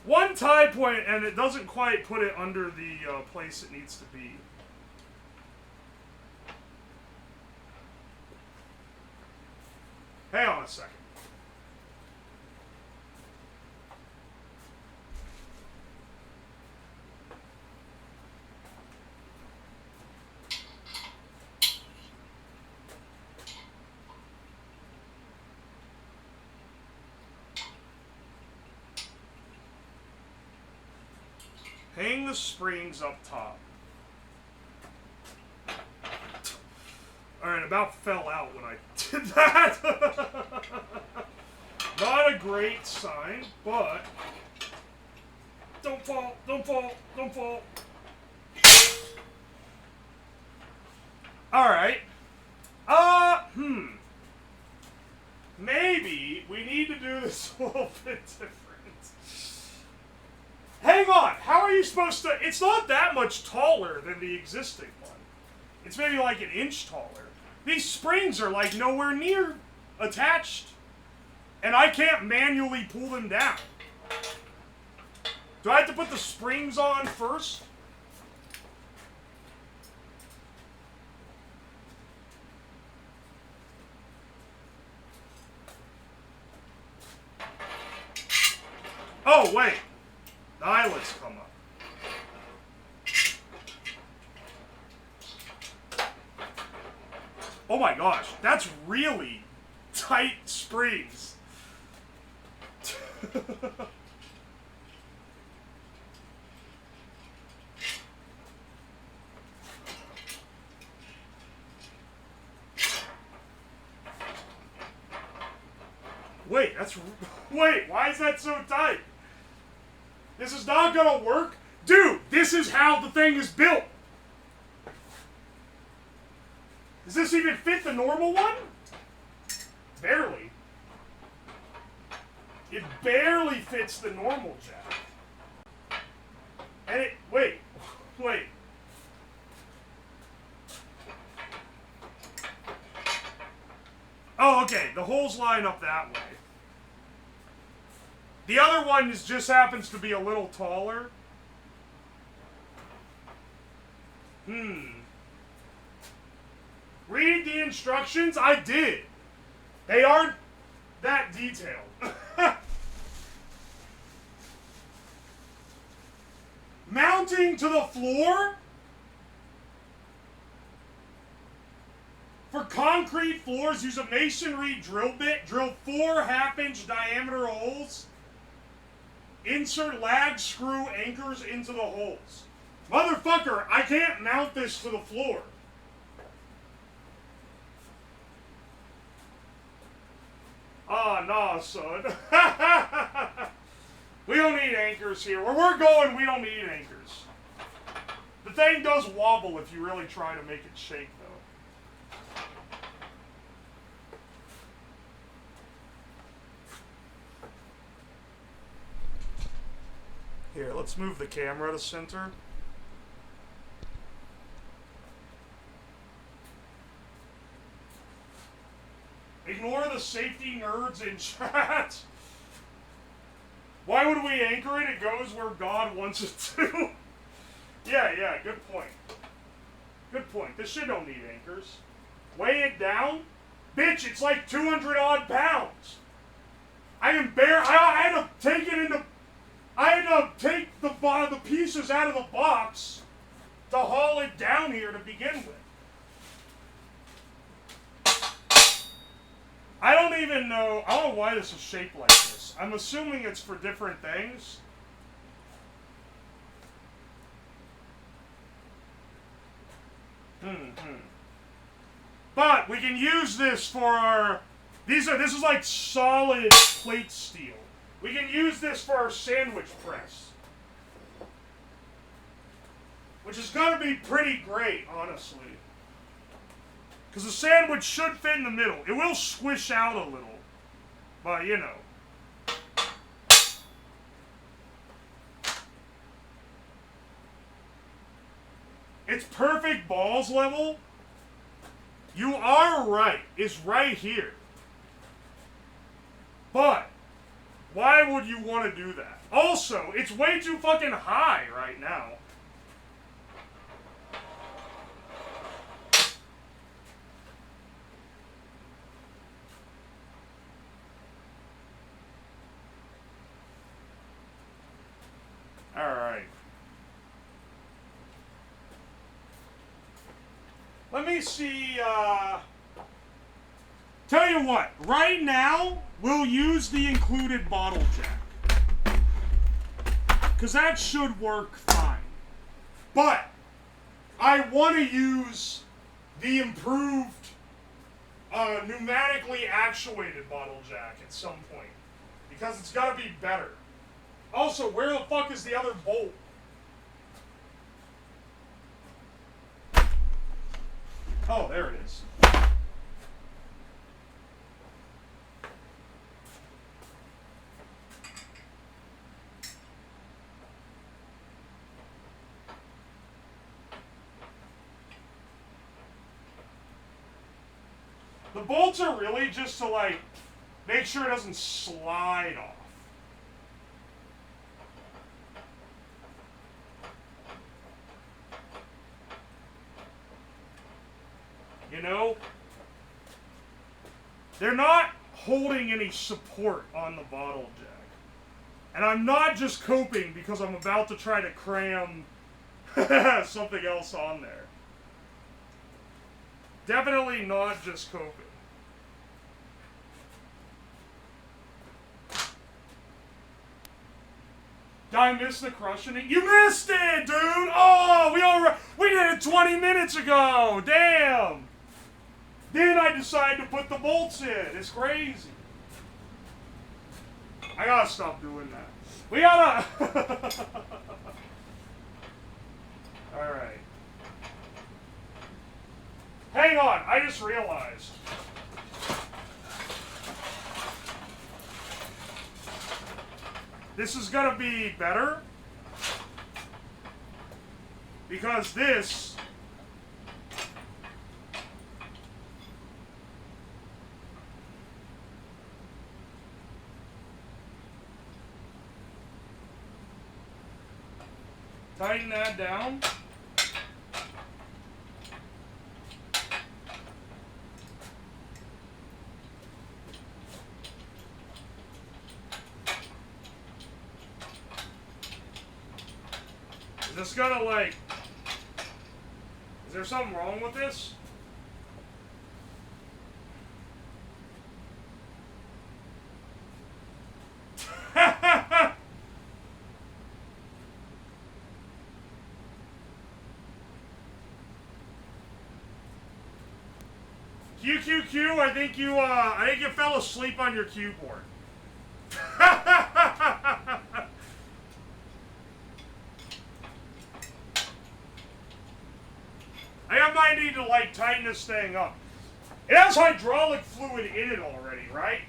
One tie point, and it doesn't quite put it under the place it needs to be. Hang on a second. Hang the springs up top. Alright, about fell out when I did that. Not a great sign, but... Don't fall, don't fall, don't fall. Alright. Maybe we need to do this a little bit different. Hang on, how are you supposed to... It's not that much taller than the existing one. It's maybe like an inch taller. These springs are like nowhere near attached. And I can't manually pull them down. Do I have to put the springs on first? Oh, wait. The eyelets come up. Oh my gosh, that's really tight springs. Wait, why is that so tight? This is not gonna work? Dude, this is how the thing is built. Does this even fit the normal one? Barely. It barely fits the normal jack. And it, wait. Oh, okay, the holes line up that way. The other one just happens to be a little taller. Read the instructions? I did. They aren't that detailed. Mounting to the floor? For concrete floors, use a masonry drill bit. Drill 4 half-inch diameter holes. Insert lag screw anchors into the holes. Motherfucker, I can't mount this to the floor. Ah, nah, son. We don't need anchors here. Where we're going, we don't need anchors. The thing does wobble if you really try to make it shake, though. Here, let's move the camera to center. Ignore the safety nerds in chat. Why would we anchor it? It goes where God wants it to. Yeah, good point. Good point. This shit don't need anchors. Weigh it down? Bitch, it's like 200 odd pounds. I had to take it into... I had to take the pieces out of the box to haul it down here to begin with. I don't even know... I don't know why this is shaped like this. I'm assuming it's for different things. But we can use this for our... This is like solid plate steel. We can use this for our sandwich press. Which is going to be pretty great, honestly. Because the sandwich should fit in the middle. It will squish out a little. But, you know. It's perfect balls level. You are right. It's right here. But, why would you want to do that? Also, it's way too fucking high right now. Alright. Let me see, tell you what, right now, we'll use the included bottle jack. Because that should work fine. But, I want to use the improved, pneumatically actuated bottle jack at some point. Because it's got to be better. Also, where the fuck is the other bolt? Oh, there it is. The bolts are really just to, like, make sure it doesn't slide off. You know? They're not holding any support on the bottle jack. And I'm not just coping because I'm about to try to cram something else on there. Definitely not just coping. Did I miss the crushing it? You missed it, dude! Oh, we did it 20 minutes ago! Damn! Then I decided to put the bolts in. It's crazy. I gotta stop doing that. We gotta... Alright. Hang on, I just realized. This is gonna be better. Because this... Tighten that down. Is this gonna, like... Is there something wrong with this? QQQ, I think you fell asleep on your keyboard. I might need to, like, tighten this thing up. It has hydraulic fluid in it already, right?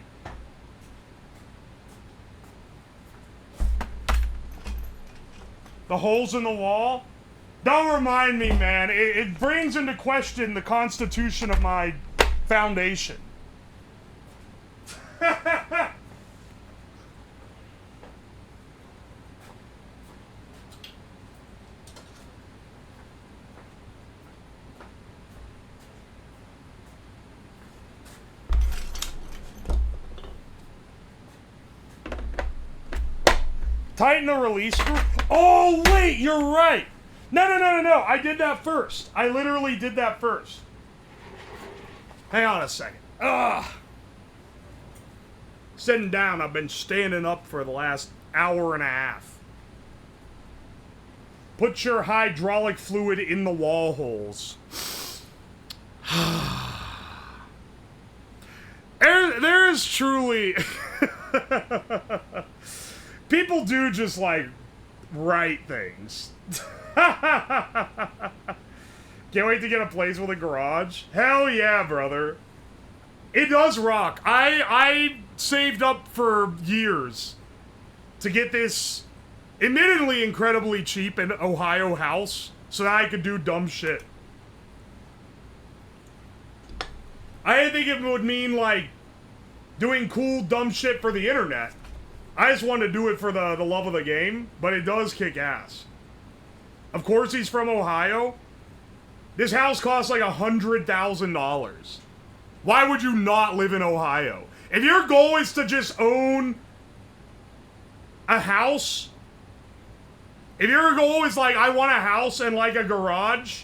The holes in the wall? Don't remind me, man. It brings into question the constitution of my foundation. Tighten the release screw. Oh, wait, you're right. No. I did that first. I literally did that first. Hang on a second. Ugh. Sitting down, I've been standing up for the last hour and a half. Put your hydraulic fluid in the wall holes. There is truly... People do just, like, write things. Can't wait to get a place with a garage. Hell yeah, brother. It does rock. I saved up for years to get this admittedly incredibly cheap in Ohio house so that I could do dumb shit. I didn't think it would mean, like, doing cool, dumb shit for the internet. I just wanted to do it for the love of the game, but it does kick ass. Of course he's from Ohio. This house costs like $100,000. Why would you not live in Ohio? If your goal is to just own a house, if your goal is like, I want a house and like a garage,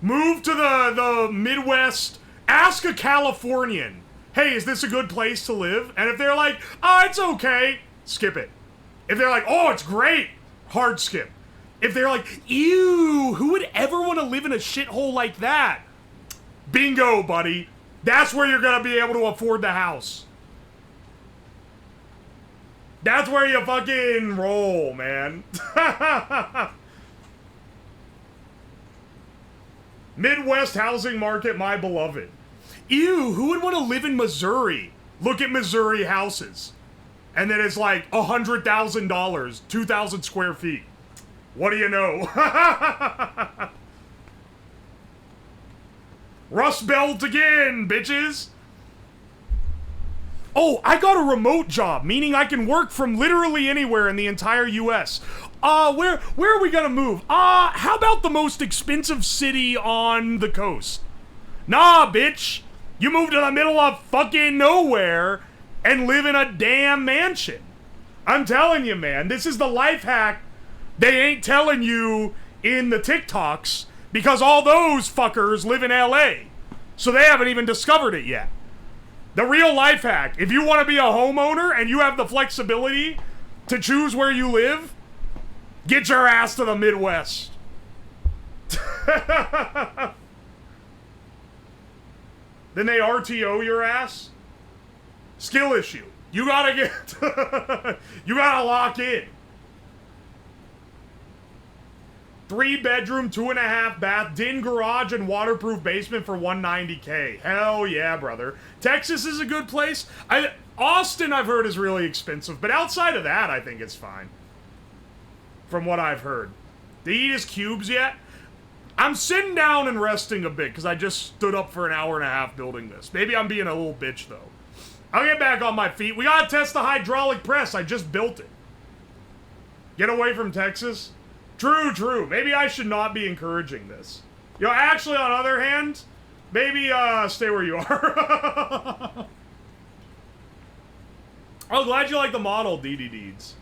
move to the Midwest, ask a Californian, hey, is this a good place to live? And if they're like, oh, it's okay, skip it. If they're like, oh, it's great, hard skip. If they're like, ew, who would ever want to live in a shithole like that? Bingo, buddy. That's where you're gonna be able to afford the house. That's where you fucking roll, man. Midwest housing market, my beloved. Ew, who would want to live in Missouri? Look at Missouri houses. And then it's like $100,000, 2,000 square feet. What do you know? Rust Belt again, bitches. Oh, I got a remote job, meaning I can work from literally anywhere in the entire US. Where are we gonna move? How about the most expensive city on the coast? Nah, bitch. You move to the middle of fucking nowhere and live in a damn mansion. I'm telling you, man, this is the life hack they ain't telling you in the TikToks because all those fuckers live in LA. So they haven't even discovered it yet. The real life hack, if you want to be a homeowner and you have the flexibility to choose where you live, get your ass to the Midwest. Then they RTO your ass. Skill issue. You gotta get... you gotta lock in. 3-bedroom, 2.5-bath, din garage, and waterproof basement for $190K. Hell yeah, brother. Texas is a good place. Austin, I've heard, is really expensive, but outside of that, I think it's fine. From what I've heard. Did he eat his cubes yet? I'm sitting down and resting a bit, because I just stood up for an hour and a half building this. Maybe I'm being a little bitch, though. I'll get back on my feet. We gotta test the hydraulic press. I just built it. Get away from Texas. True, true. Maybe I should not be encouraging this. You know, actually, on the other hand, maybe, stay where you are. Oh, glad you like the model, DD Deeds.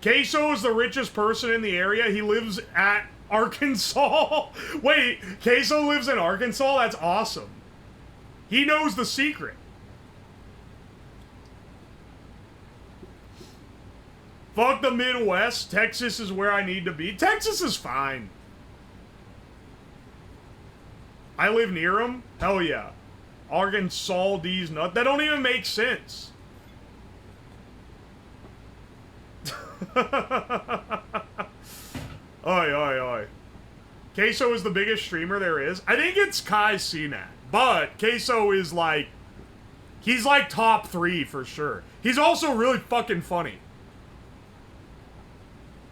Queso is the richest person in the area. He lives at Arkansas. Wait, Queso lives in Arkansas? That's awesome. He knows the secret. Fuck the Midwest. Texas is where I need to be. Texas is fine. I live near him? Hell yeah. Arkansas D's nut. That don't even make sense. Oi, oi, oi. Queso is the biggest streamer there is. I think it's Kai Cenat. But Queso is like... he's like top 3 for sure. He's also really fucking funny.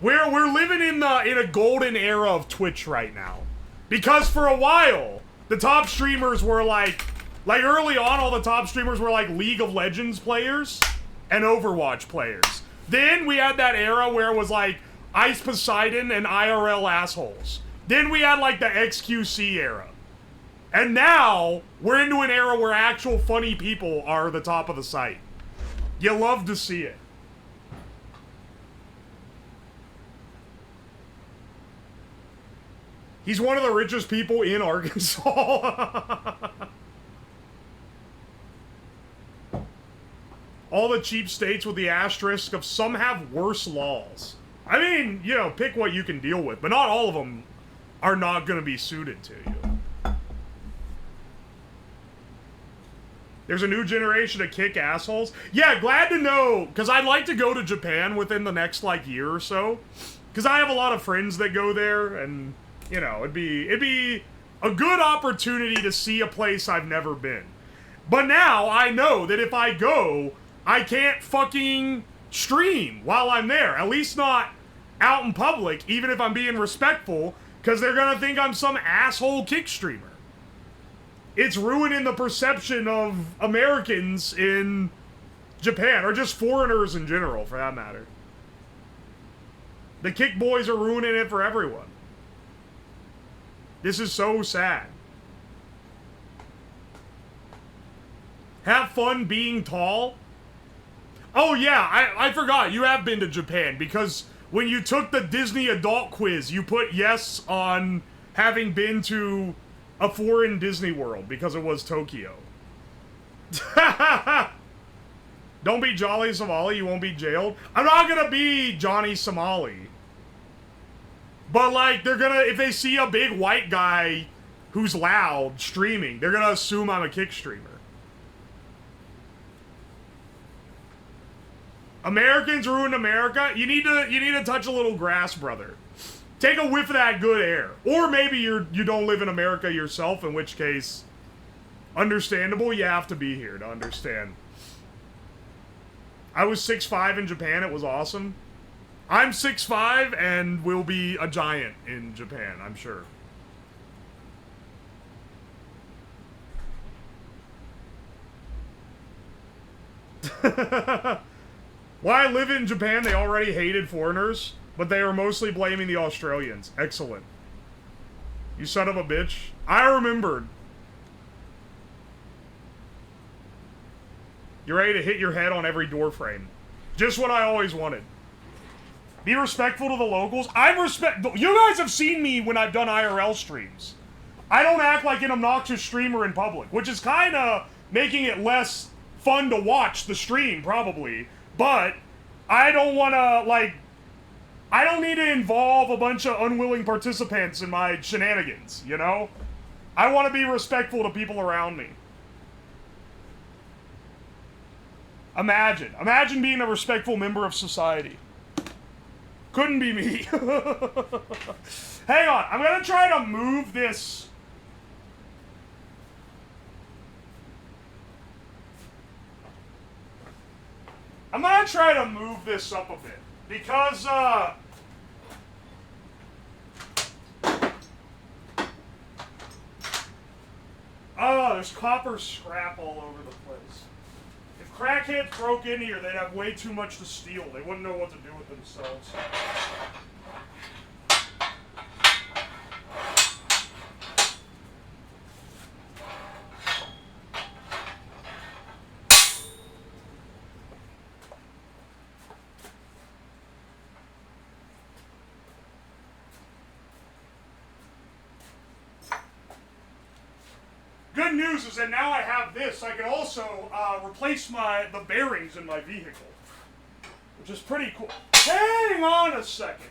We're living in a golden era of Twitch right now. Because for a while, the top streamers were like early on, all the top streamers were like League of Legends players and Overwatch players. Then we had that era where it was like Ice Poseidon and IRL assholes. Then we had like the XQC era. And now we're into an era where actual funny people are the top of the site. You love to see it. He's one of the richest people in Arkansas. All the cheap states with the asterisk of some have worse laws. I mean, you know, pick what you can deal with, but not all of them are not going to be suited to you. There's a new generation of kick assholes. Yeah, glad to know, because I'd like to go to Japan within the next, like, year or so. Because I have a lot of friends that go there, and, you know, it'd be a good opportunity to see a place I've never been. But now I know that if I go, I can't fucking stream while I'm there. At least not out in public, even if I'm being respectful, because they're gonna think I'm some asshole kick streamer. It's ruining the perception of Americans in Japan, or just foreigners in general, for that matter. The kick boys are ruining it for everyone. This is so sad. Have fun being tall. Oh yeah, I forgot, you have been to Japan, because when you took the Disney adult quiz, you put yes on having been to a foreign Disney World, because it was Tokyo. Don't be Jolly Somali, you won't be jailed. I'm not gonna be Johnny Somali. But like, they're gonna, if they see a big white guy who's loud streaming, they're gonna assume I'm a kick streamer. Americans ruined America. You need to touch a little grass, brother. Take a whiff of that good air. Or maybe you don't live in America yourself, in which case, understandable, you have to be here to understand. I was 6'5" in Japan, it was awesome. I'm 6'5" and will be a giant in Japan, I'm sure. Why I live in Japan, they already hated foreigners, but they are mostly blaming the Australians. Excellent. You son of a bitch. I remembered. You're ready to hit your head on every door frame. Just what I always wanted. Be respectful to the locals. You guys have seen me when I've done IRL streams. I don't act like an obnoxious streamer in public, which is kind of making it less fun to watch the stream, probably. But I don't want to, like, I don't need to involve a bunch of unwilling participants in my shenanigans, you know? I want to be respectful to people around me. Imagine being a respectful member of society. Couldn't be me. Hang on, I'm gonna try to move this. I'm gonna try to move this up a bit, because, oh, there's copper scrap all over the place. If crackheads broke in here, they'd have way too much to steal. They wouldn't know what to do with themselves. Good news is that now I have this, I can also replace the bearings in my vehicle, which is pretty cool. Hang on a second.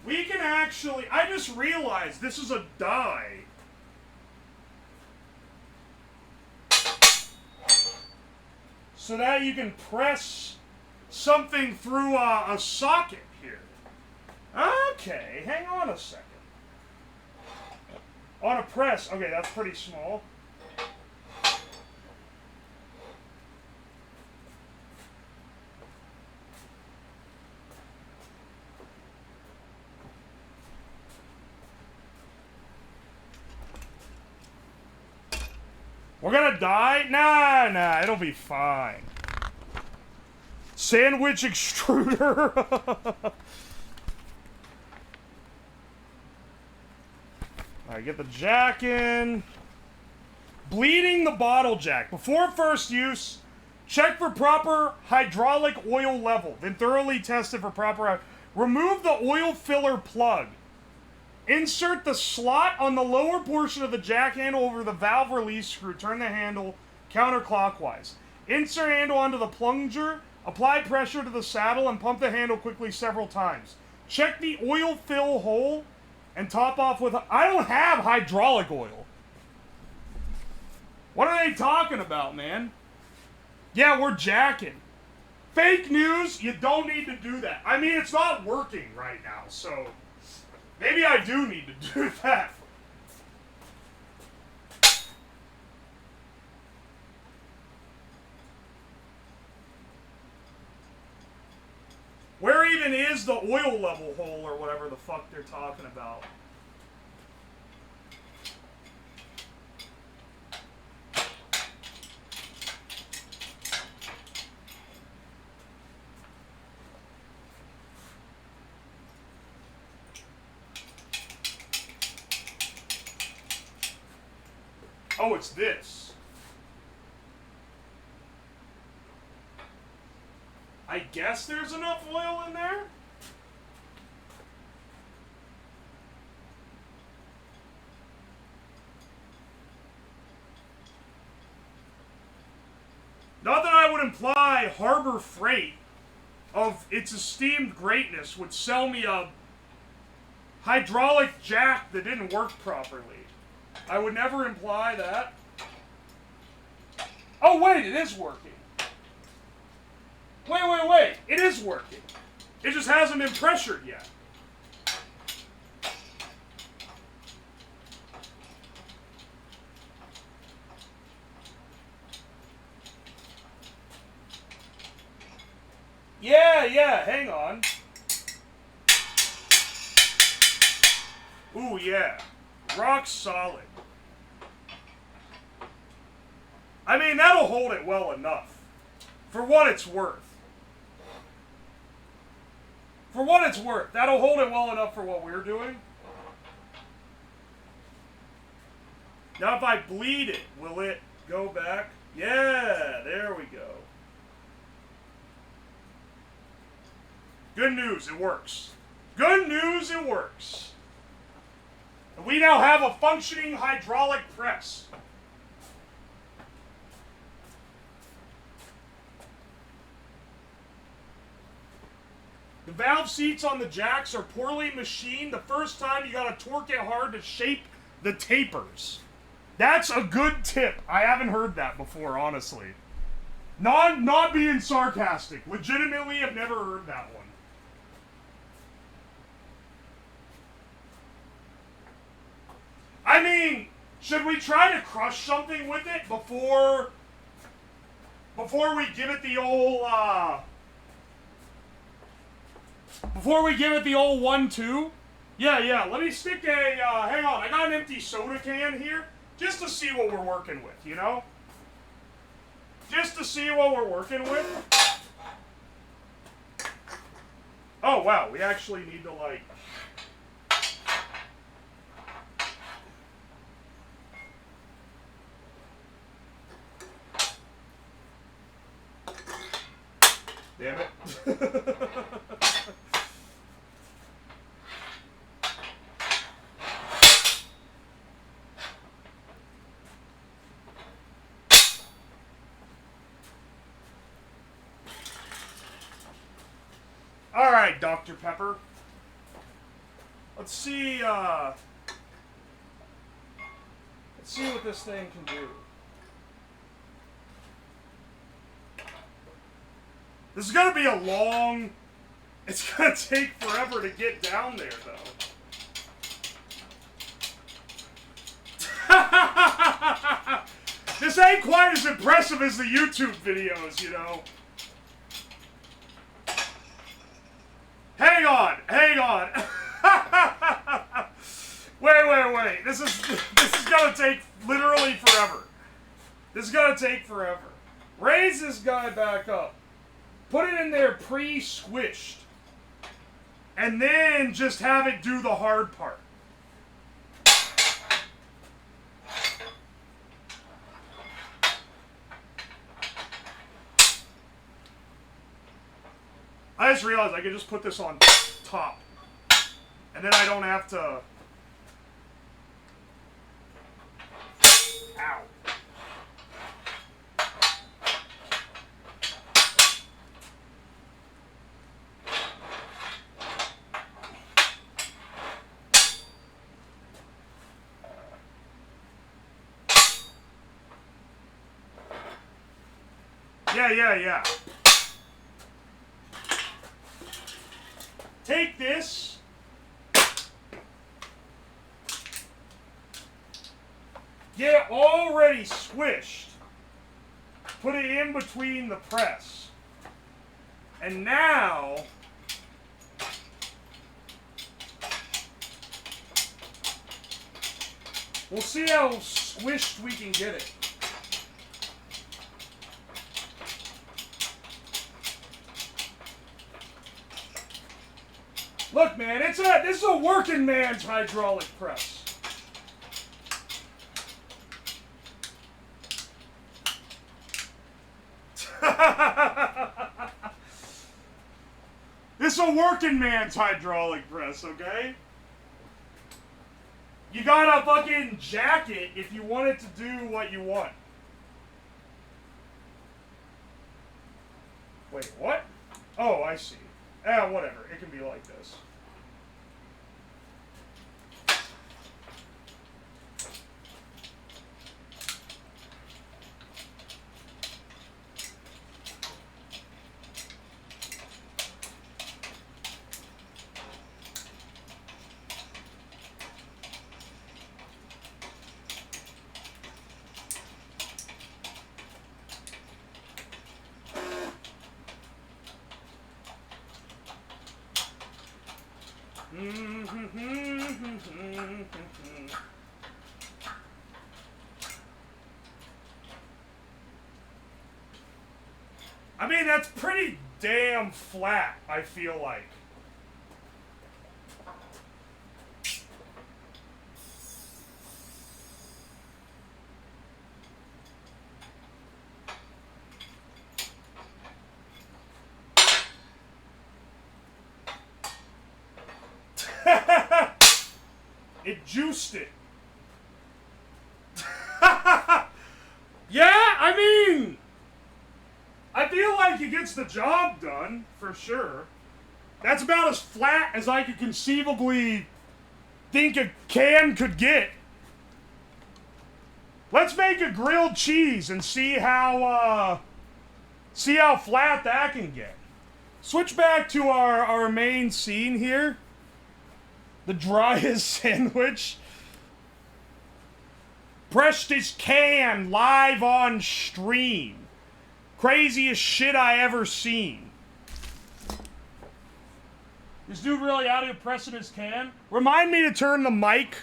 We can actually, I just realized this is a die. So that you can press something through a socket here. Okay, hang on a second. On a press, okay, that's pretty small. We're gonna die? Nah, it'll be fine. Sandwich extruder. Alright, get the jack in. Bleeding the bottle jack. Before first use, Check for proper hydraulic oil level. Then thoroughly test it for proper... Remove the oil filler plug. Insert the slot on the lower portion of the jack handle over the valve release screw. Turn the handle counterclockwise. Insert handle onto the plunger. Apply pressure to the saddle and pump the handle quickly several times. Check the oil fill hole and top off with... I don't have hydraulic oil. What are they talking about, man? Yeah, we're jacking. Fake news, you don't need to do that. I mean, it's not working right now, so maybe I do need to do that. Where even is the oil level hole or whatever the fuck they're talking about? Oh, it's this. I guess there's enough oil in there? Not that I would imply Harbor Freight of its esteemed greatness would sell me a hydraulic jack that didn't work properly. I would never imply that. Oh, wait, it is working. Wait. It is working. It just hasn't been pressured yet. Yeah, hang on. Ooh, yeah. Rock solid. I mean, that'll hold it well enough. For what it's worth. For what it's worth. That'll hold it well enough for what we're doing. Now if I bleed it, will it go back? Yeah, there we go. Good news, it works. Good news, it works. And we now have a functioning hydraulic press. The valve seats on the jacks are poorly machined. The first time you gotta torque it hard to shape the tapers. That's a good tip. I haven't heard that before, honestly. Not being sarcastic. Legitimately, I've never heard that one. I mean, should we try to crush something with it before we give it the old, before we give it the old 1-2? Yeah, let me stick a, hang on, I got an empty soda can here, just to see what we're working with, you know? Just to see what we're working with. Oh, wow, we actually need to, like... Damn it. All right, Dr. Pepper. Let's see what this thing can do. This is going to be a long... It's going to take forever to get down there, though. This ain't quite as impressive as the YouTube videos, you know. Hang on. Wait. This is going to take literally forever. This is going to take forever. Raise this guy back up. Put it in there pre-squished. And then just have it do the hard part. I just realized I could just put this on top. And then I don't have to... Ow. Yeah. Take this. Get it already squished. Put it in between the press. And now... we'll see how squished we can get it. Look, man, this is a working man's hydraulic press. This is a working man's hydraulic press, okay? You gotta fucking jack it if you want it to do what you want. Wait, what? Oh, I see. Whatever. It can be like this. I mean, that's pretty damn flat, I feel like. It juiced it. Yeah, I mean, I feel like it gets the job done, for sure. That's about as flat as I could conceivably think a can could get. Let's make a grilled cheese and see how flat that can get. Switch back to our main scene here. The driest sandwich. Pressed this can live on stream. Craziest shit I ever seen. This dude really out here pressing his can? Remind me to turn the mic.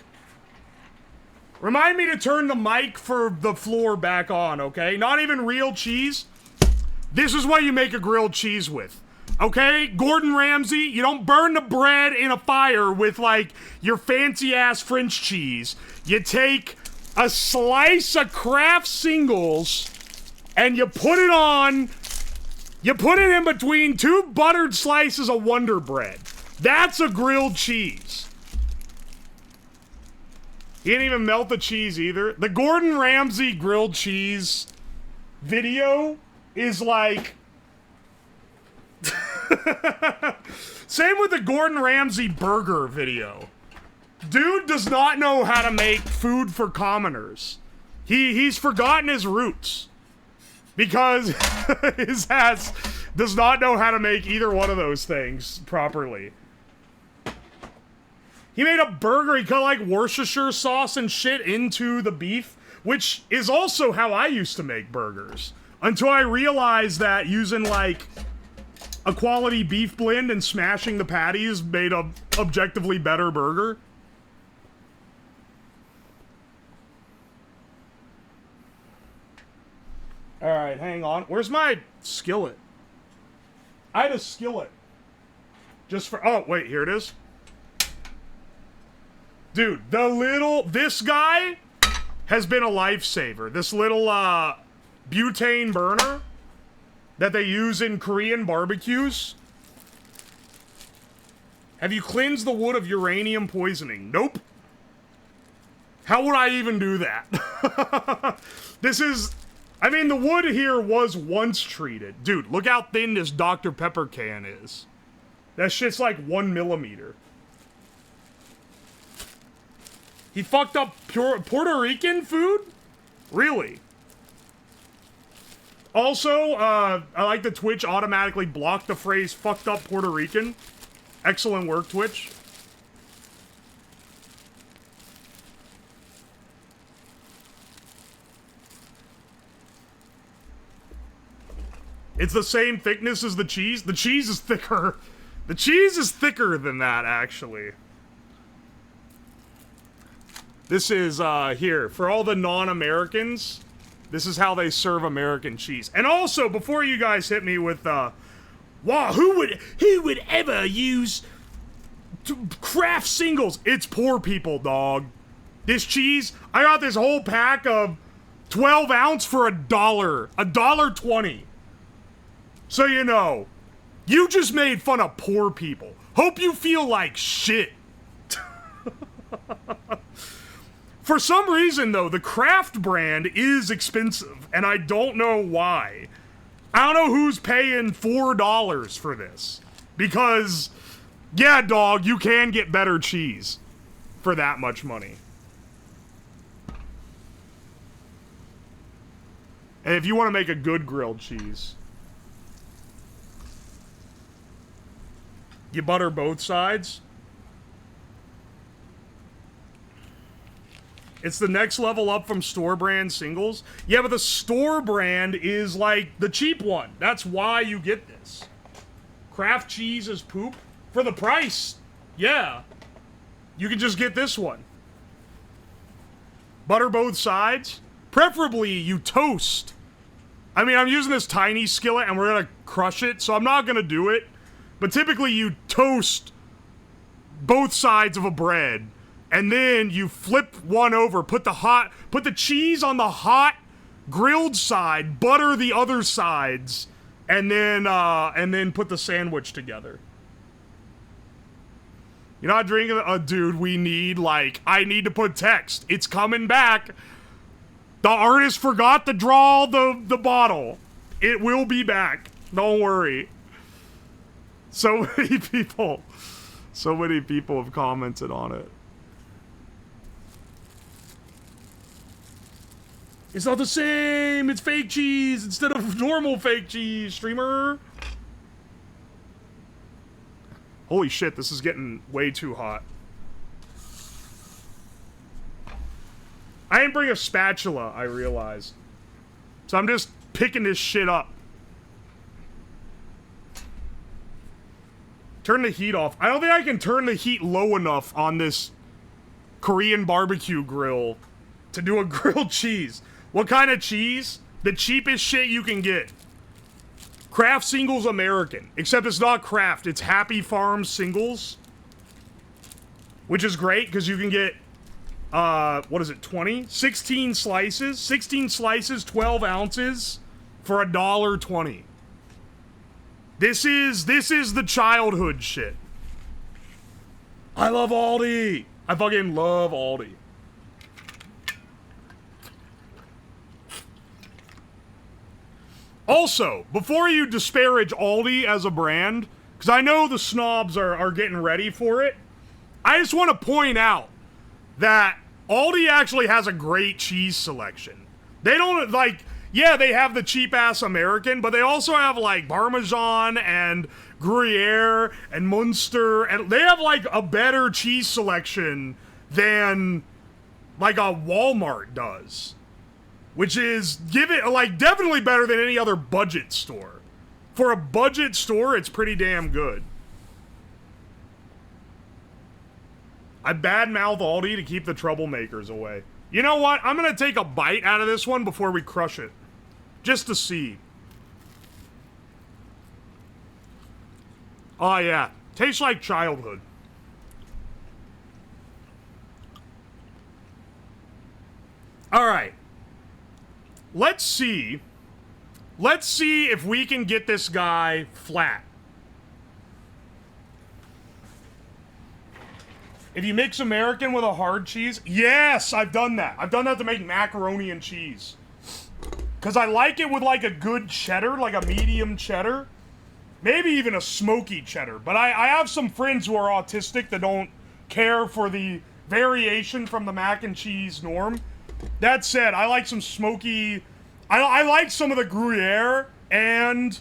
Remind me to turn the mic for the floor back on, okay? Not even real cheese. This is what you make a grilled cheese with. Okay, Gordon Ramsay, you don't burn the bread in a fire with, like, your fancy-ass French cheese. You take a slice of Kraft Singles, and you put it in between two buttered slices of Wonder Bread. That's a grilled cheese. He didn't even melt the cheese either. The Gordon Ramsay grilled cheese video is like... Same with the Gordon Ramsay burger video. Dude does not know how to make food for commoners. He's forgotten his roots. Because his ass does not know how to make either one of those things properly. He made a burger, he cut like Worcestershire sauce and shit into the beef, which is also how I used to make burgers. Until I realized that using like a quality beef blend and smashing the patties made a objectively better burger. Alright, hang on. Where's my skillet? I had a skillet. Just for... oh, wait, here it is. Dude, this guy has been a lifesaver. This little, butane burner that they use in Korean barbecues. Have you cleansed the wood of uranium poisoning? Nope. How would I even do that? This is... I mean, the wood here was once treated. Dude, look how thin this Dr. Pepper can is. That shit's like 1 millimeter. He fucked up Puerto Rican food? Really? Also, I like that Twitch automatically blocked the phrase fucked up Puerto Rican. Excellent work, Twitch. It's the same thickness as the cheese. The cheese is thicker. The cheese is thicker than that, actually. This is, here, for all the non-Americans, this is how they serve American cheese. And also, before you guys hit me with, wow, who would ever use Kraft singles? It's poor people, dog. This cheese, I got this whole pack of 12 ounce for $1, $1.20. So you know, you just made fun of poor people. Hope you feel like shit. For some reason, though, the Kraft brand is expensive, and I don't know why. I don't know who's paying $4 for this. Because, yeah, dog, you can get better cheese for that much money. And if you want to make a good grilled cheese, you butter both sides. It's the next level up from store brand singles. Yeah, but the store brand is like the cheap one. That's why you get this. Kraft cheese is poop. For the price, yeah. You can just get this one. Butter both sides. Preferably, you toast. I mean, I'm using this tiny skillet and we're gonna crush it, so I'm not gonna do it. But typically, you toast both sides of a bread. And then you flip one over, put the cheese on the hot grilled side, butter the other sides, and then put the sandwich together. You're not drinking, dude, I need to put text. It's coming back. The artist forgot to draw the bottle. It will be back. Don't worry. So many people have commented on it. It's not the same! It's fake cheese instead of normal fake cheese, streamer! Holy shit, this is getting way too hot. I didn't bring a spatula, I realized. So I'm just picking this shit up. Turn the heat off. I don't think I can turn the heat low enough on this Korean barbecue grill to do a grilled cheese. What kind of cheese? The cheapest shit you can get. Kraft Singles American. Except it's not Kraft, it's Happy Farm Singles. Which is great, because you can get, what is it, 20? 16 slices. 16 slices, 12 ounces, for $1.20. This is the childhood shit. I love Aldi. I fucking love Aldi. Also, before you disparage Aldi as a brand, because I know the snobs are getting ready for it, I just want to point out that Aldi actually has a great cheese selection. They don't, like, yeah, they have the cheap-ass American, but they also have, like, Parmesan and Gruyere and Munster, and they have, like, a better cheese selection than, like, a Walmart does. Which is, definitely better than any other budget store. For a budget store, it's pretty damn good. I badmouth Aldi to keep the troublemakers away. You know what? I'm gonna take a bite out of this one before we crush it. Just to see. Oh yeah. Tastes like childhood. Alright. Let's see if we can get this guy flat. If you mix American with a hard cheese, yes, I've done that. I've done that to make macaroni and cheese. Because I like it with like a good cheddar, like a medium cheddar. Maybe even a smoky cheddar. But I have some friends who are autistic that don't care for the variation from the mac and cheese norm. That said, I like some smoky... I like some of the Gruyere and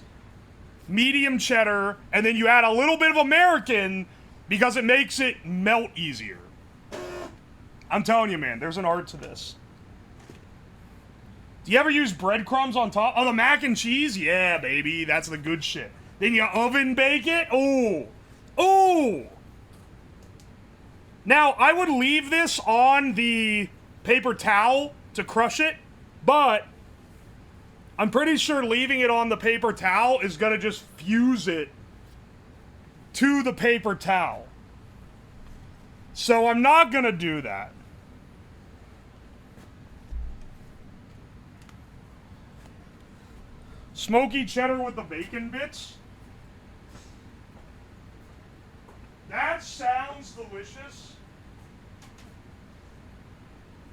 medium cheddar, and then you add a little bit of American because it makes it melt easier. I'm telling you, man, there's an art to this. Do you ever use breadcrumbs on top? Oh, the mac and cheese? Yeah, baby, that's the good shit. Then you oven bake it? Oh! Oh! Now, I would leave this on the paper towel to crush it, but I'm pretty sure leaving it on the paper towel is gonna just fuse it to the paper towel. So I'm not gonna do that. Smoky cheddar with the bacon bits. That sounds delicious.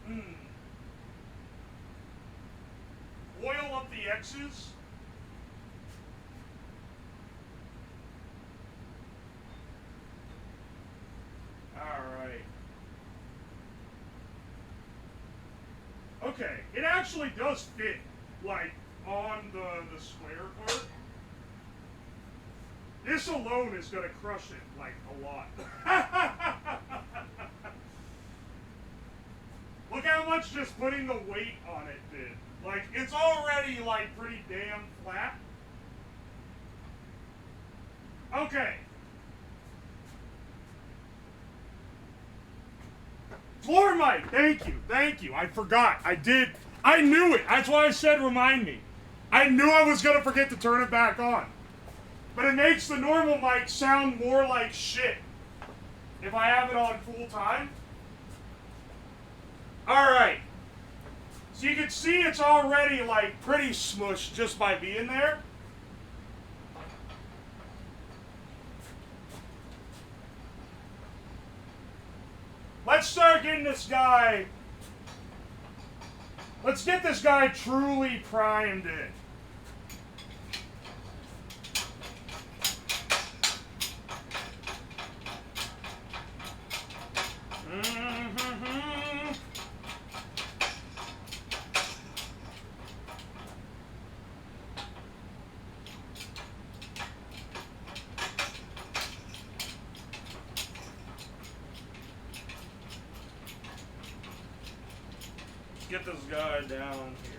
Mmm. Oil up the X's. Alright. Okay, it actually does fit, like, on the square part. This alone is gonna crush it, like, a lot. Look how much just putting the weight on it did. Like, it's already, like, pretty damn flat. Okay. Floor mic, thank you. I forgot, I knew it, that's why I said remind me. I knew I was gonna forget to turn it back on. But it makes the normal mic sound more like shit if I have it on full time. Alright. So you can see it's already like pretty smushed just by being there. Let's start getting this guy. Let's get this guy truly primed in. Get this guy down here.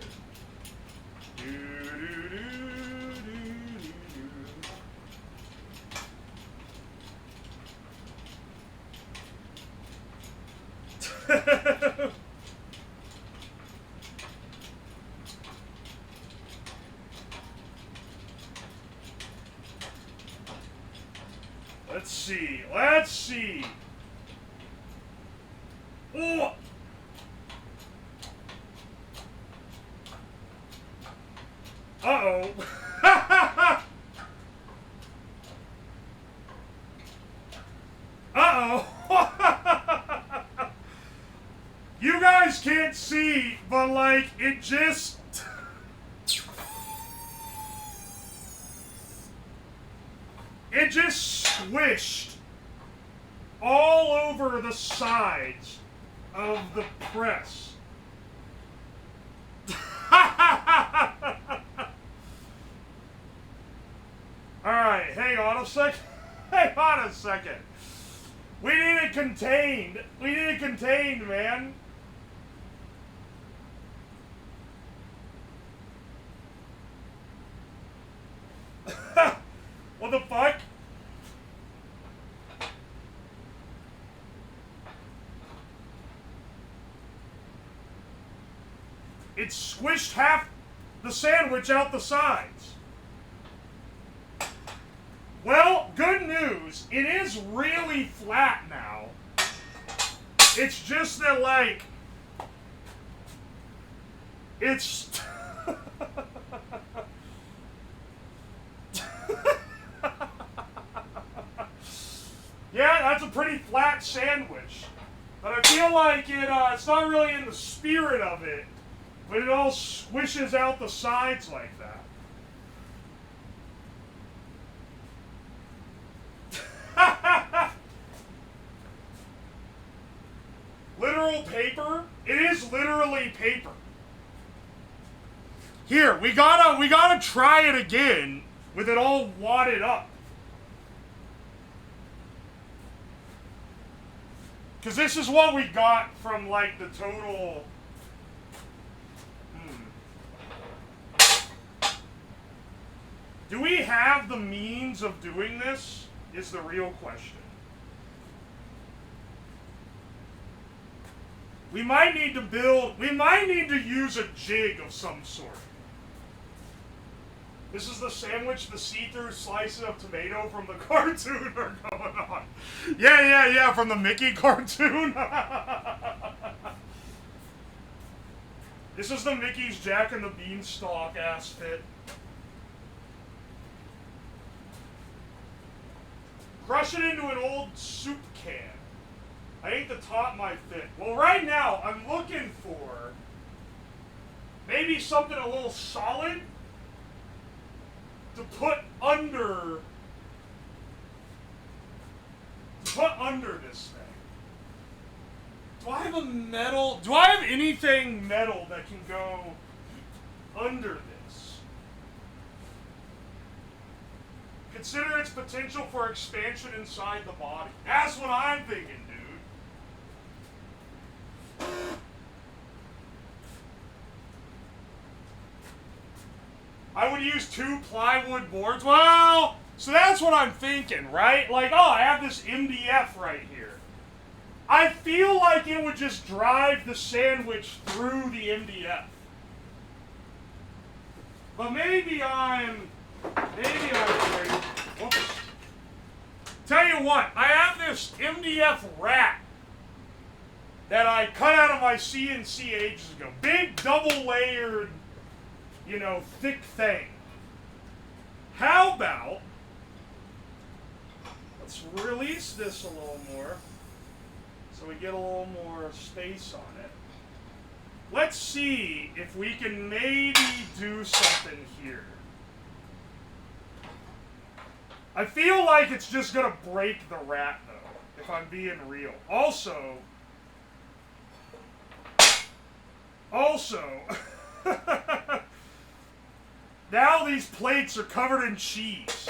Let's see. Oh! Uh-oh. Uh-oh. You guys can't see, but like, it just... It just squished all over the sides of the press. Alright, hang on a second. Hang on a second. We need it contained. We need it contained, man. What the fuck? It squished half the sandwich out the sides. Well, good news. It is really flat now. It's just that, like, it's... Yeah, that's a pretty flat sandwich. But I feel like it's not really in the spirit of it, but it all squishes out the sides like that. Literal paper? It is literally paper. Here, we gotta try it again with it all wadded up. Because this is what we got from, like, the total... Do we have the means of doing this? Is the real question. We might need to use a jig of some sort. This is the sandwich the see-through slices of tomato from the cartoon are going on. Yeah, from the Mickey cartoon. This is the Mickey's Jack and the Beanstalk ass fit. Crush it into an old soup can. I think the top might fit. Well, right now, I'm looking for maybe something a little solid to put under this thing. Do I have a metal? Do I have anything metal that can go under this? Consider its potential for expansion inside the body. That's what I'm thinking, dude. I would use 2 plywood boards. Well, so that's what I'm thinking, right? Like, oh, I have this MDF right here. I feel like it would just drive the sandwich through the MDF. But maybe I'm crazy. Whoops. Tell you what, I have this MDF rack that I cut out of my CNC ages ago. Big double layered, you know, thick thing. How about, let's release this a little more so we get a little more space on it. Let's see if we can maybe do something here. I feel like it's just gonna break the rat though, if I'm being real. Also, now these plates are covered in cheese.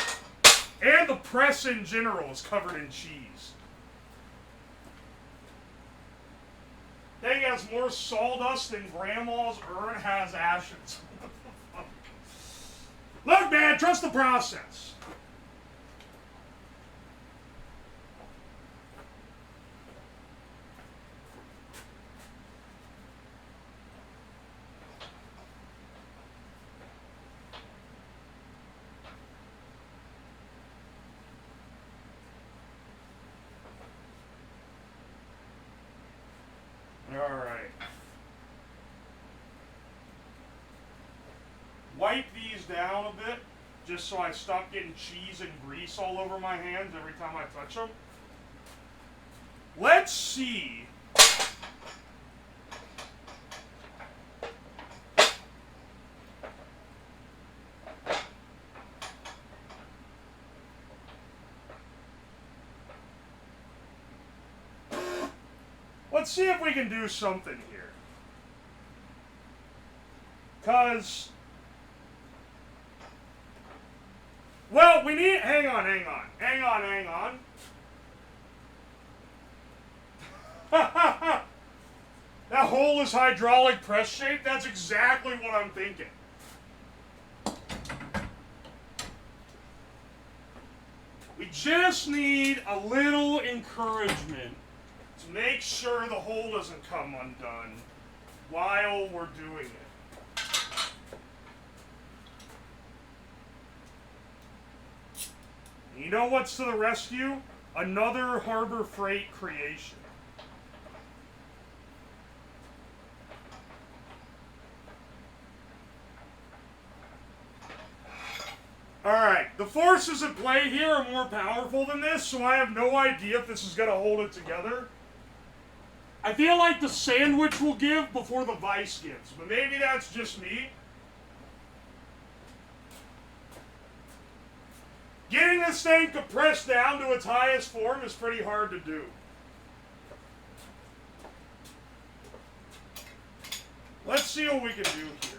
And the press in general is covered in cheese. Thing has more sawdust than Grandma's urn has ashes. Look, man, trust the process. Alright. Wipe these down a bit, just so I stop getting cheese and grease all over my hands every time I touch them. Let's see. Let's see if we can do something here. Because, well, we need, hang on. That hole is hydraulic press shaped? That's exactly what I'm thinking. We just need a little encouragement to make sure the hole doesn't come undone while we're doing it. You know what's to the rescue? Another Harbor Freight creation. Alright, the forces at play here are more powerful than this, so I have no idea if this is going to hold it together. I feel like the sandwich will give before the vice gives, but maybe that's just me. Getting this thing compressed down to its highest form is pretty hard to do. Let's see what we can do here.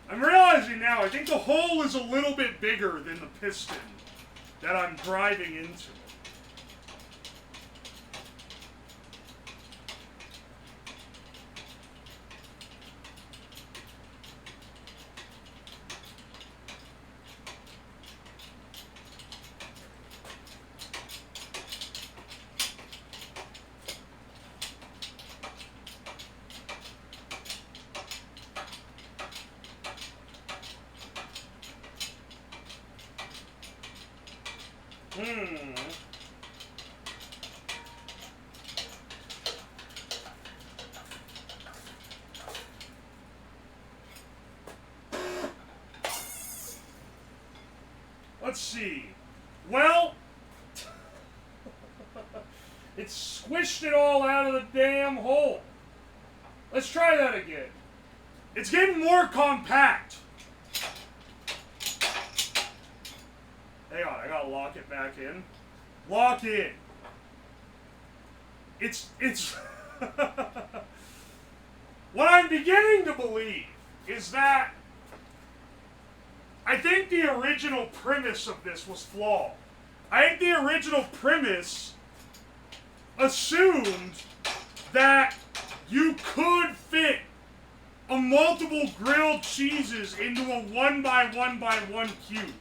I'm realizing now, I think the hole is a little bit bigger than the piston that I'm driving into. Let's see. Well, it squished it all out of the damn hole. Let's try that again. It's getting more compact. Hang on, I gotta lock it back in. Lock in. It's what I'm beginning to believe is that I think the original premise of this was flawed. I think the original premise assumed that you could fit a multiple grilled cheeses into a 1x1x1 cube.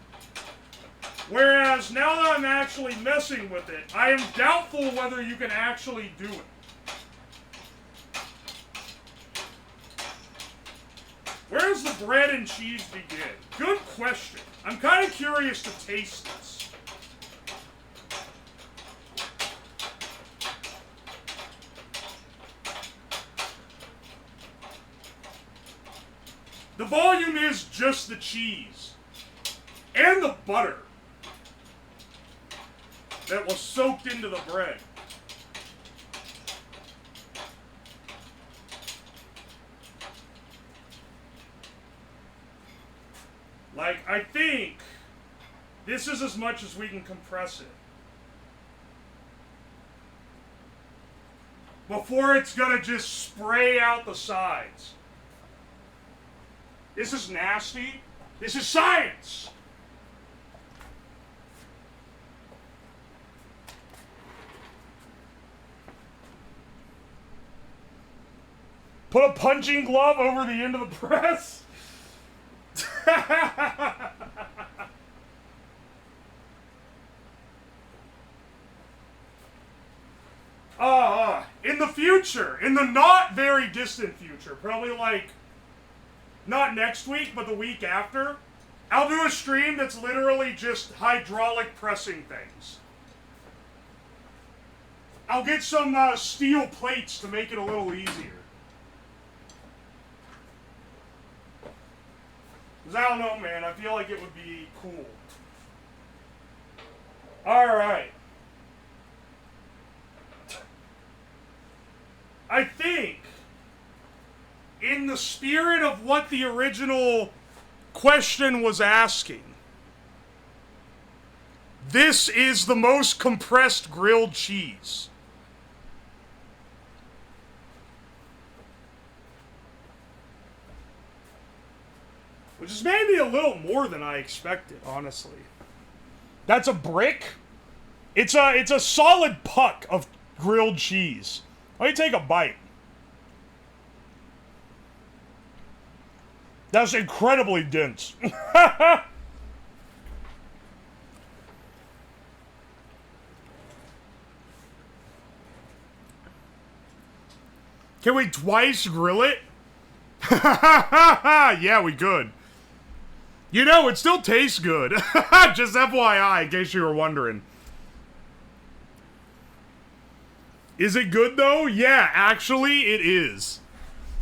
Whereas now that I'm actually messing with it, I am doubtful whether you can actually do it. Where does the bread and cheese begin? Good question. I'm kind of curious to taste this. The volume is just the cheese and the butter that was soaked into the bread. Like, I think this is as much as we can compress it before it's gonna just spray out the sides. This is nasty. This is science. Put a punching glove over the end of the press. In the future, in the not very distant future, probably like, not next week, but the week after, I'll do a stream that's literally just hydraulic pressing things. I'll get some steel plates to make it a little easier. Because I don't know, man, I feel like it would be cool. Alright. I think, in the spirit of what the original question was asking, this is the most compressed grilled cheese. Which is maybe a little more than I expected, honestly. That's a brick. It's a solid puck of grilled cheese. Let me take a bite. That's incredibly dense. Can we twice grill it? Yeah, we could. You know, it still tastes good. Just FYI, in case you were wondering. Is it good, though? Yeah, actually, it is.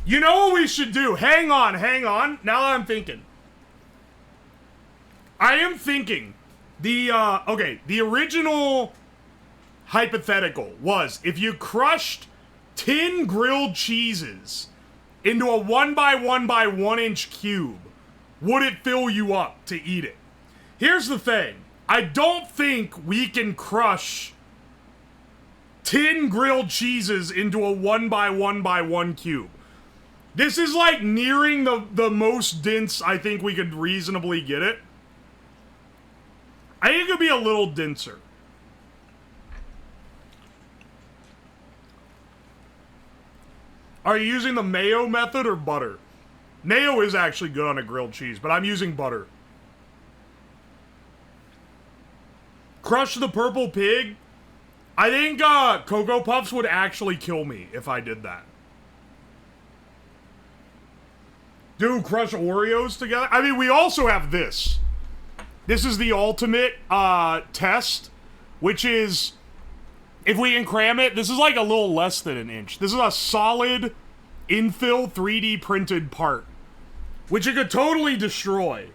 You know what we should do? Hang on. Now I'm thinking. I am thinking. Okay, the original hypothetical was if you crushed 10 grilled cheeses into a 1x1 inch cube, would it fill you up to eat it? Here's the thing. I don't think we can crush 10 grilled cheeses into a 1x1 cube. This is like nearing the most dense I think we could reasonably get it. I think it could be a little denser. Are you using the mayo method or butter? Mayo is actually good on a grilled cheese, but I'm using butter. Crush the purple pig? I think Cocoa Puffs would actually kill me if I did that. Do crush Oreos together? I mean, we also have this. This is the ultimate test, which is, if we can cram it, this is like a little less than an inch. This is a solid infill 3D printed part, which it could totally destroy.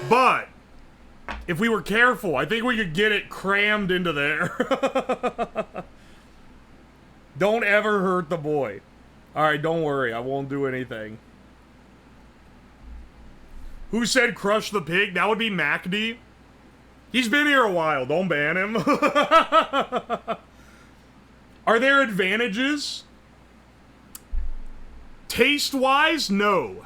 But if we were careful, I think we could get it crammed into there. Don't ever hurt the boy. Alright, don't worry. I won't do anything. Who said crush the pig? That would be MacD. He's been here a while. Don't ban him. Are there advantages? Taste-wise, no.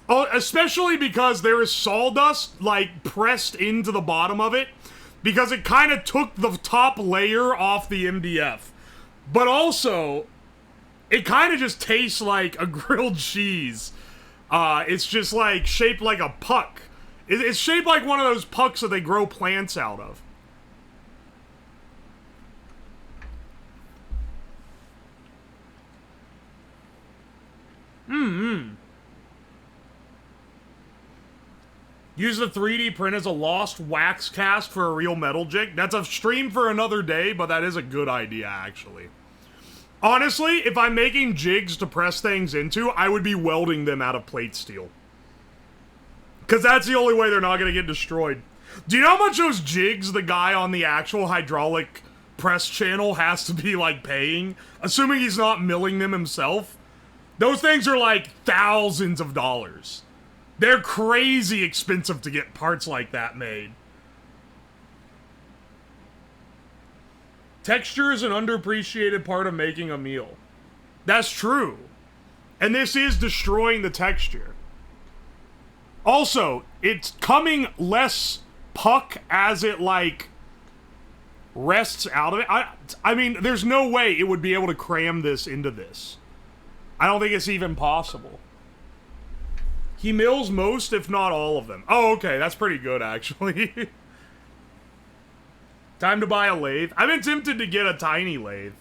Oh, especially because there is sawdust, like, pressed into the bottom of it. Because it kind of took the top layer off the MDF. But also, it kind of just tastes like a grilled cheese. It's just, like, shaped like a puck. It's shaped like one of those pucks that they grow plants out of. Use the 3D print as a lost wax cast for a real metal jig. That's a stream for another day, but that is a good idea, actually. Honestly, if I'm making jigs to press things into, I would be welding them out of plate steel. Because that's the only way they're not going to get destroyed. Do you know how much those jigs the guy on the actual hydraulic press channel has to be, like, paying? Assuming he's not milling them himself. Those things are, like, thousands of dollars. They're crazy expensive to get parts like that made. Texture is an underappreciated part of making a meal. That's true. And this is destroying the texture. Also, it's coming less puck as it, like, rests out of it. I mean, there's no way it would be able to cram this into this. I don't think it's even possible. He mills most, if not all of them. Oh, okay, that's pretty good, actually. Time to buy a lathe. I've been tempted to get a tiny lathe.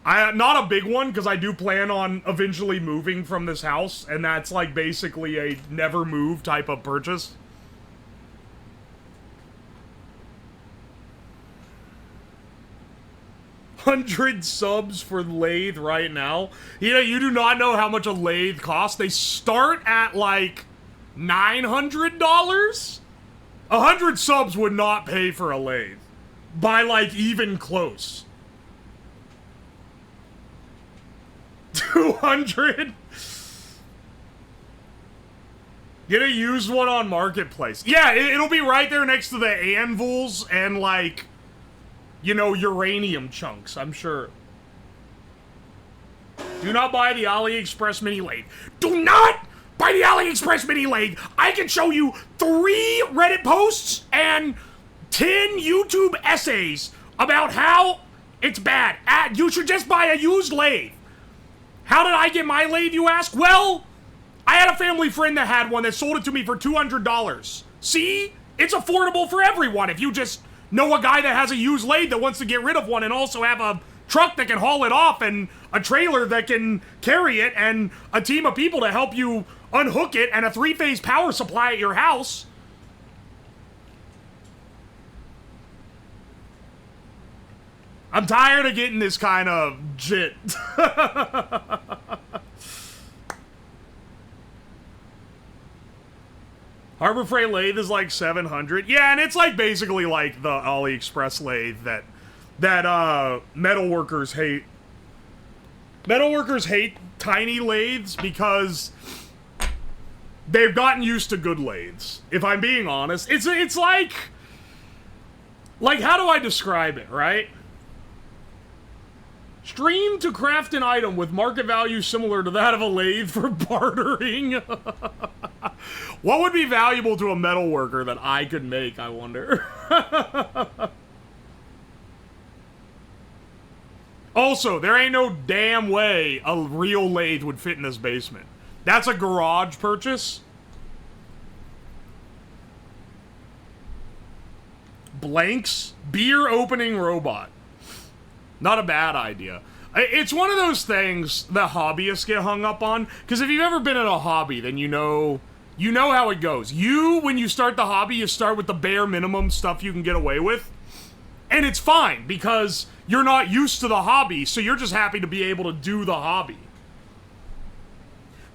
Not a big one, because I do plan on eventually moving from this house, and that's, like, basically a never move type of purchase. $100 subs for lathe right now. You know, you do not know how much a lathe costs. They start at, like, $900? 100 subs would not pay for a lathe. By, like, even close. 200? Get a used one on Marketplace. Yeah, it'll be right there next to the anvils and, like, you know, uranium chunks, I'm sure. Do not buy the AliExpress mini lathe. Do not buy the AliExpress mini lathe. I can show you 3 Reddit posts and 10 YouTube essays about how it's bad. You should just buy a used lathe. How did I get my lathe, you ask? Well, I had a family friend that had one that sold it to me for $200. See? It's affordable for everyone if you just know a guy that has a used lathe that wants to get rid of one and also have a truck that can haul it off, and a trailer that can carry it, and a team of people to help you unhook it, and a 3-phase power supply at your house. I'm tired of getting this kind of shit. Harbor Freight lathe is like 700. Yeah, and it's like basically like the AliExpress lathe that metalworkers hate. Metalworkers hate tiny lathes because they've gotten used to good lathes. If I'm being honest, it's like how do I describe it, right? Stream to craft an item with market value similar to that of a lathe for bartering. What would be valuable to a metalworker that I could make, I wonder? Also, there ain't no damn way a real lathe would fit in this basement. That's a garage purchase. Blanks? Beer opening robot. Not a bad idea. It's one of those things that hobbyists get hung up on, because if you've ever been in a hobby, then you know how it goes. When you start the hobby, you start with the bare minimum stuff you can get away with. And it's fine, because you're not used to the hobby, so you're just happy to be able to do the hobby.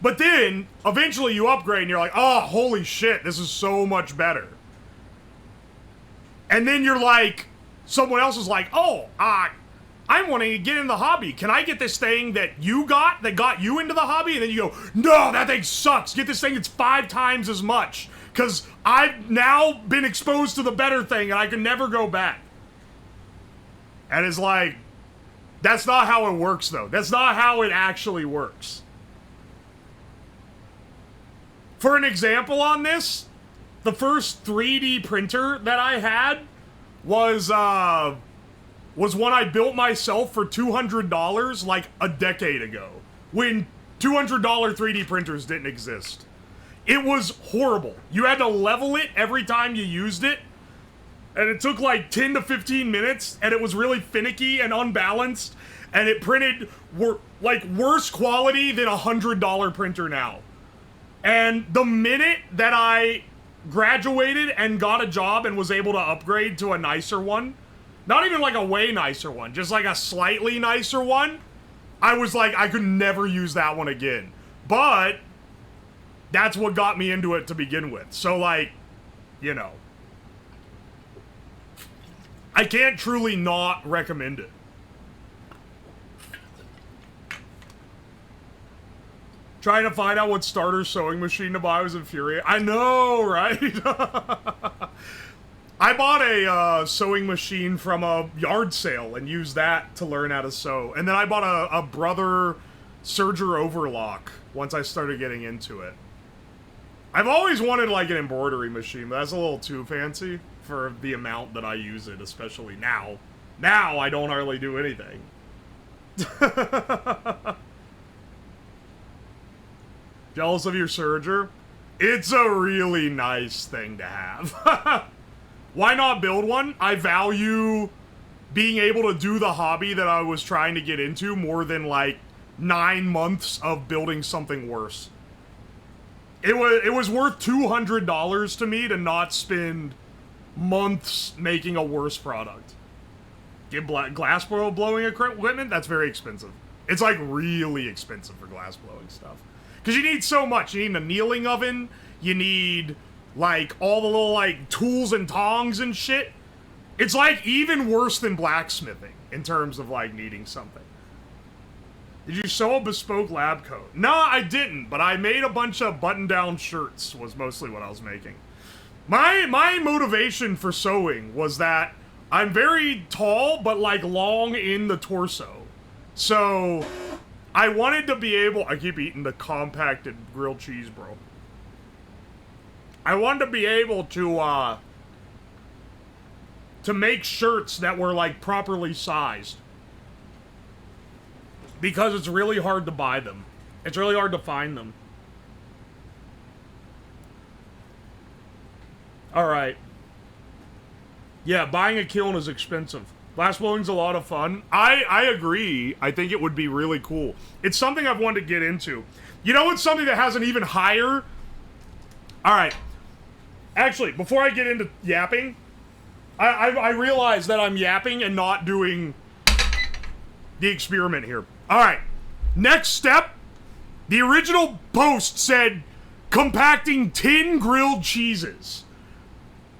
But then, eventually you upgrade and you're like, oh, holy shit, this is so much better. And then you're like, someone else is like, oh, I'm wanting to get in the hobby. Can I get this thing that got you into the hobby? And then you go, no, that thing sucks. Get this thing that's 5 times as much. Because I've now been exposed to the better thing and I can never go back. And it's like, that's not how it works, though. That's not how it actually works. For an example on this, the first 3D printer that I had was one I built myself for $200 like a decade ago, when $200 3D printers didn't exist. It was horrible. You had to level it every time you used it, and it took like 10 to 15 minutes, and it was really finicky and unbalanced, and it printed worse quality than a $100 printer now. And the minute that I graduated and got a job and was able to upgrade to a nicer one, not even like a way nicer one, just like a slightly nicer one, I was like, I could never use that one again. But that's what got me into it to begin with. So like, you know, I can't truly not recommend it. Trying to find out what starter sewing machine to buy was infuriating. I know, right? I bought a sewing machine from a yard sale and used that to learn how to sew. And then I bought a Brother serger overlock once I started getting into it. I've always wanted like an embroidery machine, but that's a little too fancy for the amount that I use it, especially now. Now I don't hardly do anything. Jealous of your serger? It's a really nice thing to have. Why not build one? I value being able to do the hobby that I was trying to get into more than like 9 months of building something worse. It was worth $200 to me to not spend months making a worse product. Get glass blowing equipment? That's very expensive. It's like really expensive for glass blowing stuff. Because you need so much. You need an annealing oven. You need, like, all the little, like, tools and tongs and shit. It's, like, even worse than blacksmithing in terms of, like, needing something. Did you sew a bespoke lab coat? No, I didn't, but I made a bunch of button-down shirts was mostly what I was making. My motivation for sewing was that I'm very tall, but, like, long in the torso. So I wanted to be able... I keep eating the compacted grilled cheese, bro. I wanted to be able to make shirts that were, like, properly sized. Because it's really hard to buy them. It's really hard to find them. Alright. Yeah, buying a kiln is expensive. Glass blowing's a lot of fun. I agree. I think it would be really cool. It's something I've wanted to get into. You know what's something that has an even higher... Alright. Actually, before I get into yapping, I realize that I'm yapping and not doing the experiment here. Alright. Next step. The original post said, compacting 10 grilled cheeses.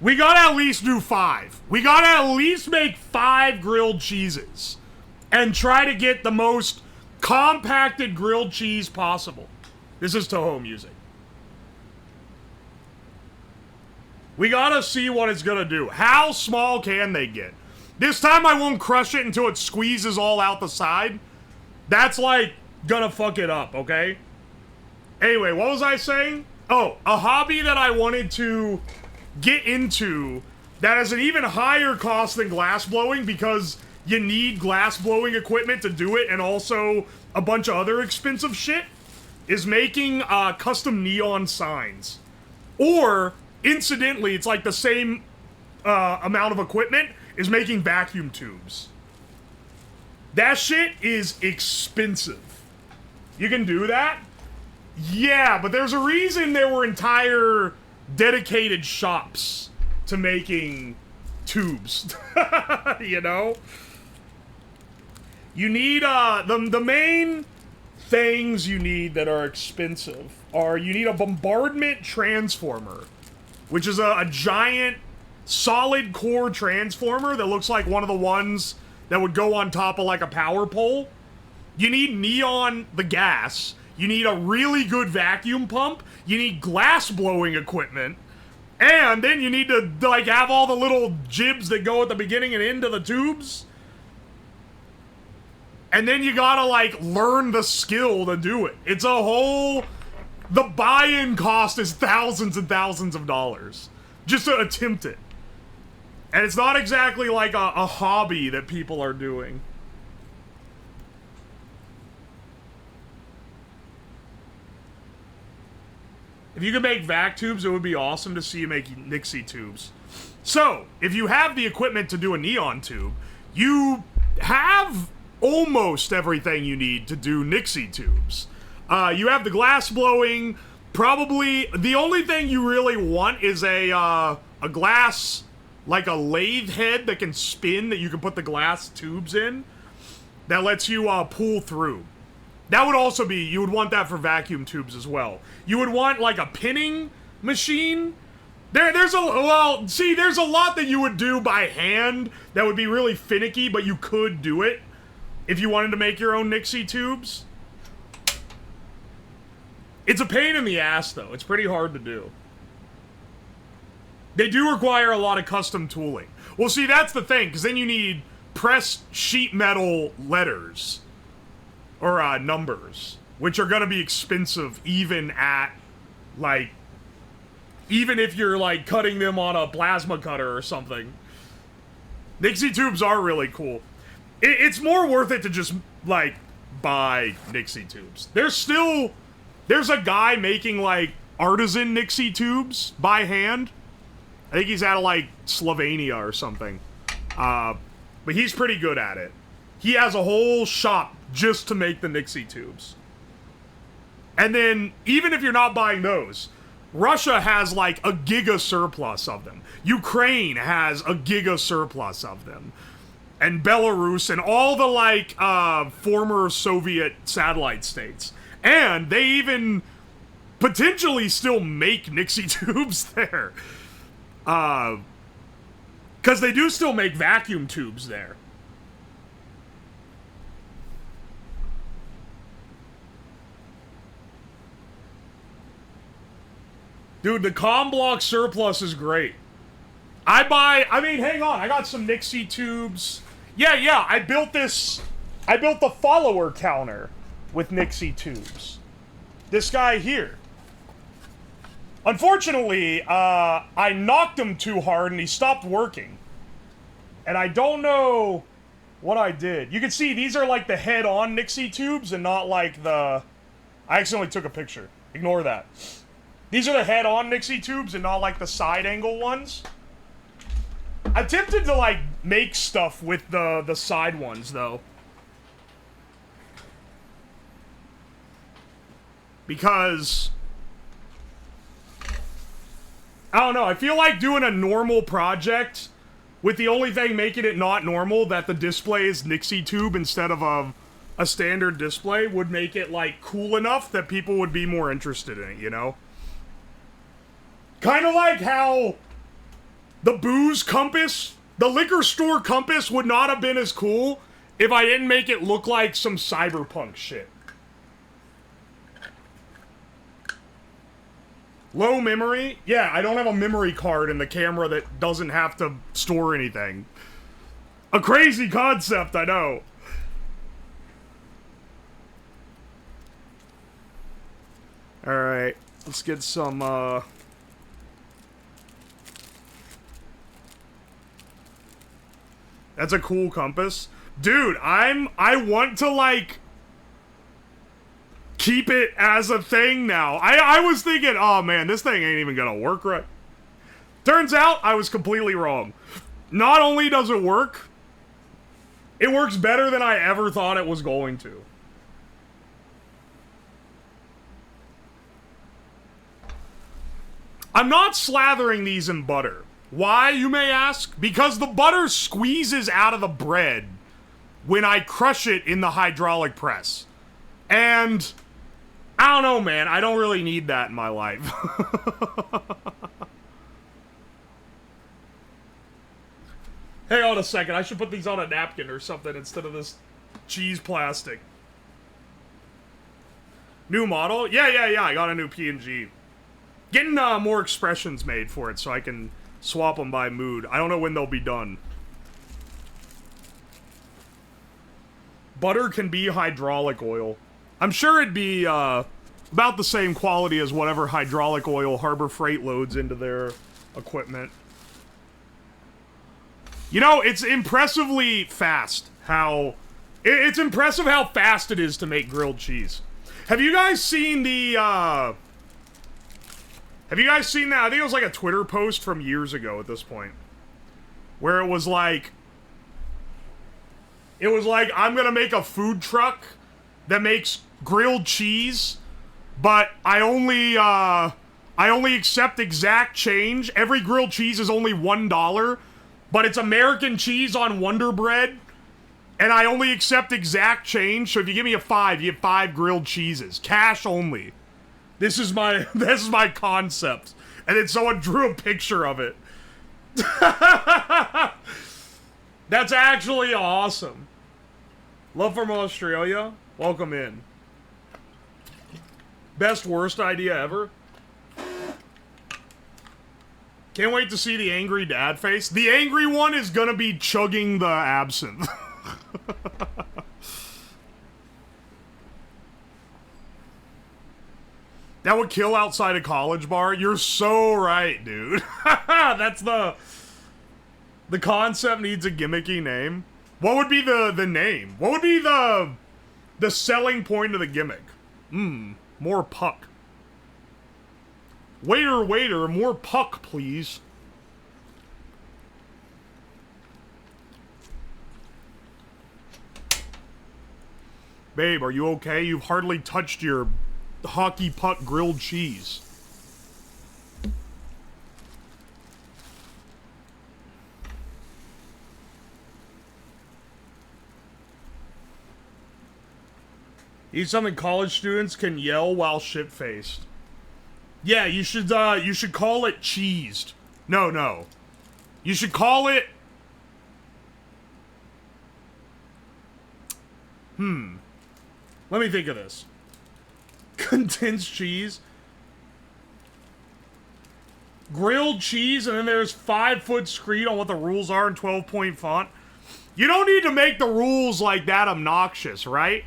We gotta at least do 5. We gotta at least make 5 grilled cheeses. And try to get the most compacted grilled cheese possible. This is Toho music. We gotta see what it's gonna do. How small can they get? This time I won't crush it until it squeezes all out the side. That's like gonna fuck it up, okay? Anyway, what was I saying? Oh, a hobby that I wanted to get into that has an even higher cost than glass blowing because you need glass blowing equipment to do it and also a bunch of other expensive shit is making custom neon signs. Or, incidentally, it's like the same amount of equipment is making vacuum tubes. That shit is expensive. You can do that? Yeah, but there's a reason there were entire dedicated shops to making tubes. You know? You need, the main things you need that are expensive are you need a bombardment transformer, which is a giant solid core transformer that looks like one of the ones that would go on top of like a power pole. You need neon, the gas. You need a really good vacuum pump. You need glass blowing equipment. And then you need to, like, have all the little jibs that go at the beginning and end of the tubes. And then you gotta, like, learn the skill to do it. It's a whole... The buy-in cost is thousands and thousands of dollars. Just to attempt it. And it's not exactly like a hobby that people are doing. If you could make vac tubes, it would be awesome to see you make Nixie tubes. So, if you have the equipment to do a neon tube, you have almost everything you need to do Nixie tubes. You have the glass blowing. Probably the only thing you really want is a glass, like a lathe head that can spin that you can put the glass tubes in. That lets you pull through. That would also be, you would want that for vacuum tubes as well. You would want, like, a pinning machine. There's a lot that you would do by hand that would be really finicky, but you could do it if you wanted to make your own Nixie tubes. It's a pain in the ass, though. It's pretty hard to do. They do require a lot of custom tooling. Well, see, that's the thing, because then you need pressed sheet metal letters. Or, numbers. Which are gonna be expensive even at, like... Even if you're, like, cutting them on a plasma cutter or something. Nixie tubes are really cool. It's more worth it to just, like, buy Nixie tubes. There's a guy making, like, artisan Nixie tubes by hand. I think he's out of, like, Slovenia or something. But he's pretty good at it. He has a whole shop just to make the Nixie tubes. And then, even if you're not buying those, Russia has like a giga surplus of them. Ukraine has a giga surplus of them. And Belarus and all the like former Soviet satellite states. And they even potentially still make Nixie tubes there. Because they do still make vacuum tubes there. Dude, the comm block surplus is great. I mean, hang on, I got some Nixie tubes. Yeah, I built the follower counter with Nixie tubes. This guy here. Unfortunately, I knocked him too hard and he stopped working. And I don't know what I did. You can see these are like the head-on Nixie tubes and not like the... I accidentally took a picture. Ignore that. These are the head-on Nixie tubes and not like the side-angle ones. I attempted to, like, make stuff with the side ones, though. Because... I don't know, I feel like doing a normal project with the only thing making it not normal that the display is Nixie tube instead of a standard display would make it, like, cool enough that people would be more interested in it, you know? Kind of like how the booze compass, the liquor store compass would not have been as cool if I didn't make it look like some cyberpunk shit. Low memory? Yeah, I don't have a memory card in the camera that doesn't have to store anything. A crazy concept, I know. Alright, let's get some, That's a cool compass. Dude, I want to, like, keep it as a thing now. I was thinking, oh man, this thing ain't even gonna work right. Turns out, I was completely wrong. Not only does it work better than I ever thought it was going to. I'm not slathering these in butter. Why, you may ask? Because the butter squeezes out of the bread when I crush it in the hydraulic press. And I don't know, man. I don't really need that in my life. Hang on a second. I should put these on a napkin or something instead of this cheese plastic. New model? Yeah. I got a new PNG. Getting more expressions made for it so I can swap them by mood. I don't know when they'll be done. Butter can be hydraulic oil. I'm sure it'd be about the same quality as whatever hydraulic oil Harbor Freight loads into their equipment. You know, it's impressively fast how... It's impressive how fast it is to make grilled cheese. Have you guys seen the, Have you guys seen that? I think it was like a Twitter post from years ago at this point. Where it was like... I'm gonna make a food truck that makes grilled cheese, but I only accept exact change. Every grilled cheese is only $1, but it's American cheese on Wonder Bread, and I only accept exact change, so if you give me a 5, you get 5 grilled cheeses. Cash only. This is my concept. And then someone drew a picture of it. That's actually awesome. Love from Australia. Welcome in. Best worst idea ever. Can't wait to see the angry dad face. The angry one is gonna be chugging the absinthe. That would kill outside a college bar? You're so right, dude. That's the concept needs a gimmicky name. What would be the name? What would be the selling point of the gimmick? More puck. Waiter, more puck, please. Babe, are you okay? You've hardly touched your hockey puck grilled cheese. Eat something college students can yell while shit-faced. Yeah, you should call it cheesed. No. You should call it... Let me think of this. Condensed cheese. Grilled cheese, and then there's 5-foot screen on what the rules are in 12-point font. You don't need to make the rules like that obnoxious, right?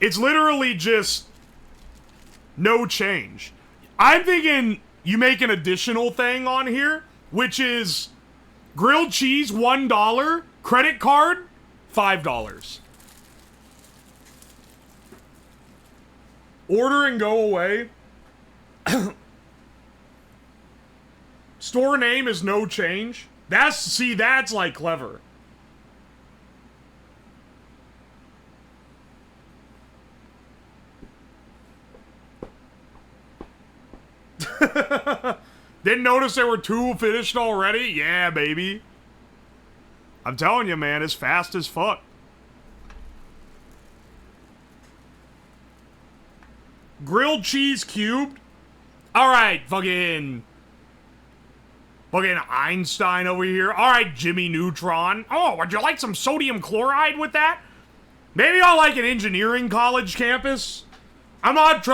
It's literally just no change. I'm thinking you make an additional thing on here, which is grilled cheese, $1, credit card, $5. Order and go away. Store name is no change. That's like clever. Didn't notice there were 2 finished already? Yeah, baby. I'm telling you, man, it's fast as fuck. Grilled cheese cubed? Alright, fucking Einstein over here. Alright, Jimmy Neutron. Oh, would you like some sodium chloride with that? Maybe I'll like an engineering college campus. I'm not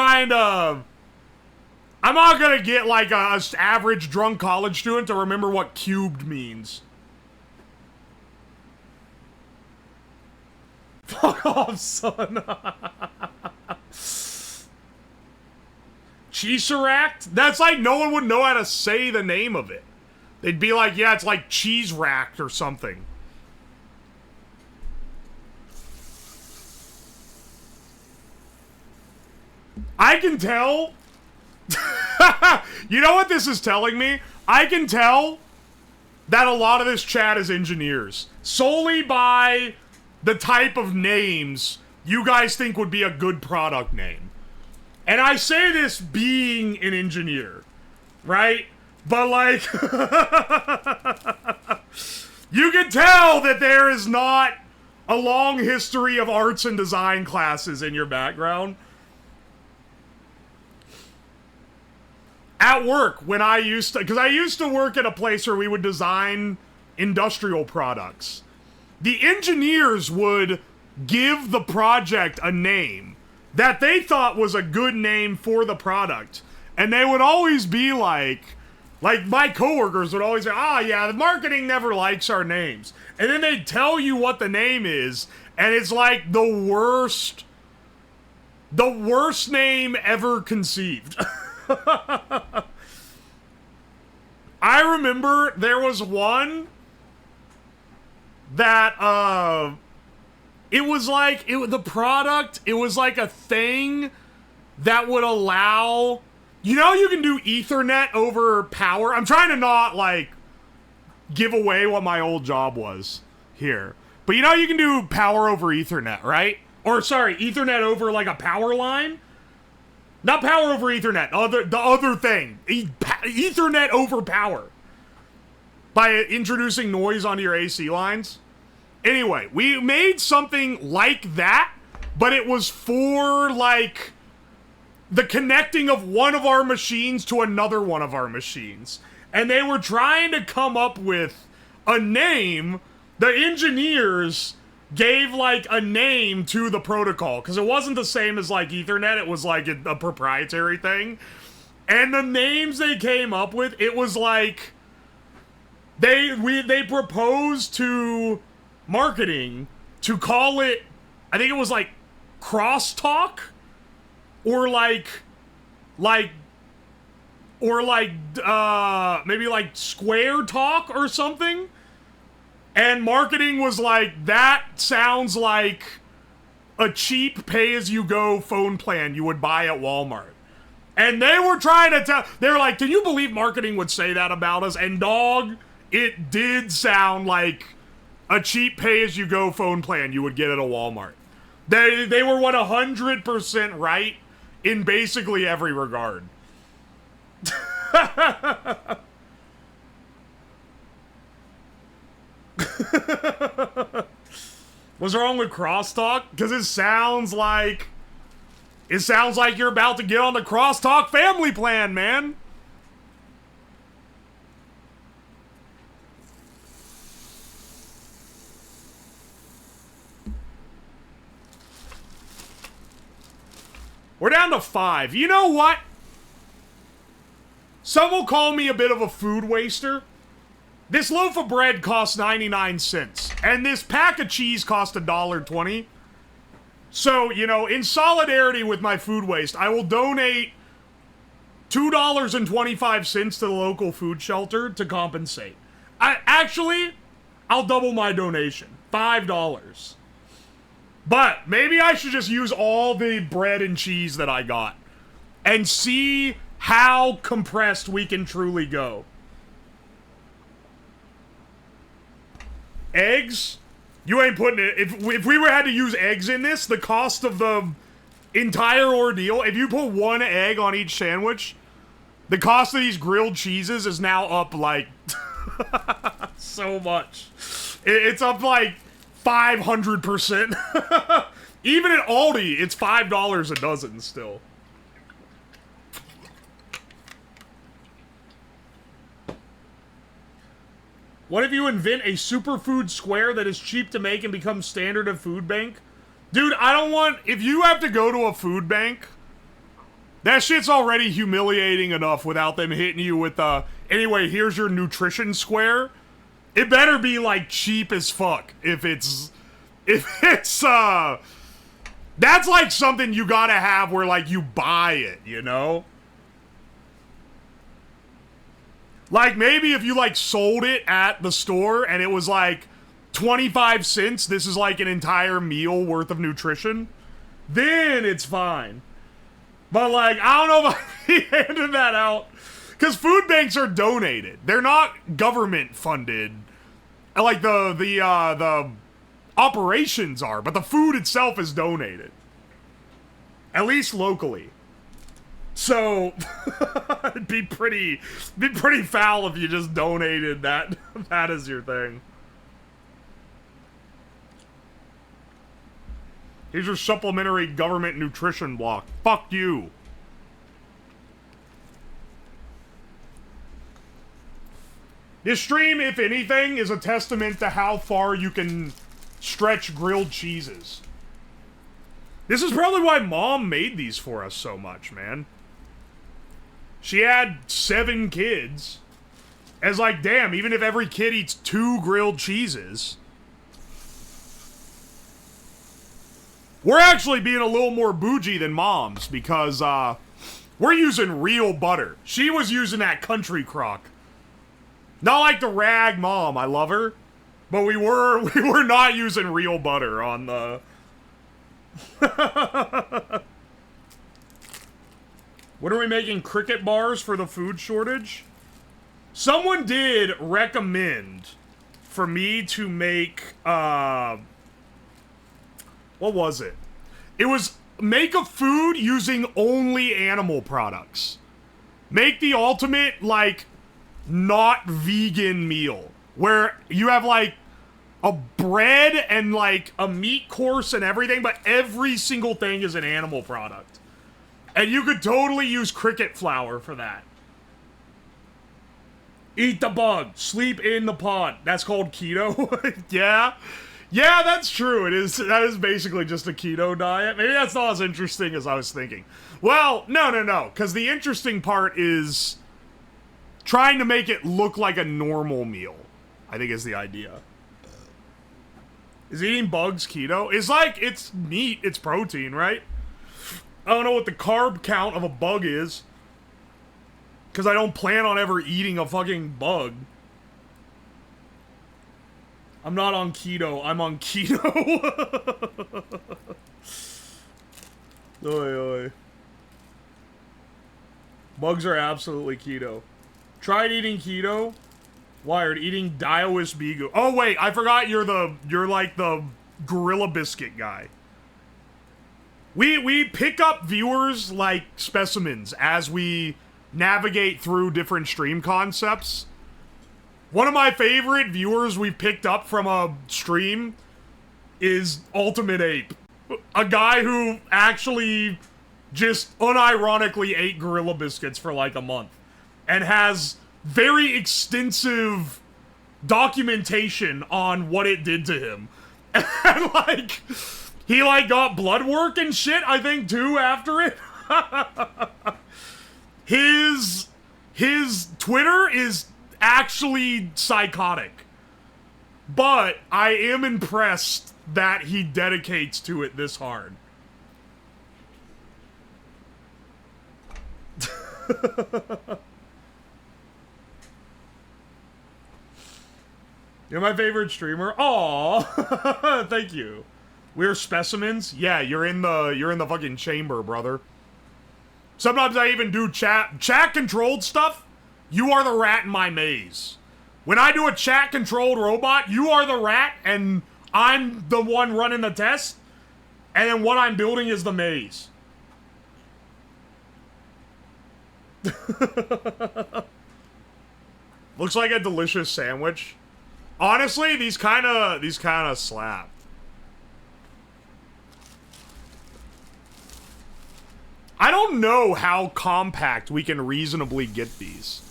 gonna get like a average drunk college student to remember what cubed means. Fuck off, son. Cheeseract? That's like no one would know how to say the name of it. They'd be like, yeah, it's like cheese racked or something. I can tell. You know what this is telling me? I can tell that a lot of this chat is engineers. Solely by the type of names you guys think would be a good product name. And I say this being an engineer, right? But like, you can tell that there is not a long history of arts and design classes in your background. At work, when I used to, because I used to work at a place where we would design industrial products. The engineers would give the project a name that they thought was a good name for the product. And they would always be like my coworkers would always say, yeah, the marketing never likes our names. And then they'd tell you what the name is, and it's like the worst name ever conceived. I remember there was one that, it was like, the product, it was like a thing that would allow, you know, you can do Ethernet over power. I'm trying to not, like, give away what my old job was here. But you know you can do power over Ethernet, right? Or, sorry, Ethernet over, like, a power line? Not power over Ethernet, the other thing. Ethernet over power. By introducing noise onto your AC lines. Anyway, we made something like that, but it was for, like, the connecting of one of our machines to another one of our machines. And they were trying to come up with a name. The engineers gave, like, a name to the protocol, because it wasn't the same as, like, Ethernet. It was, like, a proprietary thing. And the names they came up with, it was, like, they proposed to marketing to call it, I think it was, like, crosstalk? Or, maybe, like, square talk or something? And marketing was like, that sounds like a cheap pay-as-you-go phone plan you would buy at Walmart. And they were trying to tell, they were like, can you believe marketing would say that about us? And dog, it did sound like a cheap pay-as-you-go phone plan you would get at a Walmart. They were 100% right in basically every regard. What's wrong with crosstalk? Because it sounds like you're about to get on the crosstalk family plan, man. We're down to 5. You know what? Some will call me a bit of a food waster. This loaf of bread costs 99 cents, and this pack of cheese cost $1.20. So, you know, in solidarity with my food waste, I will donate $2.25 to the local food shelter to compensate. I'll double my donation. $5. But maybe I should just use all the bread and cheese that I got and see how compressed we can truly go. Eggs? You ain't putting it... If we had to use eggs in this, the cost of the entire ordeal, if you put one egg on each sandwich, the cost of these grilled cheeses is now up, like... so much. It's up, like, 500%. Even at Aldi, it's $5 a dozen still. What if you invent a superfood square that is cheap to make and becomes standard of food bank? Dude, I don't want... If you have to go to a food bank, that shit's already humiliating enough without them hitting you with the... Anyway, here's your nutrition square. It better be, like, cheap as fuck if it's... That's like something you gotta have where, like, you buy it, you know? Like, maybe if you, like, sold it at the store and it was, like, 25 cents, this is, like, an entire meal worth of nutrition, then it's fine. But, like, I don't know if I'd be handing that out. Because food banks are donated. They're not government-funded. Like, the operations are, but the food itself is donated. At least locally. So, it'd be pretty foul if you just donated that as your thing. Here's your supplementary government nutrition block. Fuck you. This stream, if anything, is a testament to how far you can stretch grilled cheeses. This is probably why Mom made these for us so much, man. She had 7 kids. As like, damn, even if every kid eats 2 grilled cheeses. We're actually being a little more bougie than Mom's because, we're using real butter. She was using that country crock. Not like the rag Mom, I love her. But we were not using real butter on the... When are we making cricket bars for the food shortage? Someone did recommend for me to make, what was it? It was make a food using only animal products. Make the ultimate, like, not vegan meal. Where you have, like, a bread and, like, a meat course and everything, but every single thing is an animal product. And you could totally use cricket flour for that. Eat the bug. Sleep in the pod. That's called keto. Yeah. Yeah, that's true. That is basically just a keto diet. Maybe that's not as interesting as I was thinking. Well, no. Because the interesting part is trying to make it look like a normal meal, I think is the idea. Is eating bugs keto? It's like, it's meat, it's protein, right? I don't know what the carb count of a bug is. Because I don't plan on ever eating a fucking bug. I'm not on keto, I'm on keto. Oi, oi. Bugs are absolutely keto. Tried eating keto. Wired, eating Daoist Bigu. Oh wait, I forgot you're like the Gorilla Biscuit guy. We pick up viewers like specimens as we navigate through different stream concepts. One of my favorite viewers we've picked up from a stream is Ultimate Ape. A guy who actually just unironically ate Gorilla Biscuits for like a month. And has very extensive documentation on what it did to him. And like... He, like, got blood work and shit, I think, too, after it. His Twitter is actually psychotic. But I am impressed that he dedicates to it this hard. You're my favorite streamer. Aww. Thank you. We're specimens? Yeah, you're in the fucking chamber, brother. Sometimes I even do chat controlled stuff. You are the rat in my maze. When I do a chat-controlled robot, you are the rat, and I'm the one running the test, and then what I'm building is the maze. Looks like a delicious sandwich. Honestly, these kind of slap. I don't know how compact we can reasonably get these.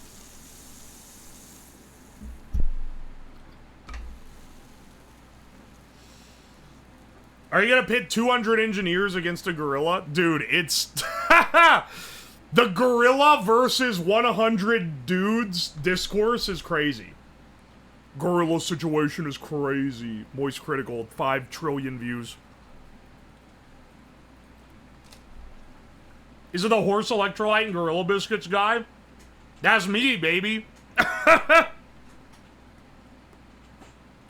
Are you gonna pit 200 engineers against a gorilla? Dude, it's... The gorilla versus 100 dudes discourse is crazy. Gorilla situation is crazy. Moist Critical, 5 trillion views. Is it the horse electrolyte and gorilla biscuits guy? That's me, baby.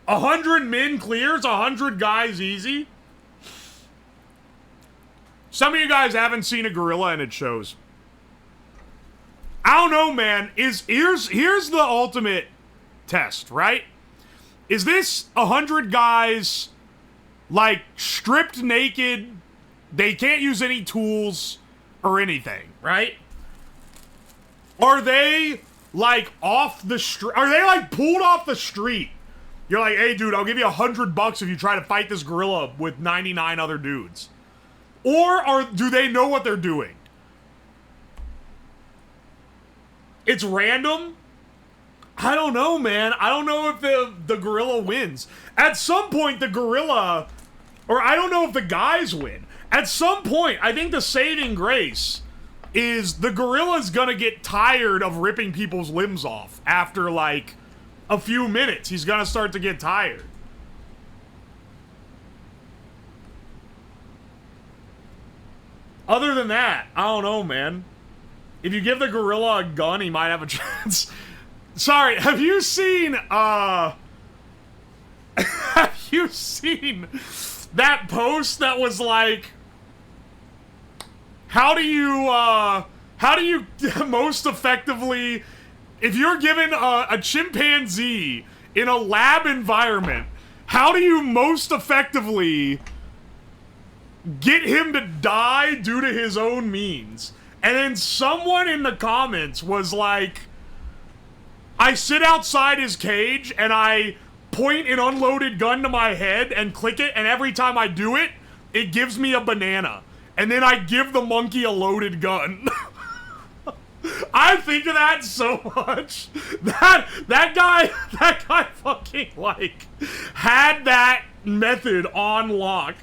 100 men clears, 100 guys easy. Some of you guys haven't seen a gorilla and it shows. I don't know, man. Here's the ultimate test, right? Is this 100 guys, like, stripped naked, they can't use any tools or anything, right? Are they, like, off the street? Are they, like, pulled off the street? You're like, hey, dude, I'll give you $100 if you try to fight this gorilla with 99 other dudes. Or do they know what they're doing? It's random? I don't know, man. I don't know if the gorilla wins. At some point, the gorilla... Or I don't know if the guys win. At some point, I think the saving grace is the gorilla's gonna get tired of ripping people's limbs off after, like, a few minutes. He's gonna start to get tired. Other than that, I don't know, man. If you give the gorilla a gun, he might have a chance. Sorry, have you seen, have you seen that post that was like, how do you most effectively, if you're given a chimpanzee in a lab environment, how do you most effectively get him to die due to his own means? And then someone in the comments was like, I sit outside his cage and I point an unloaded gun to my head and click it, and every time I do it, it gives me a banana. And then I give the monkey a loaded gun. I think of that so much. That guy fucking, like, had that method on lock.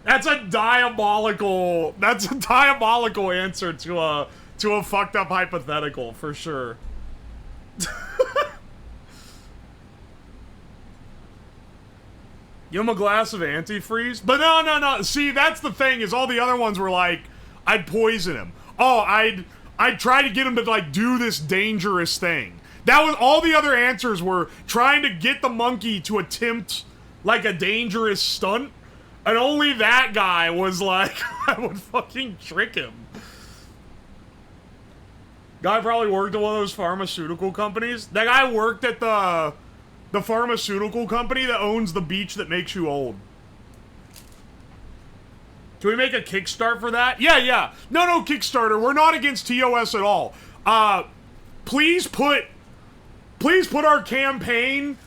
That's a diabolical answer to a fucked up hypothetical, for sure. Give him a glass of antifreeze? But no. See, that's the thing, is all the other ones were like, I'd poison him. Oh, I'd try to get him to, like, do this dangerous thing. That was, all the other answers were trying to get the monkey to attempt, like, a dangerous stunt. And only that guy was like, I would fucking trick him. Guy probably worked at one of those pharmaceutical companies. That guy worked at the pharmaceutical company that owns the beach that makes you old. Can we make a Kickstart for that? Yeah. No, Kickstarter. We're not against TOS at all. Please put our campaign,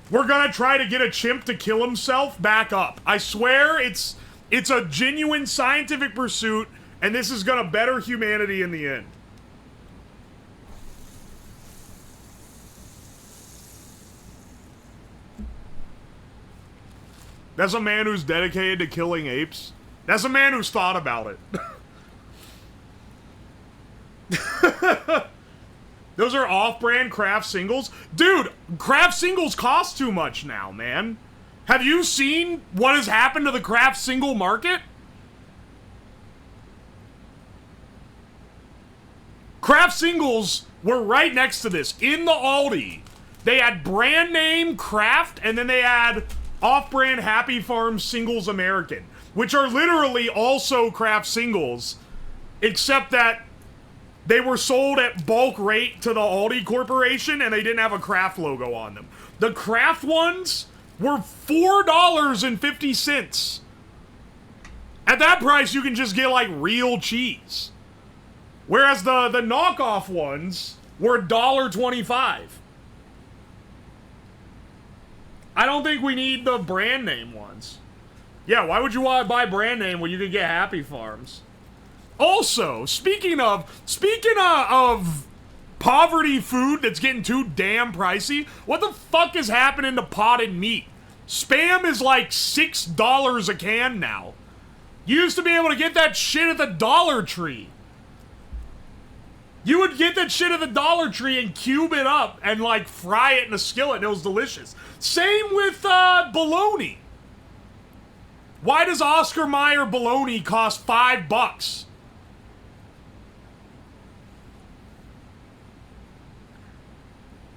we're gonna try to get a chimp to kill himself, back up. I swear it's a genuine scientific pursuit, and this is gonna better humanity in the end. That's a man who's dedicated to killing apes. That's a man who's thought about it. Those are off-brand craft singles. Dude, craft singles cost too much now, man. Have you seen what has happened to the craft single market? Craft singles were right next to this. In the Aldi, they had brand name craft, and then they had off-brand Happy Farm Singles American, which are literally also craft singles, except that They were sold at bulk rate to the Aldi Corporation, and they didn't have a Kraft logo on them. The Kraft ones were $4.50. At that price, you can just get, like, real cheese. Whereas the knockoff ones were $1.25. I don't think we need the brand name ones. Yeah, why would you want to buy brand name when you could get Happy Farms? Also, speaking of poverty food that's getting too damn pricey, what the fuck is happening to potted meat? Spam is like $6 a can now. You used to be able to get that shit at the Dollar Tree. You would get that shit at the Dollar Tree and cube it up and like fry it in a skillet and it was delicious. Same with bologna. Why does Oscar Mayer bologna cost $5?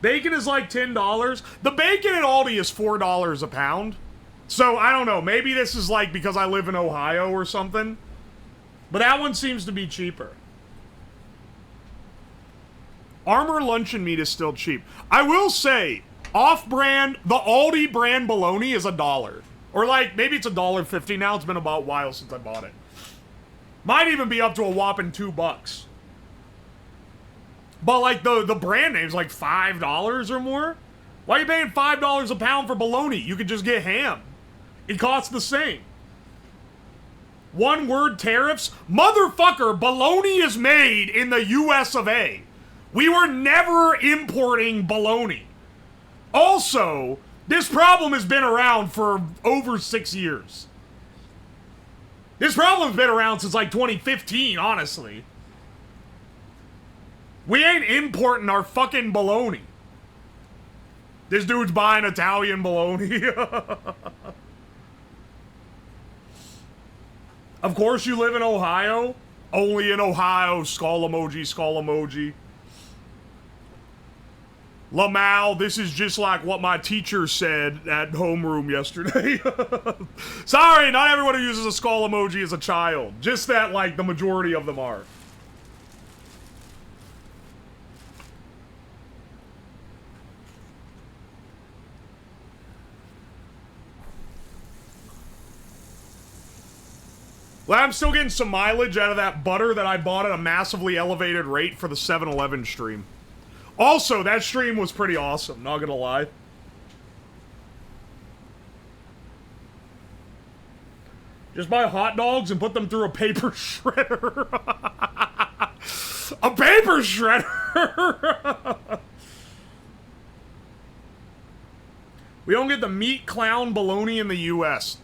Bacon is like $10. The bacon at Aldi is $4 a pound. So, I don't know. Maybe this is like because I live in Ohio or something. But that one seems to be cheaper. Armor luncheon meat is still cheap. I will say, off-brand, the Aldi brand bologna is $1. Or like, maybe it's $1.50 now. It's been about a while since I bought it. Might even be up to a whopping $2. But like the brand name's like $5 or more? Why are you paying $5 a pound for bologna? You could just get ham. It costs the same. One word tariffs? Motherfucker, bologna is made in the US of A. We were never importing bologna. Also, this problem has been around for over 6 years. This problem's been around since like 2015, honestly. We ain't importing our fucking bologna. This dude's buying Italian bologna. Of course you live in Ohio. Only in Ohio. Skull emoji, skull emoji. Lamau, this is just like what my teacher said at homeroom yesterday. Sorry, not everyone who uses a skull emoji is a child. Just that, like, the majority of them are. Well, I'm still getting some mileage out of that butter that I bought at a massively elevated rate for the 7-Eleven stream. Also, that stream was pretty awesome, not gonna lie. Just buy hot dogs and put them through a paper shredder. A paper shredder! We don't get the meat clown bologna in the US.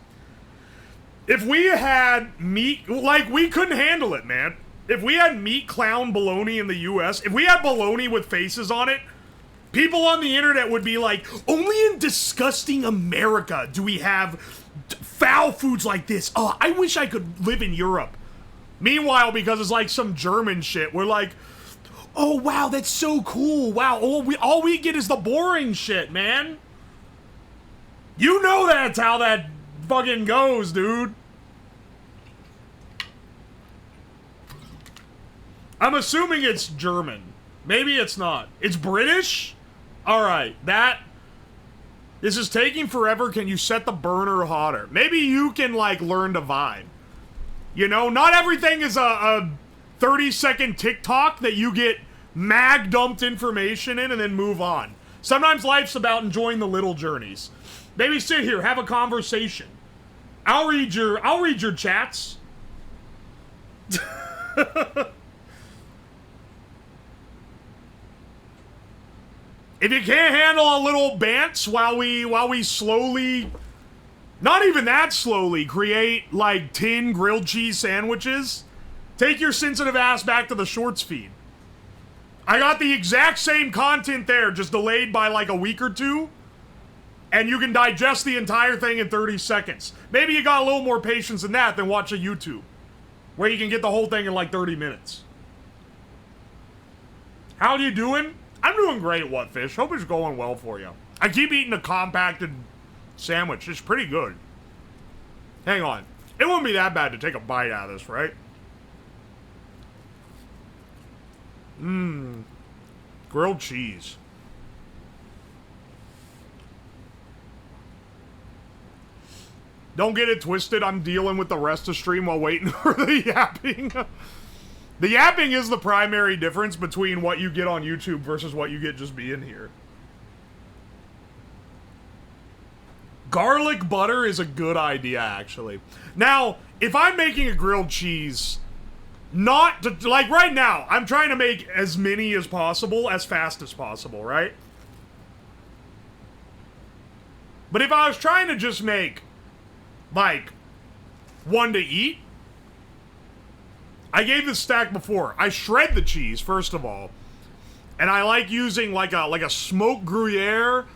If we had meat, like, we couldn't handle it, man. If we had meat clown bologna in the US, if we had bologna with faces on it, people on the internet would be like, only in disgusting America do we have foul foods like this. Oh, I wish I could live in Europe. Meanwhile, because it's like some German shit, we're like, oh, wow, that's so cool. Wow, all we get is the boring shit, man. You know that's how that fucking goes, dude. I'm assuming it's German. Maybe it's not. It's British? Alright, this is taking forever. Can you set the burner hotter? Maybe you can, like, learn to vibe. You know, not everything is a 30-second TikTok that you get mag-dumped information in and then move on. Sometimes life's about enjoying the little journeys. Maybe sit here, have a conversation. I'll read your chats. If you can't handle a little bants while we slowly, not even that slowly, create like 10 grilled cheese sandwiches, take your sensitive ass back to the shorts feed. I got the exact same content there, just delayed by like a week or two. And you can digest the entire thing in 30 seconds. Maybe you got a little more patience than that than watch a YouTube, where you can get the whole thing in like 30 minutes. How you doing? I'm doing great, Whatfish. Hope it's going well for you. I keep eating a compacted sandwich. It's pretty good. Hang on. It wouldn't be that bad to take a bite out of this, right? Mmm. Grilled cheese. Don't get it twisted, I'm dealing with the rest of stream while waiting for the yapping. The yapping is the primary difference between what you get on YouTube versus what you get just being here. Garlic butter is a good idea, actually. Now, if I'm making a grilled cheese, not to, like right now, I'm trying to make as many as possible, as fast as possible, right? But if I was trying to just make, like, one to eat, I gave this stack before. I shred the cheese, first of all, and I like using like a smoked Gruyere,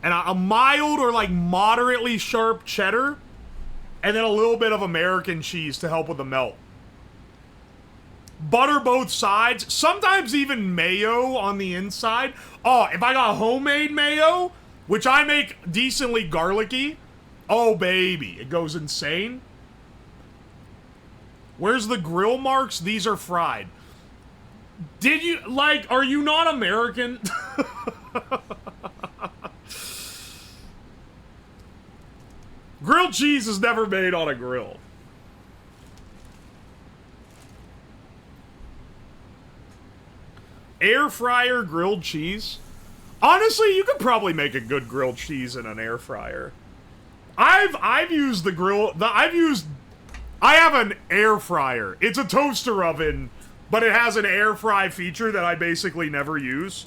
and a mild or like moderately sharp cheddar, and then a little bit of American cheese to help with the melt. Butter both sides, sometimes even mayo on the inside. Oh, if I got homemade mayo, which I make decently garlicky, oh baby, it goes insane. Where's the grill marks? These are fried. Did you, like, are you not American? Grilled cheese is never made on a grill. Air fryer grilled cheese? Honestly, you could probably make a good grilled cheese in an air fryer. I've used the grill, I have an air fryer. It's a toaster oven, but it has an air fry feature that I basically never use.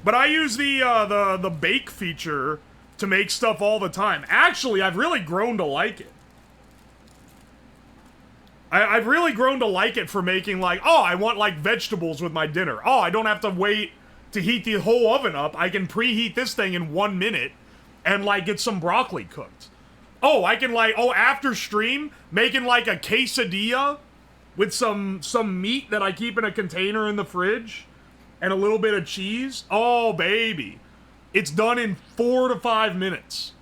But I use the bake feature to make stuff all the time. Actually, I've really grown to like it. I've really grown to like it for making, like, oh, I want, like, vegetables with my dinner. Oh, I don't have to wait to heat the whole oven up. I can preheat this thing in 1 minute and, like, get some broccoli cooked. Oh, I can, like, oh, after stream, making, like, a quesadilla with some meat that I keep in a container in the fridge and a little bit of cheese. Oh, baby. It's done in 4 to 5 minutes.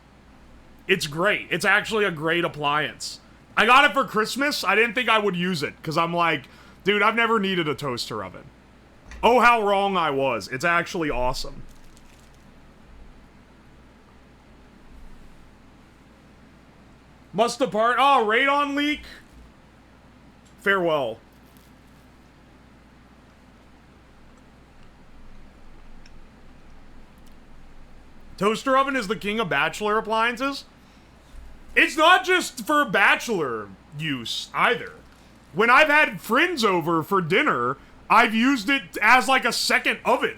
It's great. It's actually a great appliance. I got it for Christmas. I didn't think I would use it because I'm like, dude, I've never needed a toaster oven. Oh, how wrong I was. It's actually awesome. Must depart. Oh, radon leak. Farewell. Toaster oven is the king of bachelor appliances. It's not just for bachelor use either. When I've had friends over for dinner, I've used it as like a second oven.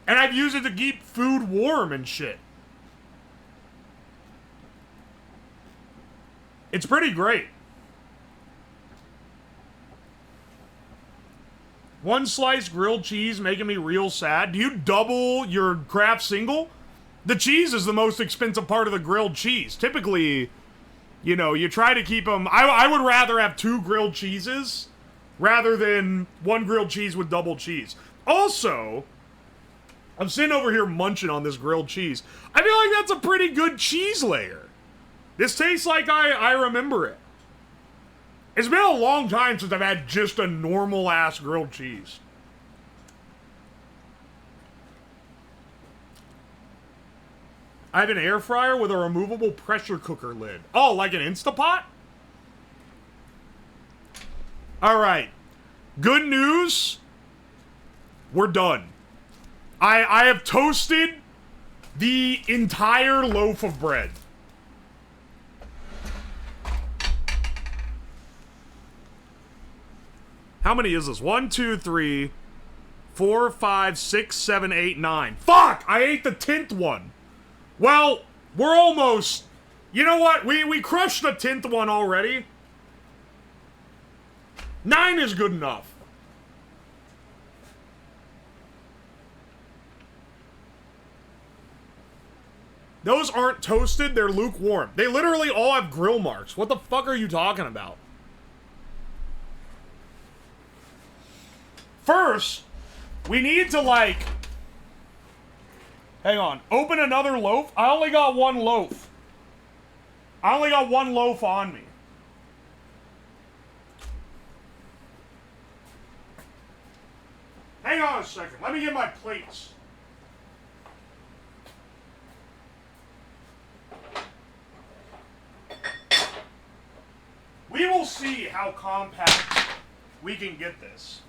And I've used it to keep food warm and shit. It's pretty great. One slice grilled cheese making me real sad. Do you double your Kraft single? The cheese is the most expensive part of the grilled cheese. Typically, you know, you try to keep them... I would rather have 2 grilled cheeses rather than 1 grilled cheese with double cheese. Also, I'm sitting over here munching on this grilled cheese. I feel like that's a pretty good cheese layer. This tastes like I remember it. It's been a long time since I've had just a normal-ass grilled cheese. I have an air fryer with a removable pressure cooker lid. Oh, like an Instapot? Alright. Good news. We're done. I have toasted the entire loaf of bread. How many is this? 1, 2, 3, 4, 5, 6, 7, 8, 9. Fuck! I ate the 10th one. Well, we're almost... You know what? We crushed the 10th one already. 9 is good enough. Those aren't toasted, they're lukewarm. They literally all have grill marks. What the fuck are you talking about? First, we need to, like... Hang on. Open another loaf? I only got 1 loaf. I only got 1 loaf on me. Hang on a second. Let me get my plates. We will see how compact we can get this.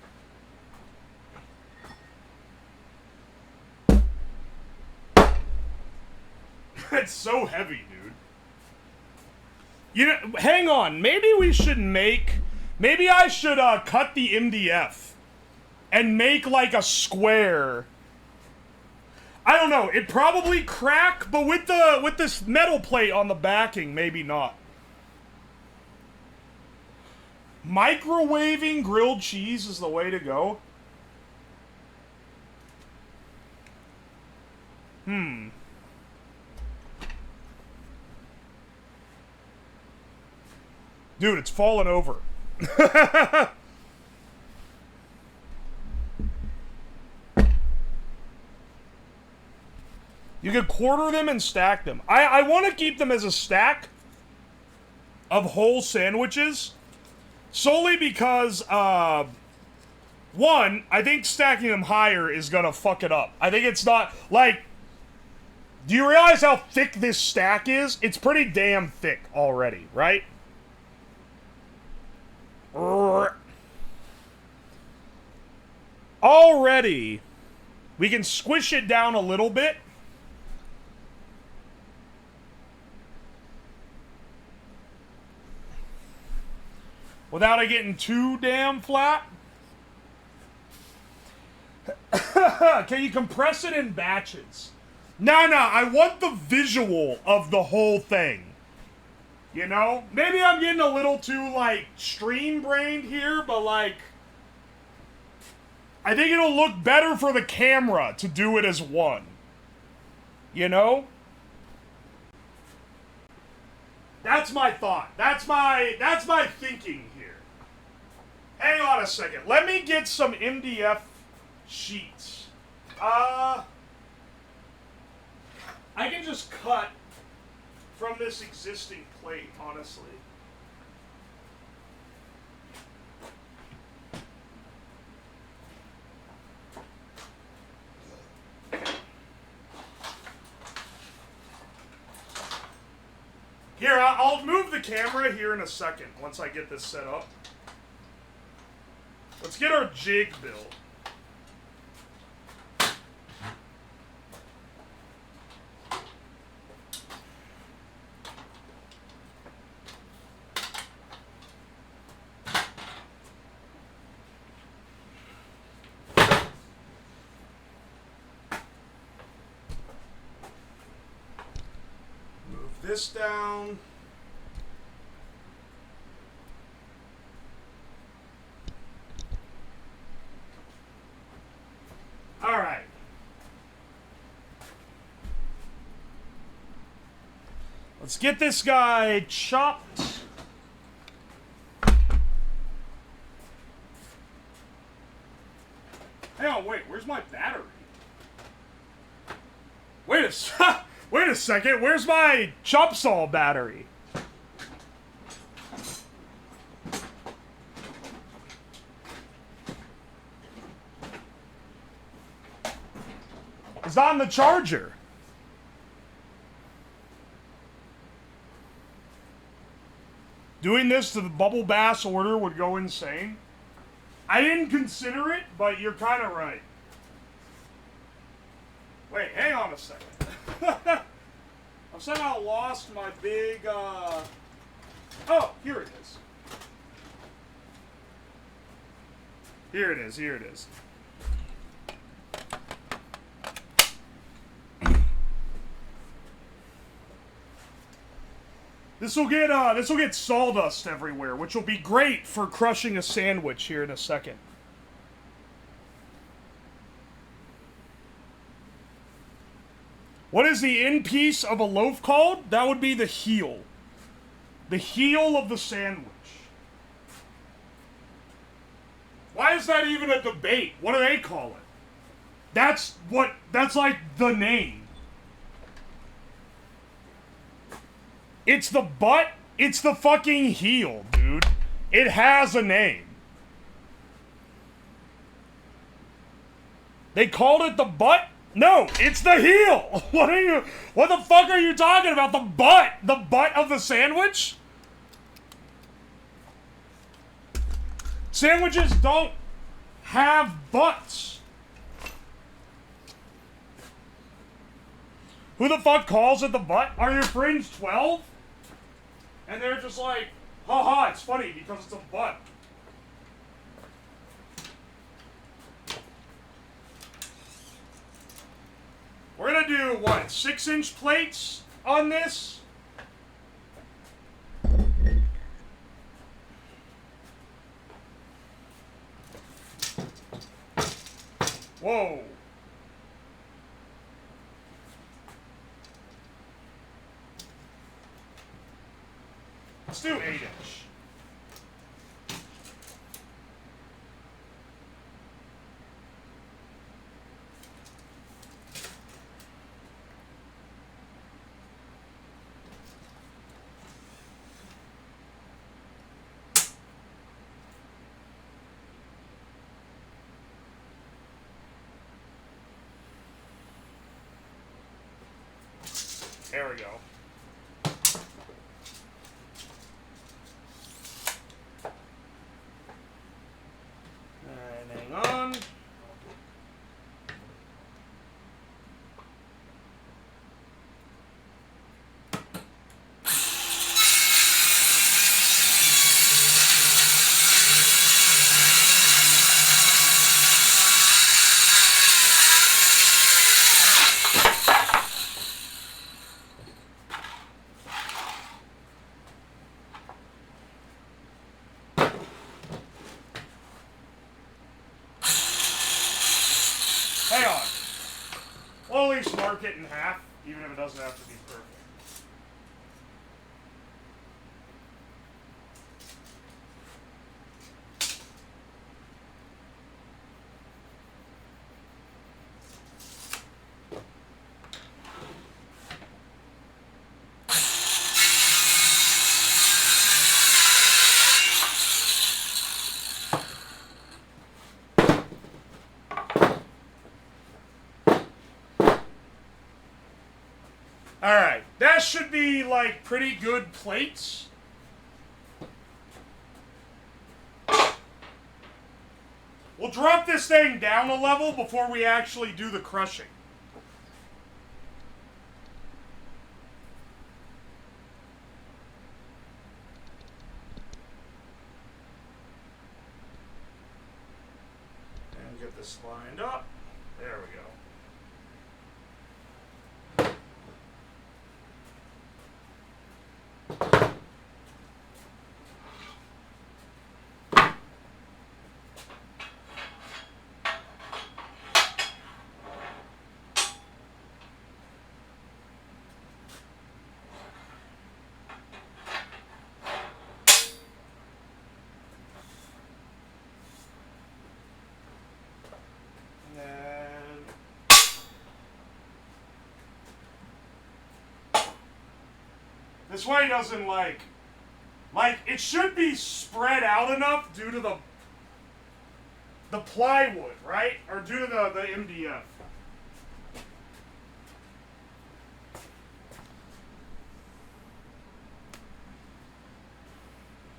It's so heavy, dude. You know, hang on. Maybe we should make... Maybe I should cut the MDF and make like a square. I don't know. It'd probably crack, but with this metal plate on the backing, maybe not. Microwaving grilled cheese is the way to go. Dude, it's falling over. You could quarter them and stack them. I want to keep them as a stack of whole sandwiches. Solely because, one, I think stacking them higher is gonna fuck it up. I think it's not, like... Do you realize how thick this stack is? It's pretty damn thick already, right? Already, we can squish it down a little bit. Without it getting too damn flat. Can you compress it in batches? No, I want the visual of the whole thing. You know? Maybe I'm getting a little too, like, stream-brained here, but, like... I think it'll look better for the camera to do it as one. You know? That's my thought. That's my thinking here. Hang on a second. Let me get some MDF sheets. I can just cut from this existing plate, honestly. Here, I'll move the camera here in a second, once I get this set up. Let's get our jig built. This down. All right. Let's get this guy chopped. Hang on, wait, where's my battery? Wait a second, where's my chop saw battery? It's on the charger. Doing this to the Bubble Bass order would go insane. I didn't consider it, but you're kind of right. Wait, hang on a second. I've somehow lost my big, Oh, here it is. Here it is, here it is. This will get sawdust everywhere, which will be great for crushing a sandwich here in a second. What is the end piece of a loaf called? That would be the heel. The heel of the sandwich. Why is that even a debate? What do they call it? That's like the name. It's the butt, it's the fucking heel, dude. It has a name. They called it the butt? No, it's the heel! What the fuck are you talking about? The butt! The butt of the sandwich? Sandwiches don't have butts. Who the fuck calls it the butt? Are your friends 12? And they're just like, haha, it's funny because it's a butt. We're gonna do, what, 6-inch plates on this? Whoa. Let's do 8-inch. There we go. And hang on. Hang on. We'll at least mark it in half, even if it doesn't have to be perfect. Alright, that should be, like, pretty good plates. We'll drop this thing down a level before we actually do the crushing. And get this lined up. There we go. This way doesn't, like, it should be spread out enough due to the plywood, right? Or due to the MDF.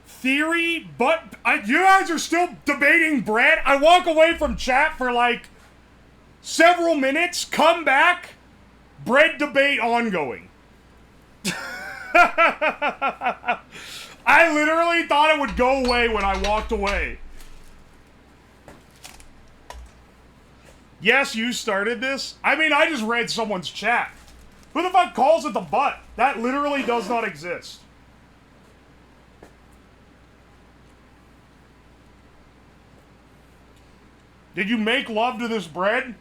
Theory, but you guys are still debating bread? I walk away from chat for, like, several minutes, come back, bread debate ongoing. I literally thought it would go away when I walked away. Yes, you started this? I mean, I just read someone's chat. Who the fuck calls it the butt? That literally does not exist. Did you make love to this bread?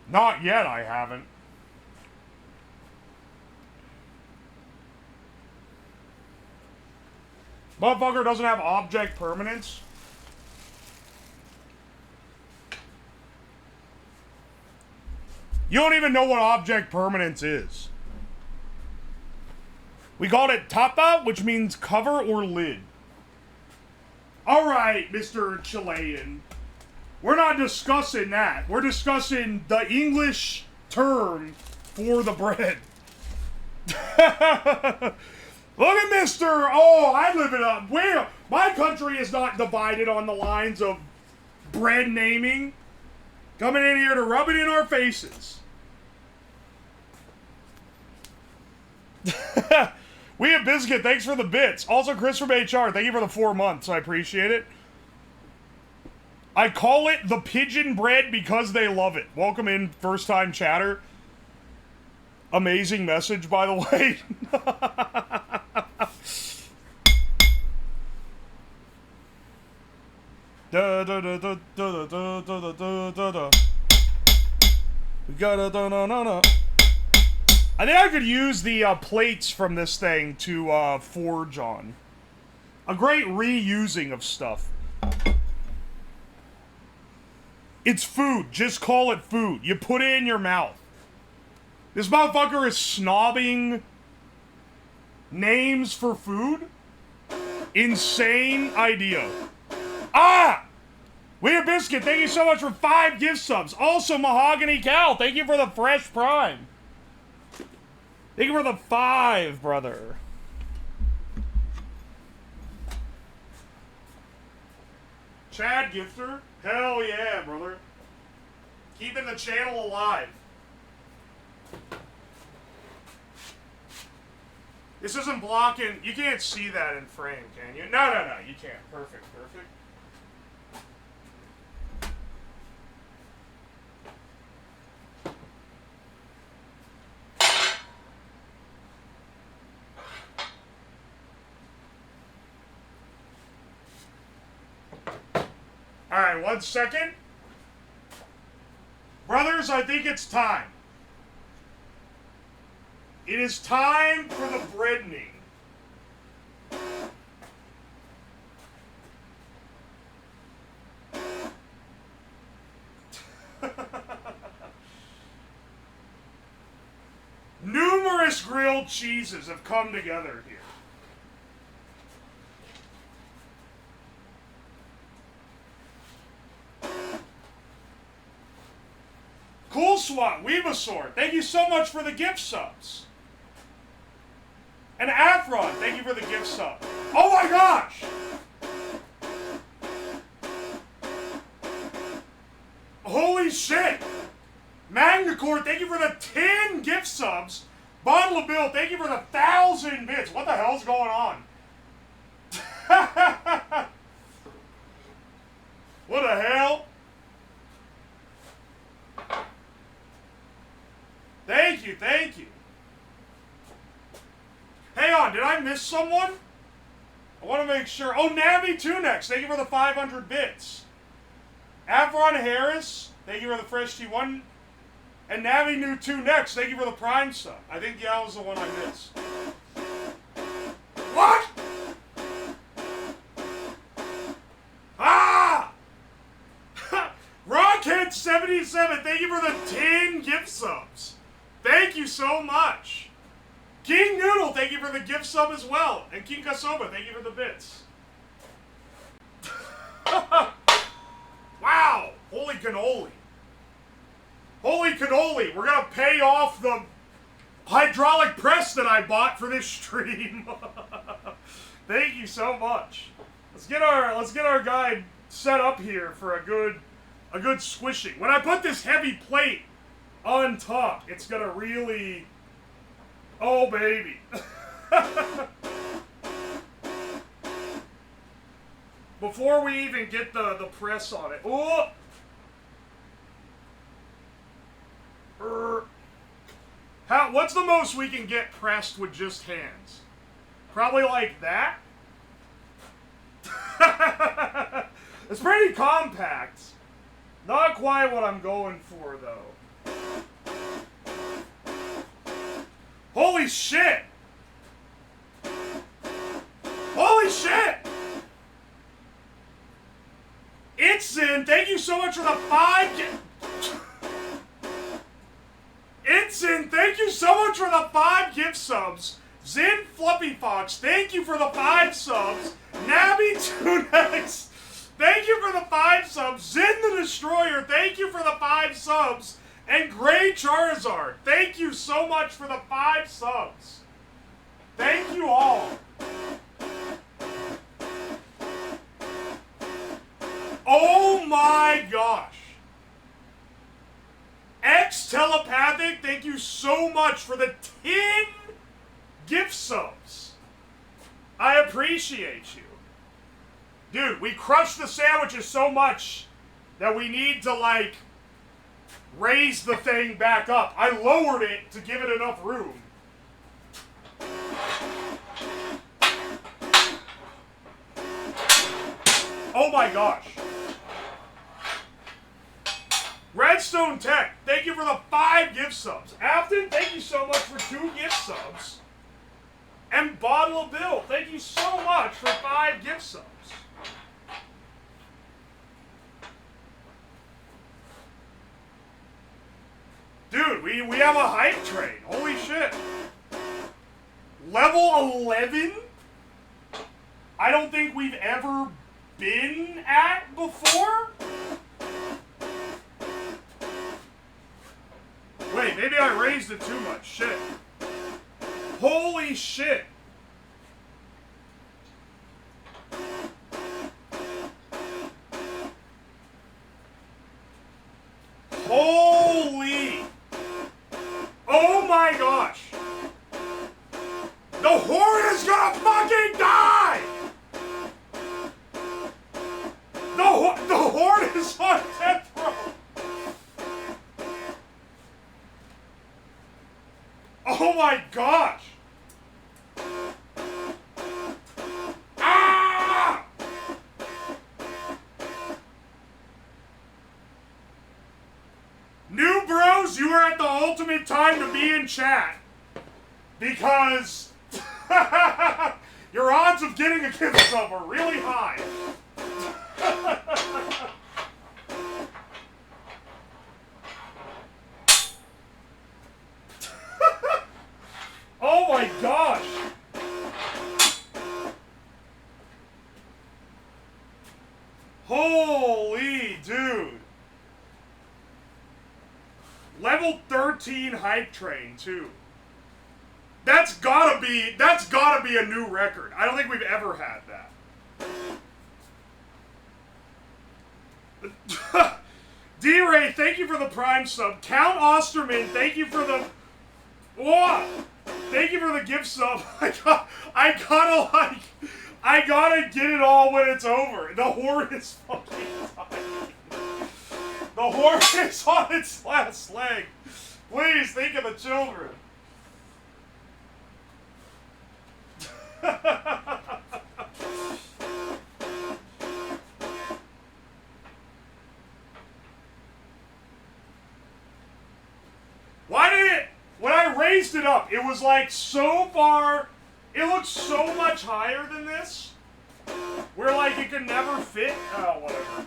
Not yet, I haven't. Motherfucker doesn't have object permanence. You don't even know what object permanence is. We called it tapa, which means cover or lid. Alright, Mr. Chilean. We're not discussing that. We're discussing the English term for the bread. Look at Mr. Oh, I live in a... Where? My country is not divided on the lines of bread naming. Coming in here to rub it in our faces. We have Biscuit, thanks for the bits. Also, Chris from HR, thank you for the 4 months. I appreciate it. I call it the pigeon bread because they love it. Welcome in, first time chatter. Amazing message, by the way. Da da da da da da da da da da. We gotta da na na na. I think I could use the plates from this thing to forge on. A great reusing of stuff. It's food. Just call it food. You put it in your mouth. This motherfucker is snobbing names for food? Insane idea. Ah! Weird Biscuit, thank you so much for 5 gift subs. Also, Mahogany Cal, thank you for the fresh prime. Thank you for the 5, brother. Chad Gifter? Hell yeah, brother. Keeping the channel alive. This isn't blocking. You can't see that in frame, can you? No, no, no, you can't. Perfect, perfect. Alright, 1 second. Brothers, I think it's time. It is time for the breadening. Numerous grilled cheeses have come together here. Cool Swat, Weevasaur, thank you so much for the gift subs. And Afron, thank you for the gift sub. Oh my gosh! Holy shit! Magnacore, thank you for the 10 gift subs. Bottle of Bill, thank you for the 1,000 bits. What the hell's going on? What the hell? Thank you, thank you. Hang on, did I miss someone? I want to make sure. Oh, Navi 2 next. Thank you for the 500 bits. Avron Harris, thank you for the fresh T1. And Navi New 2 next. Thank you for the Prime sub. I think that was the one I missed. What? Ah! Rockhead77, thank you for the 10 gift subs. Thank you so much. King Noodle, thank you for the gift sub as well. And King Kasoba, thank you for the bits. Wow! Holy cannoli. Holy cannoli! We're gonna pay off the hydraulic press that I bought for this stream. Thank you so much. Let's get our guy set up here for a good squishing. When I put this heavy plate on top, it's gonna really... Oh, baby. Before we even get the press on it. Oh! What's the most we can get pressed with just hands? Probably like that? It's pretty compact. Not quite what I'm going for, though. Holy shit! Holy shit! It's in. Thank you so much for the 5... It's in. Thank you so much for the 5 gift subs. Zin Fluffy Fox, thank you for the 5 subs. Nabby 2 next. thank you for the 5 subs. Zin the Destroyer, thank you for the 5 subs. And Gray Charizard, thank you so much for the 5 subs. Thank you all. Oh my gosh. X Telepathic, thank you so much for the 10 gift subs. I appreciate you. Dude, we crushed the sandwiches so much that we need to, like, raise the thing back up. I lowered it to give it enough room. Oh my gosh. Redstone Tech, thank you for the 5 gift subs. Afton, thank you so much for 2 gift subs. And Bottle of Bill, thank you so much for 5 gift subs. Dude, we have a hype train. Holy shit. Level 11? I don't think we've ever been at before? Wait, maybe I raised it too much. Shit. Holy shit. Holy. Oh my gosh. The Horde is gonna fucking die! The Horde is on death row. Oh my gosh! Ah! New bros, you are at the ultimate time to be in chat. Because your odds of getting a gift sub are really high. Oh my gosh! Holy dude! Level 13 hype train too. That's gotta be a new record. I don't think we've ever had that. D-Ray, thank you for the Prime sub. Count Osterman, thank you for the... What? Thank you for the gift sub. I gotta get it all when it's over. The Horde is fucking dying. The Horde is on its last leg. Please think of the children. Why did it... When I raised it up, it was like so far... It looked so much higher than this. Where like it could never fit. Oh, whatever.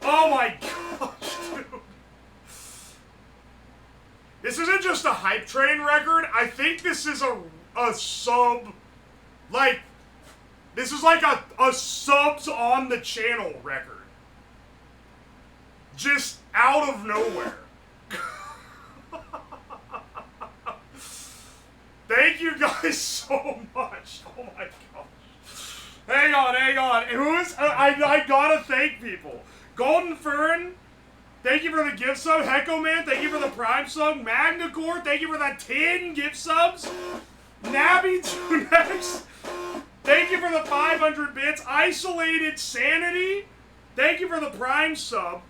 Oh my gosh, dude. This isn't just a hype train record. I think this is a sub... Like... This is like a subs on the channel record. Just out of nowhere. Thank you guys so much. Oh my gosh. Hang on. Who's... I gotta thank people. Golden Fern, thank you for the gift sub. Hecko Man, thank you for the Prime sub. Magnacore, thank you for the 10 gift subs. Nabby2Nex, thank you for the 500 bits. Isolated Sanity, thank you for the Prime sub.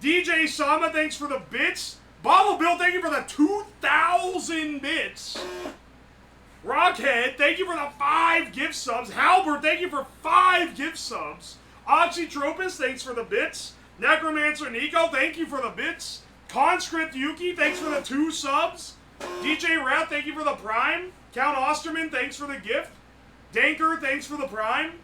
DJ Sama, thanks for the bits. Bottle Bill, thank you for the 2,000 bits. Rockhead, thank you for the 5 gift subs. Halbert, thank you for 5 gift subs. Oxytropus, thanks for the bits. Necromancer Nico, thank you for the bits. Conscript Yuki, thanks for the 2 subs. DJ Rat, thank you for the Prime. Count Osterman, thanks for the gift. Danker, thanks for the Prime.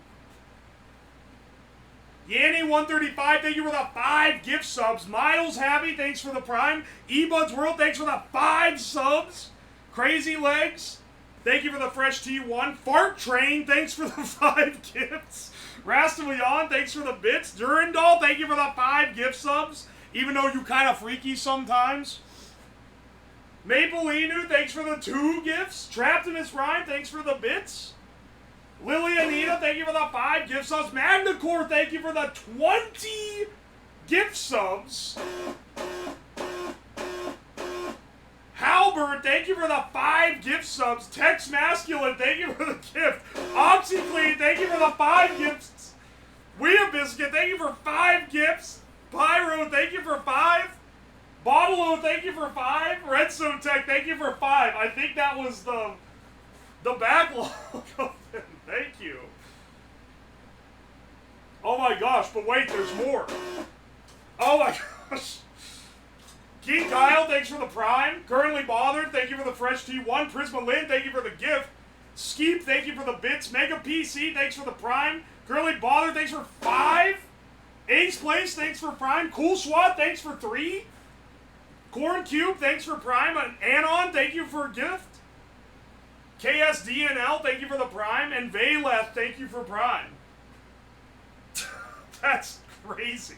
Yanny135, thank you for the 5 gift subs. Miles Happy, thanks for the Prime. Ebuds World, thanks for the 5 subs. Crazy Legs, thank you for the fresh T1. Fart Train, thanks for the 5 gifts. Rastamion, thanks for the bits. Durandal, thank you for the 5 gift subs, even though you kind of freaky sometimes. Maple Inu, thanks for the 2 gifts. Traptimus Rhyme, thanks for the bits. Lily Anita, thank you for the 5 gift subs. Magnacore, thank you for the 20 gift subs. Halbert, thank you for the 5 gift subs. Tex Masculine, thank you for the gift. OxyClean, thank you for the 5 gifts. Weah Biscuit, thank you for 5 gifts. Pyro, thank you for 5. Bottalo, thank you for 5. Redstone Tech, thank you for 5. I think that was the backlog of them. Thank you. Oh my gosh, but wait, there's more. Oh my gosh. King Kyle, thanks for the prime. Currently Bothered, thank you for the fresh T1. Prisma Lynn, thank you for the gift. Skeep, thank you for the bits. Mega PC, thanks for the prime. Currently Bothered, thanks for 5. Ace Place, thanks for prime. Cool SWAT, thanks for 3. Corn Cube, thanks for prime. Anon, thank you for a gift. KSDNL, thank you for the prime. And Valeth, thank you for prime. That's crazy.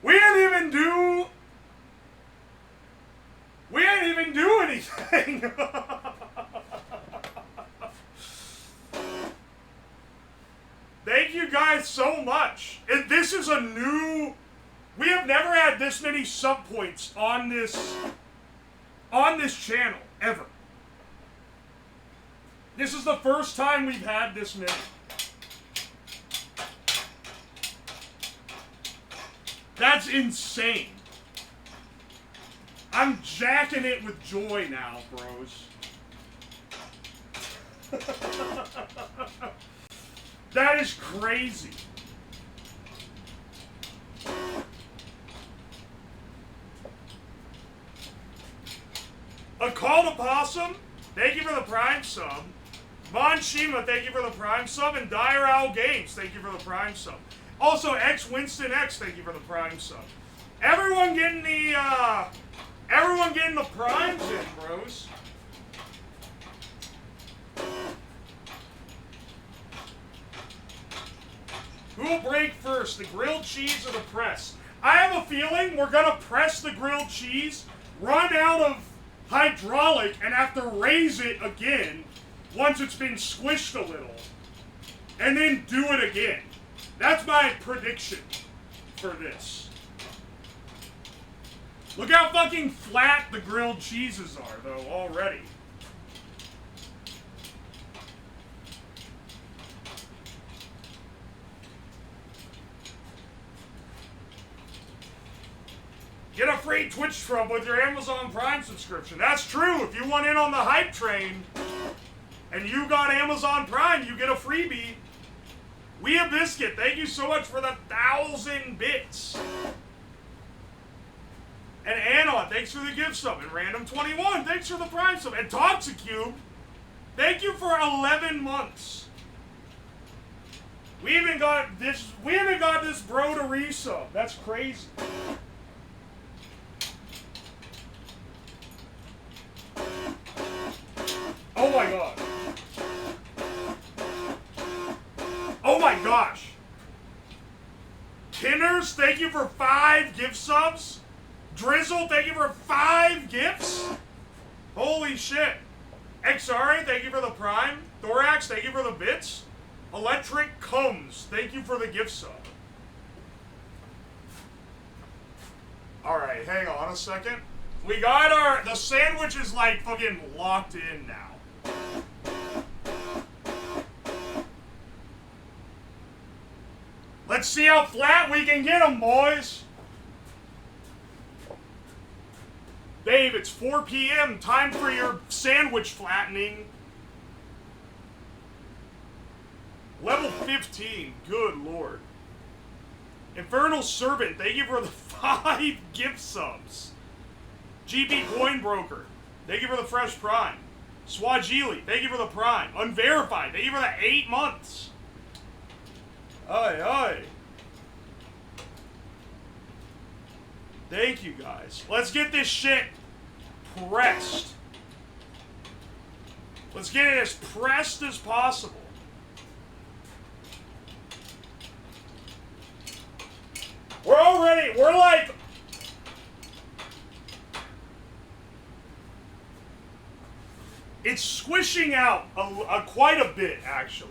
We didn't even do anything. Thank you guys so much. And this is a new... We have never had this many sub points on this channel, ever. This is the first time we've had this many. That's insane. I'm jacking it with joy now, bros. That is crazy. A Call to Possum, thank you for the prime sub. Mon Shima, thank you for the prime sub. And Dire Owl Games, thank you for the prime sub. Also, X Winston X, thank you for the prime sub. Everyone getting the primes in, bros. Who will break first, the grilled cheese or the press? I have a feeling we're gonna press the grilled cheese, run out of hydraulic, and have to raise it again once it's been squished a little, and then do it again. That's my prediction for this. Look how fucking flat the grilled cheeses are, though, already. Get a free Twitch Trump with your Amazon Prime subscription. That's true. If you want in on the hype train and you got Amazon Prime, you get a freebie. Weah Biscuit, thank you so much for the 1,000 bits. And Anon, thanks for the gift sub. And Random21, thanks for the Prime sub. And Toxicube, thank you for 11 months. We even got this bro to resub. That's crazy. Oh my god. Oh my gosh. Kinners, thank you for 5 gift subs. Drizzle, thank you for 5 gifts. Holy shit. XR, thank you for the prime. Thorax, thank you for the bits. Electric Combs, thank you for the gift sub. Alright, hang on a second. We got the sandwich is like fucking locked in now. Let's see how flat we can get them, boys. Babe, it's 4 p.m. Time for your sandwich flattening. Level 15. Good lord. Infernal Servant, thank you for the 5 gift subs. GP Coinbroker, thank you for the fresh prime. Swajili, thank you for the prime. Unverified, thank you for the 8 months. Aye, aye. Thank you guys. Let's get this shit pressed. Let's get it as pressed as possible. We're like... It's squishing out quite a bit, actually.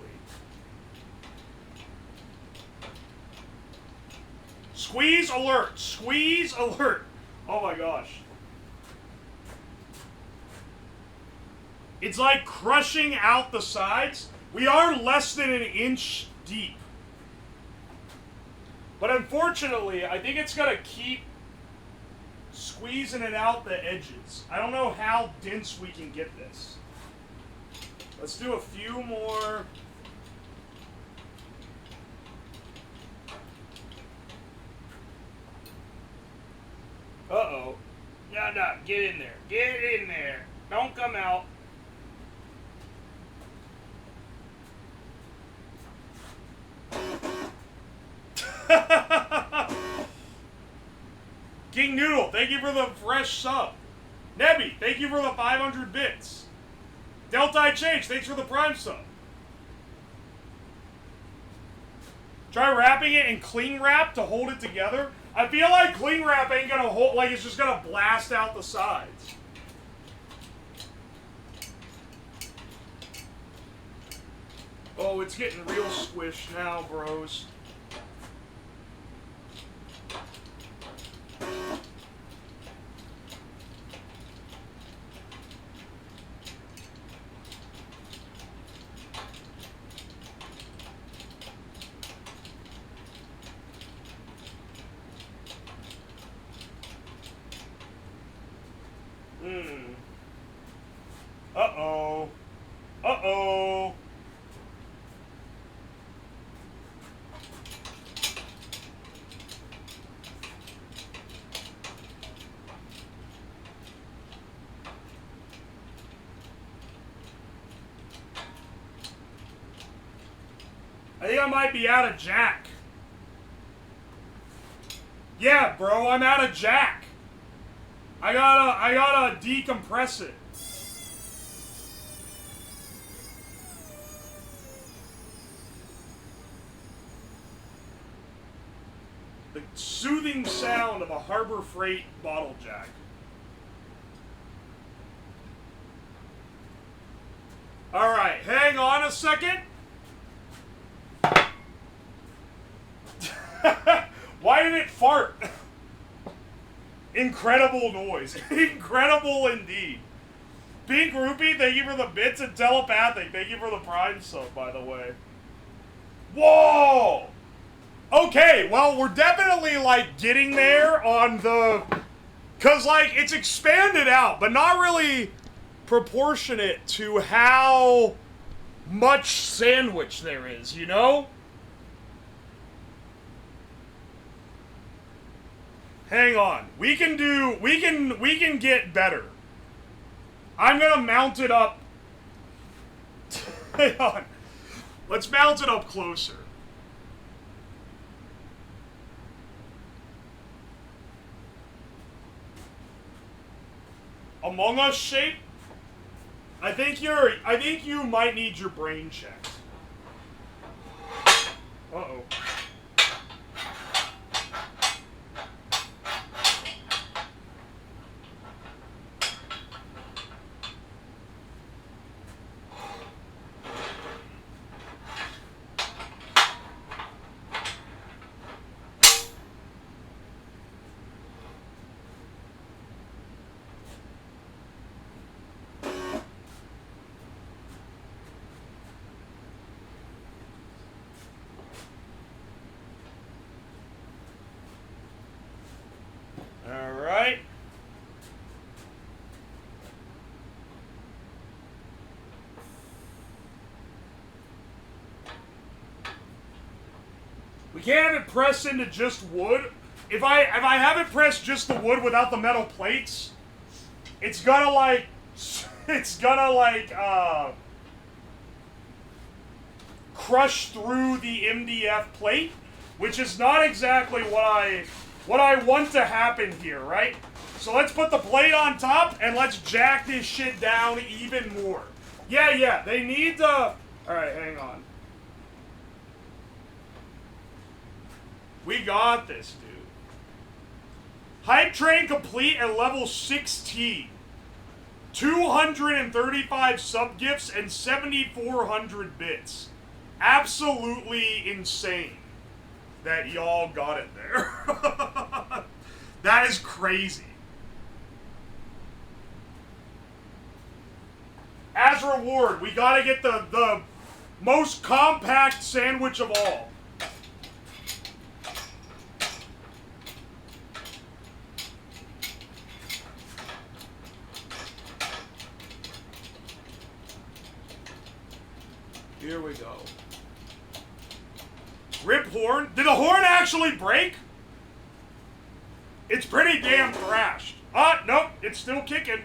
Squeeze alert. Squeeze alert. Oh my gosh. It's like crushing out the sides. We are less than an inch deep. But unfortunately, I think it's going to keep squeezing it out the edges. I don't know how dense we can get this. Let's do a few more. Uh-oh. No, get in there. Get in there. Don't come out. King Noodle, thank you for the fresh sub. Nebby, thank you for the 500 bits. Delta Change, thanks for the prime sub. Try wrapping it in cling wrap to hold it together. I feel like cling wrap ain't gonna hold, like it's just gonna blast out the sides. Oh, it's getting real squished now, bros. Uh-oh. Uh-oh. I think I might be out of jack. Yeah, bro, I'm out of jack. I gotta decompress it. The soothing sound of a Harbor Freight bottle jack. Alright, hang on a second. Why did it fart? Incredible noise. Incredible indeed. Pink Rupee, thank you for the bits, and Telepathic, thank you for the prime sub, by the way. Whoa! Okay, well, we're definitely, like, getting there on the... Because, like, it's expanded out, but not really proportionate to how much sandwich there is, you know? Hang on. We can get better. I'm gonna mount it up. Hang on. Let's mount it up closer. Among Us shape? I think you might need your brain checked. Uh-oh. Alright. We can't have it pressed into just wood. If I have it pressed just the wood without the metal plates, it's gonna like crush through the MDF plate, which is not exactly what I want to happen here, right? So let's put the plate on top and let's jack this shit down even more. Yeah, they need the... Alright, hang on. We got this, dude. Hype train complete at level 16. 235 sub-gifts and 7,400 bits. Absolutely insane that y'all got it there. That is crazy. As a reward, we gotta get the most compact sandwich of all. Here we go. Rip horn. Did the horn actually break? It's pretty damn thrashed. Nope, it's still kicking.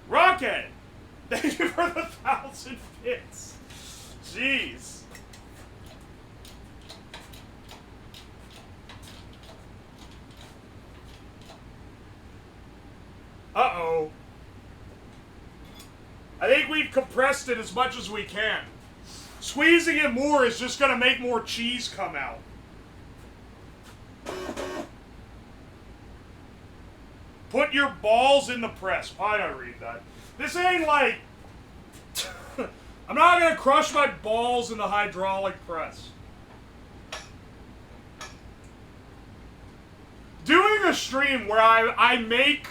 Rockhead. Thank you for the 1,000 bits. Jeez. Uh-oh. I think we've compressed it as much as we can. Squeezing it more is just gonna make more cheese come out. Put your balls in the press. Why did I read that? This ain't like... I'm not gonna crush my balls in the hydraulic press. Doing a stream where I make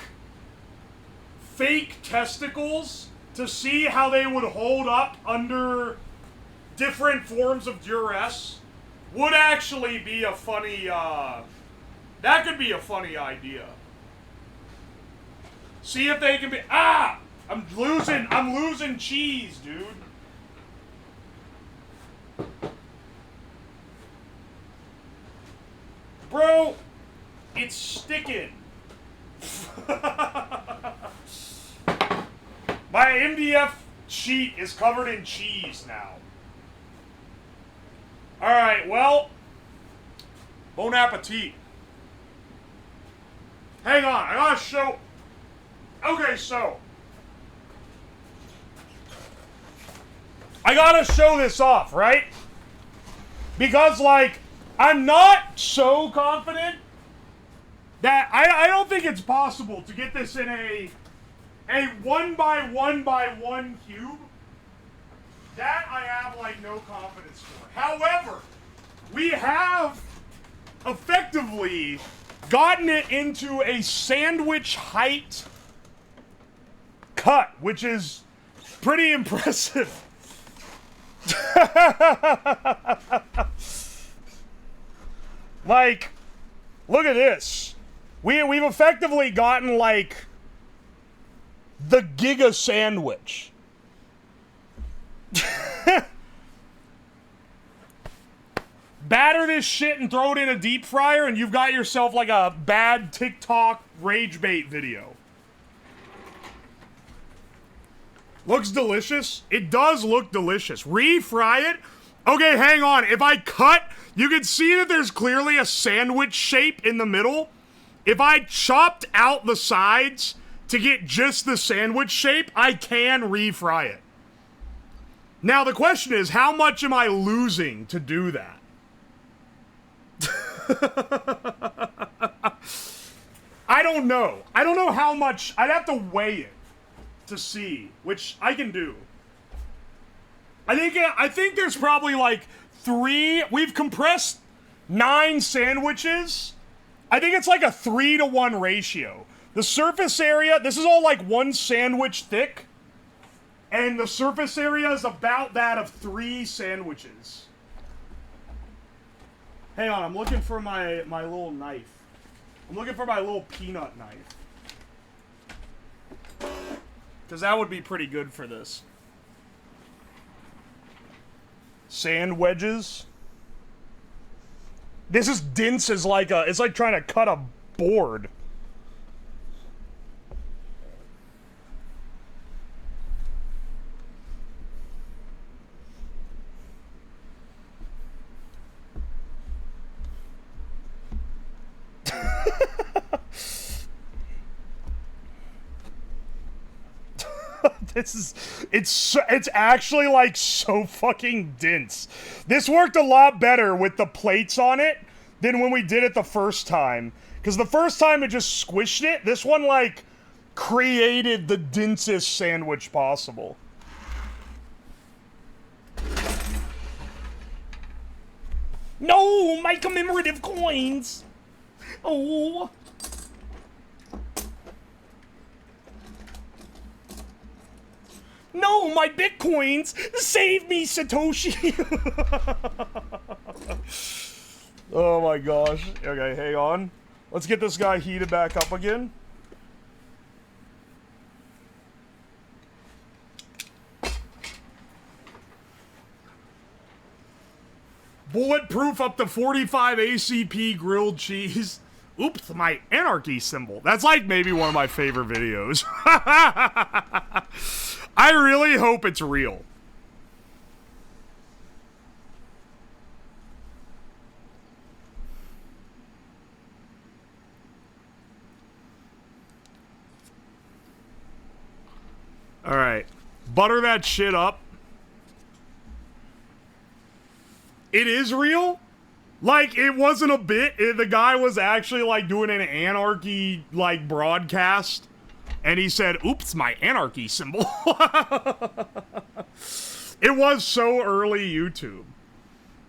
fake testicles to see how they would hold up under different forms of duress would actually be a funny, that could be a funny idea. See if they can be, I'm losing cheese, dude. Bro, it's sticking. My MDF sheet is covered in cheese now. Alright, well, bon appetit. Hang on, I gotta show... Okay, so... I gotta show this off, right? Because, like, I'm not so confident that... I don't think it's possible to get this in a 1x1x1 cube. That I have, like, no confidence for. However, we have effectively gotten it into a sandwich height cut, which is pretty impressive. Like, look at this. We've effectively gotten, like, the Giga sandwich. Batter this shit and throw it in a deep fryer and you've got yourself like a bad TikTok rage bait video. Looks delicious. It does look delicious. Refry it. Okay, hang on. If I cut, you can see that there's clearly a sandwich shape in the middle. If I chopped out the sides to get just the sandwich shape, I can refry it. Now the question is, how much am I losing to do that? I don't know. I don't know how much. I'd have to weigh it to see, which I can do. I think there's probably like 3. We've compressed 9 sandwiches. I think it's like a 3-to-1 ratio. The surface area, this is all like 1 sandwich thick. And the surface area is about that of 3 sandwiches. Hang on, I'm looking for my little knife. I'm looking for my little peanut knife. Because that would be pretty good for this. Sand wedges. This is dense as like a... It's like trying to cut a board. It's actually like so fucking dense. This worked a lot better with the plates on it than when we did it the first time. Because the first time it just squished it. This one like created the densest sandwich possible. No, my commemorative coins. Oh. No, my bitcoins! Save me, Satoshi! Oh my gosh. Okay, hang on. Let's get this guy heated back up again. Bulletproof up to 45 ACP grilled cheese. Oops, my anarchy symbol. That's like maybe one of my favorite videos. I really hope it's real. Alright. Butter that shit up. It is real? Like, it wasn't a bit. The guy was actually, like, doing an anarchy, like, broadcast. And he said, oops, my anarchy symbol. It was so early YouTube.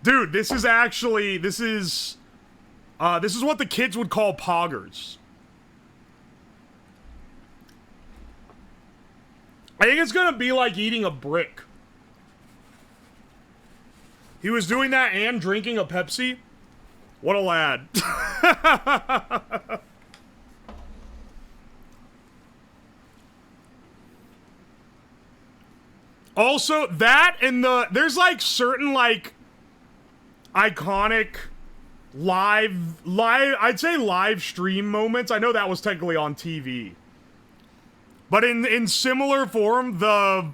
Dude, this is actually, this is what the kids would call poggers. I think it's gonna be like eating a brick. He was doing that and drinking a Pepsi. What a lad. Also, that and there's like certain like iconic I'd say live stream moments. I know that was technically on TV. But in similar form, the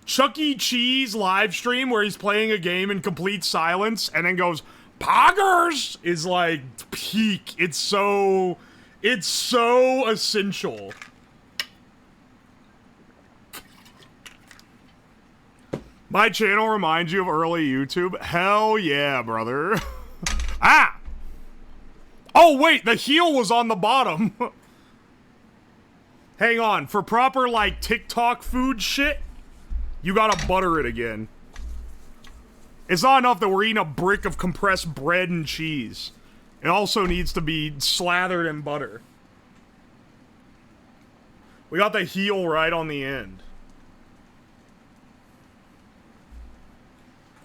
Chuck E. Cheese live stream where he's playing a game in complete silence and then goes, "Poggers!" is like peak. It's so essential. My channel reminds you of early YouTube? Hell yeah, brother. Ah! Oh, wait, the heel was on the bottom. Hang on, for proper, like, TikTok food shit, you gotta butter it again. It's not enough that we're eating a brick of compressed bread and cheese. It also needs to be slathered in butter. We got the heel right on the end.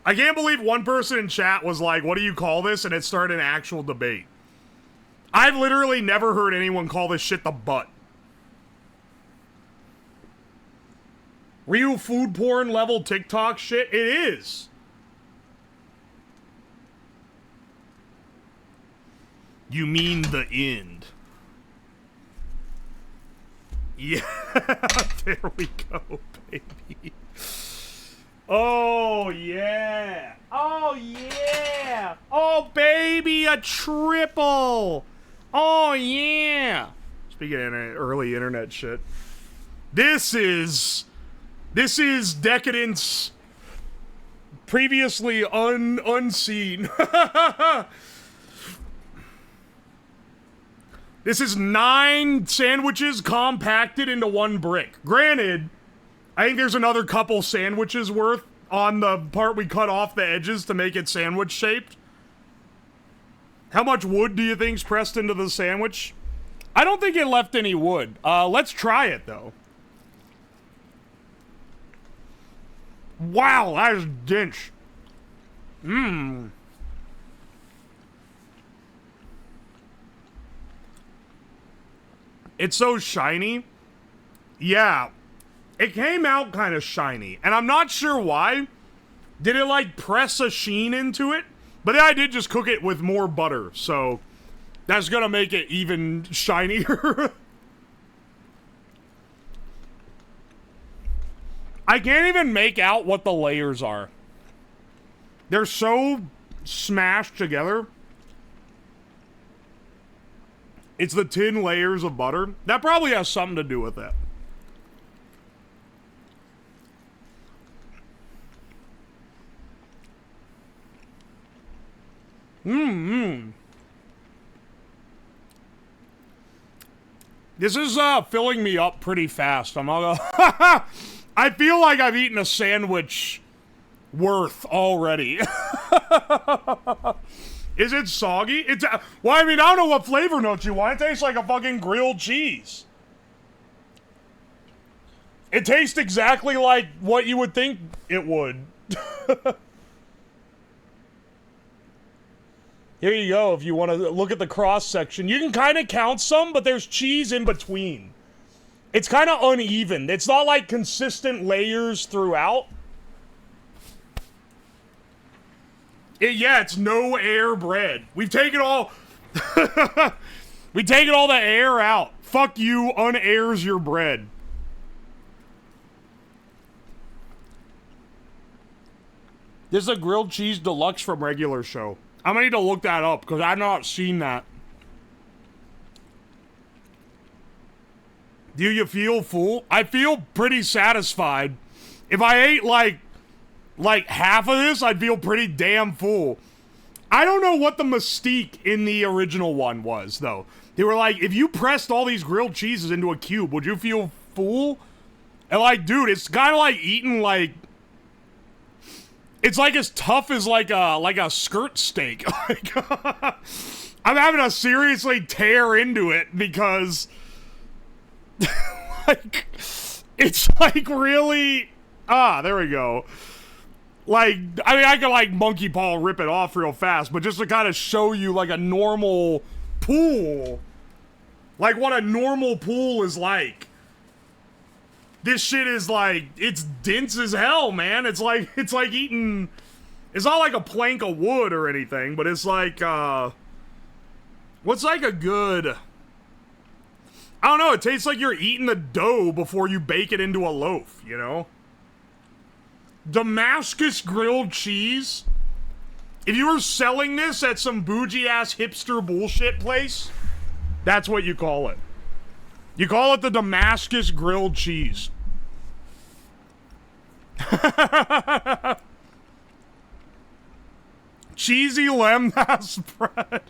I can't believe one person in chat was like, what do you call this? And it started an actual debate. I've literally never heard anyone call this shit the butt. Real food porn level TikTok shit? It is. You mean the end. Yeah, there we go, baby. Oh, yeah. Oh, yeah. Oh, baby, a triple. Oh, yeah. Speaking of early internet shit. This is decadence previously unseen. This is 9 sandwiches compacted into one brick. Granted, I think there's another couple sandwiches worth on the part we cut off the edges to make it sandwich shaped. How much wood do you think's pressed into the sandwich? I don't think it left any wood. Let's try it though. Wow, that is dense. Mmm. It's so shiny. Yeah. It came out kind of shiny, and I'm not sure why. Did it, like, press a sheen into it? But I did just cook it with more butter, so that's gonna make it even shinier. I can't even make out what the layers are. They're so smashed together. It's the 10 layers of butter. That probably has something to do with it. This is filling me up pretty fast. I'm all I feel like I've eaten a sandwich worth already. Is it soggy? It's well, I mean, I don't know what flavor notes you want. It tastes like a fucking grilled cheese. It tastes exactly like what you would think it would. Here you go, if you want to look at the cross section. You can kind of count some, but there's cheese in between. It's kind of uneven. It's not like consistent layers throughout. Yeah, it's no air bread. We've taken all... We've taken all the air out. Fuck you, unairs your bread. This is a grilled cheese deluxe from regular show. I'm gonna need to look that up, because I've not seen that. Do you feel full? I feel pretty satisfied. If I ate, like half of this, I'd feel pretty damn full. I don't know what the mystique in the original one was, though. They were like, if you pressed all these grilled cheeses into a cube, would you feel full? And like, dude, it's kind of like eating, like... It's like as tough as like a skirt steak. Like, I'm having to seriously tear into it because, like, it's like really. There we go. Like, I mean, I could like monkey paw rip it off real fast, but just to kind of show you like a normal pool, like what a normal pool is like. This shit is like, it's dense as hell, man. It's like eating, it's not like a plank of wood or anything, but it's like, what's like a good, I don't know, it tastes like you're eating the dough before you bake it into a loaf, you know? Damascus grilled cheese. If you were selling this at some bougie-ass hipster bullshit place, that's what you call it. You call it the Damascus grilled cheese. Cheesy lemon bread.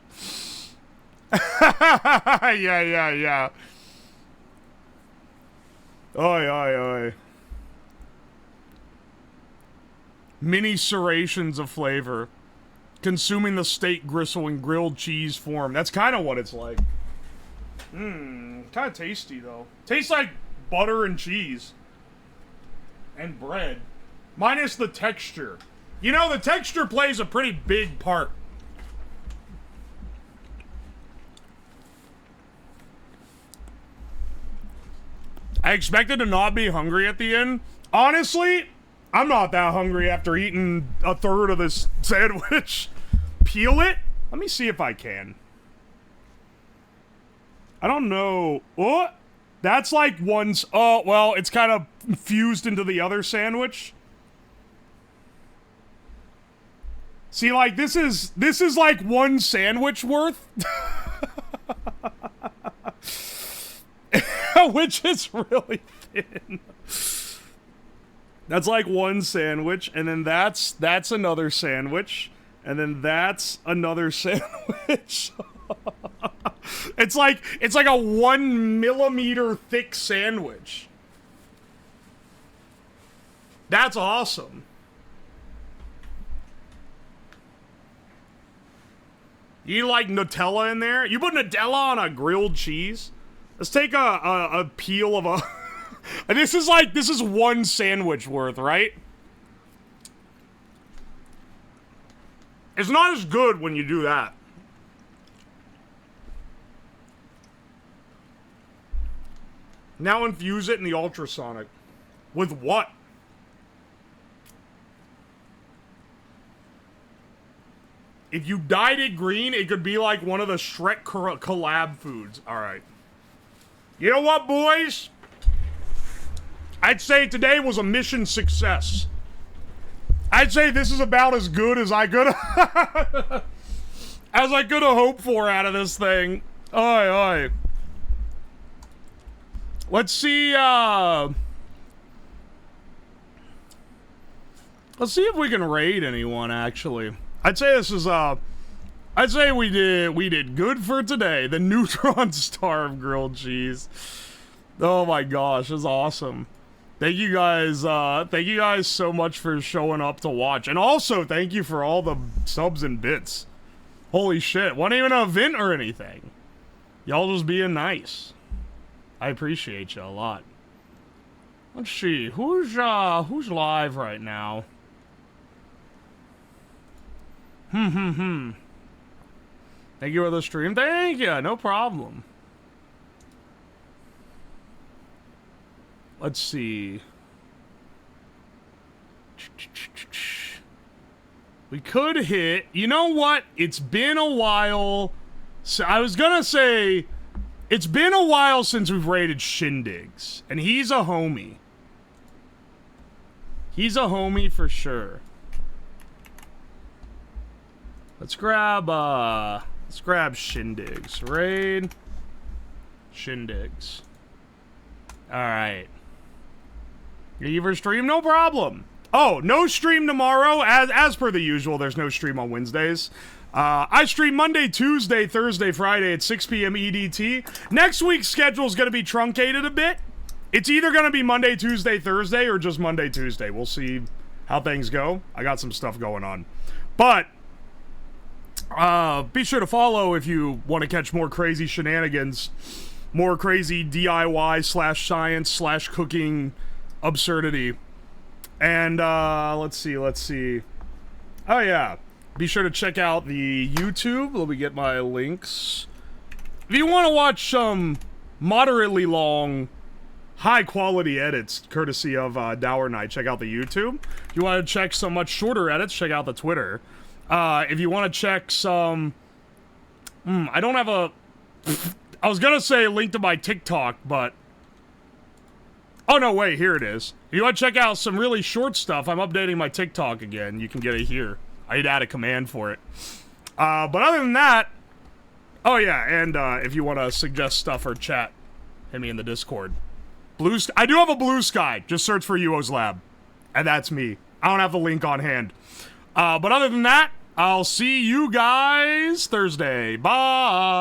Yeah. Oi. Mini serrations of flavor. Consuming the steak gristle in grilled cheese form. That's kind of what it's like. Kind of tasty, though. Tastes like butter and cheese. And bread. Minus the texture. You know, the texture plays a pretty big part. I expected to not be hungry at the end. Honestly, I'm not that hungry after eating a third of this sandwich. Peel it? Let me see if I can. I don't know. What? That's like one's... Oh, well, it's kind of fused into the other sandwich. See, like, this is like one sandwich worth. Which is really thin. That's like one sandwich, and then that's another sandwich, and then that's another sandwich. It's like a 1 millimeter thick sandwich. That's awesome. You like Nutella in there? You put Nutella on a grilled cheese? Let's take a peel of a... This is one sandwich worth, right? It's not as good when you do that. Now infuse it in the ultrasonic. With what? If you dyed it green, it could be like one of the Shrek collab foods. Alright. You know what, boys? I'd say today was a mission success. I'd say this is about as good as I could as I could have hoped for out of this thing. Oi. Let's see, let's see if we can raid anyone, actually. I'd say this is, I'd say we did good for today. The neutron star of grilled cheese. Oh my gosh, that's awesome. Thank you guys so much for showing up to watch. And also, thank you for all the subs and bits. Holy shit, wasn't even an event or anything. Y'all just being nice. I appreciate you a lot. Let's see, who's live right now? Thank you for the stream. Thank you, no problem. Let's see. We could hit... You know what? It's been a while... So I was gonna say... It's been a while since we've raided Shindigs. And he's a homie. He's a homie for sure. Let's grab Shindigs. Raid. Shindigs. Alright. You for stream? No problem. Oh, no stream tomorrow. As per the usual, there's no stream on Wednesdays. I stream Monday, Tuesday, Thursday, Friday at 6 p.m. EDT. Next week's schedule is going to be truncated a bit. It's either going to be Monday, Tuesday, Thursday, or just Monday, Tuesday. We'll see how things go. I got some stuff going on. But, be sure to follow if you want to catch more crazy shenanigans. More crazy DIY/science/cooking absurdity. And, let's see. Oh, yeah. Be sure to check out the YouTube. Let me get my links. If you want to watch some moderately long, high-quality edits, courtesy of Dower Knight, check out the YouTube. If you want to check some much shorter edits, check out the Twitter. If you want to check some... I don't have a... I was gonna say a link to my TikTok, but... Oh, no, wait, here it is. If you want to check out some really short stuff, I'm updating my TikTok again. You can get it here. I had to add a command for it. But other than that... Oh, yeah, and if you want to suggest stuff or chat, hit me in the Discord. I do have a Blue Sky. Just search for Uwoslab. And that's me. I don't have the link on hand. But other than that, I'll see you guys Thursday. Bye!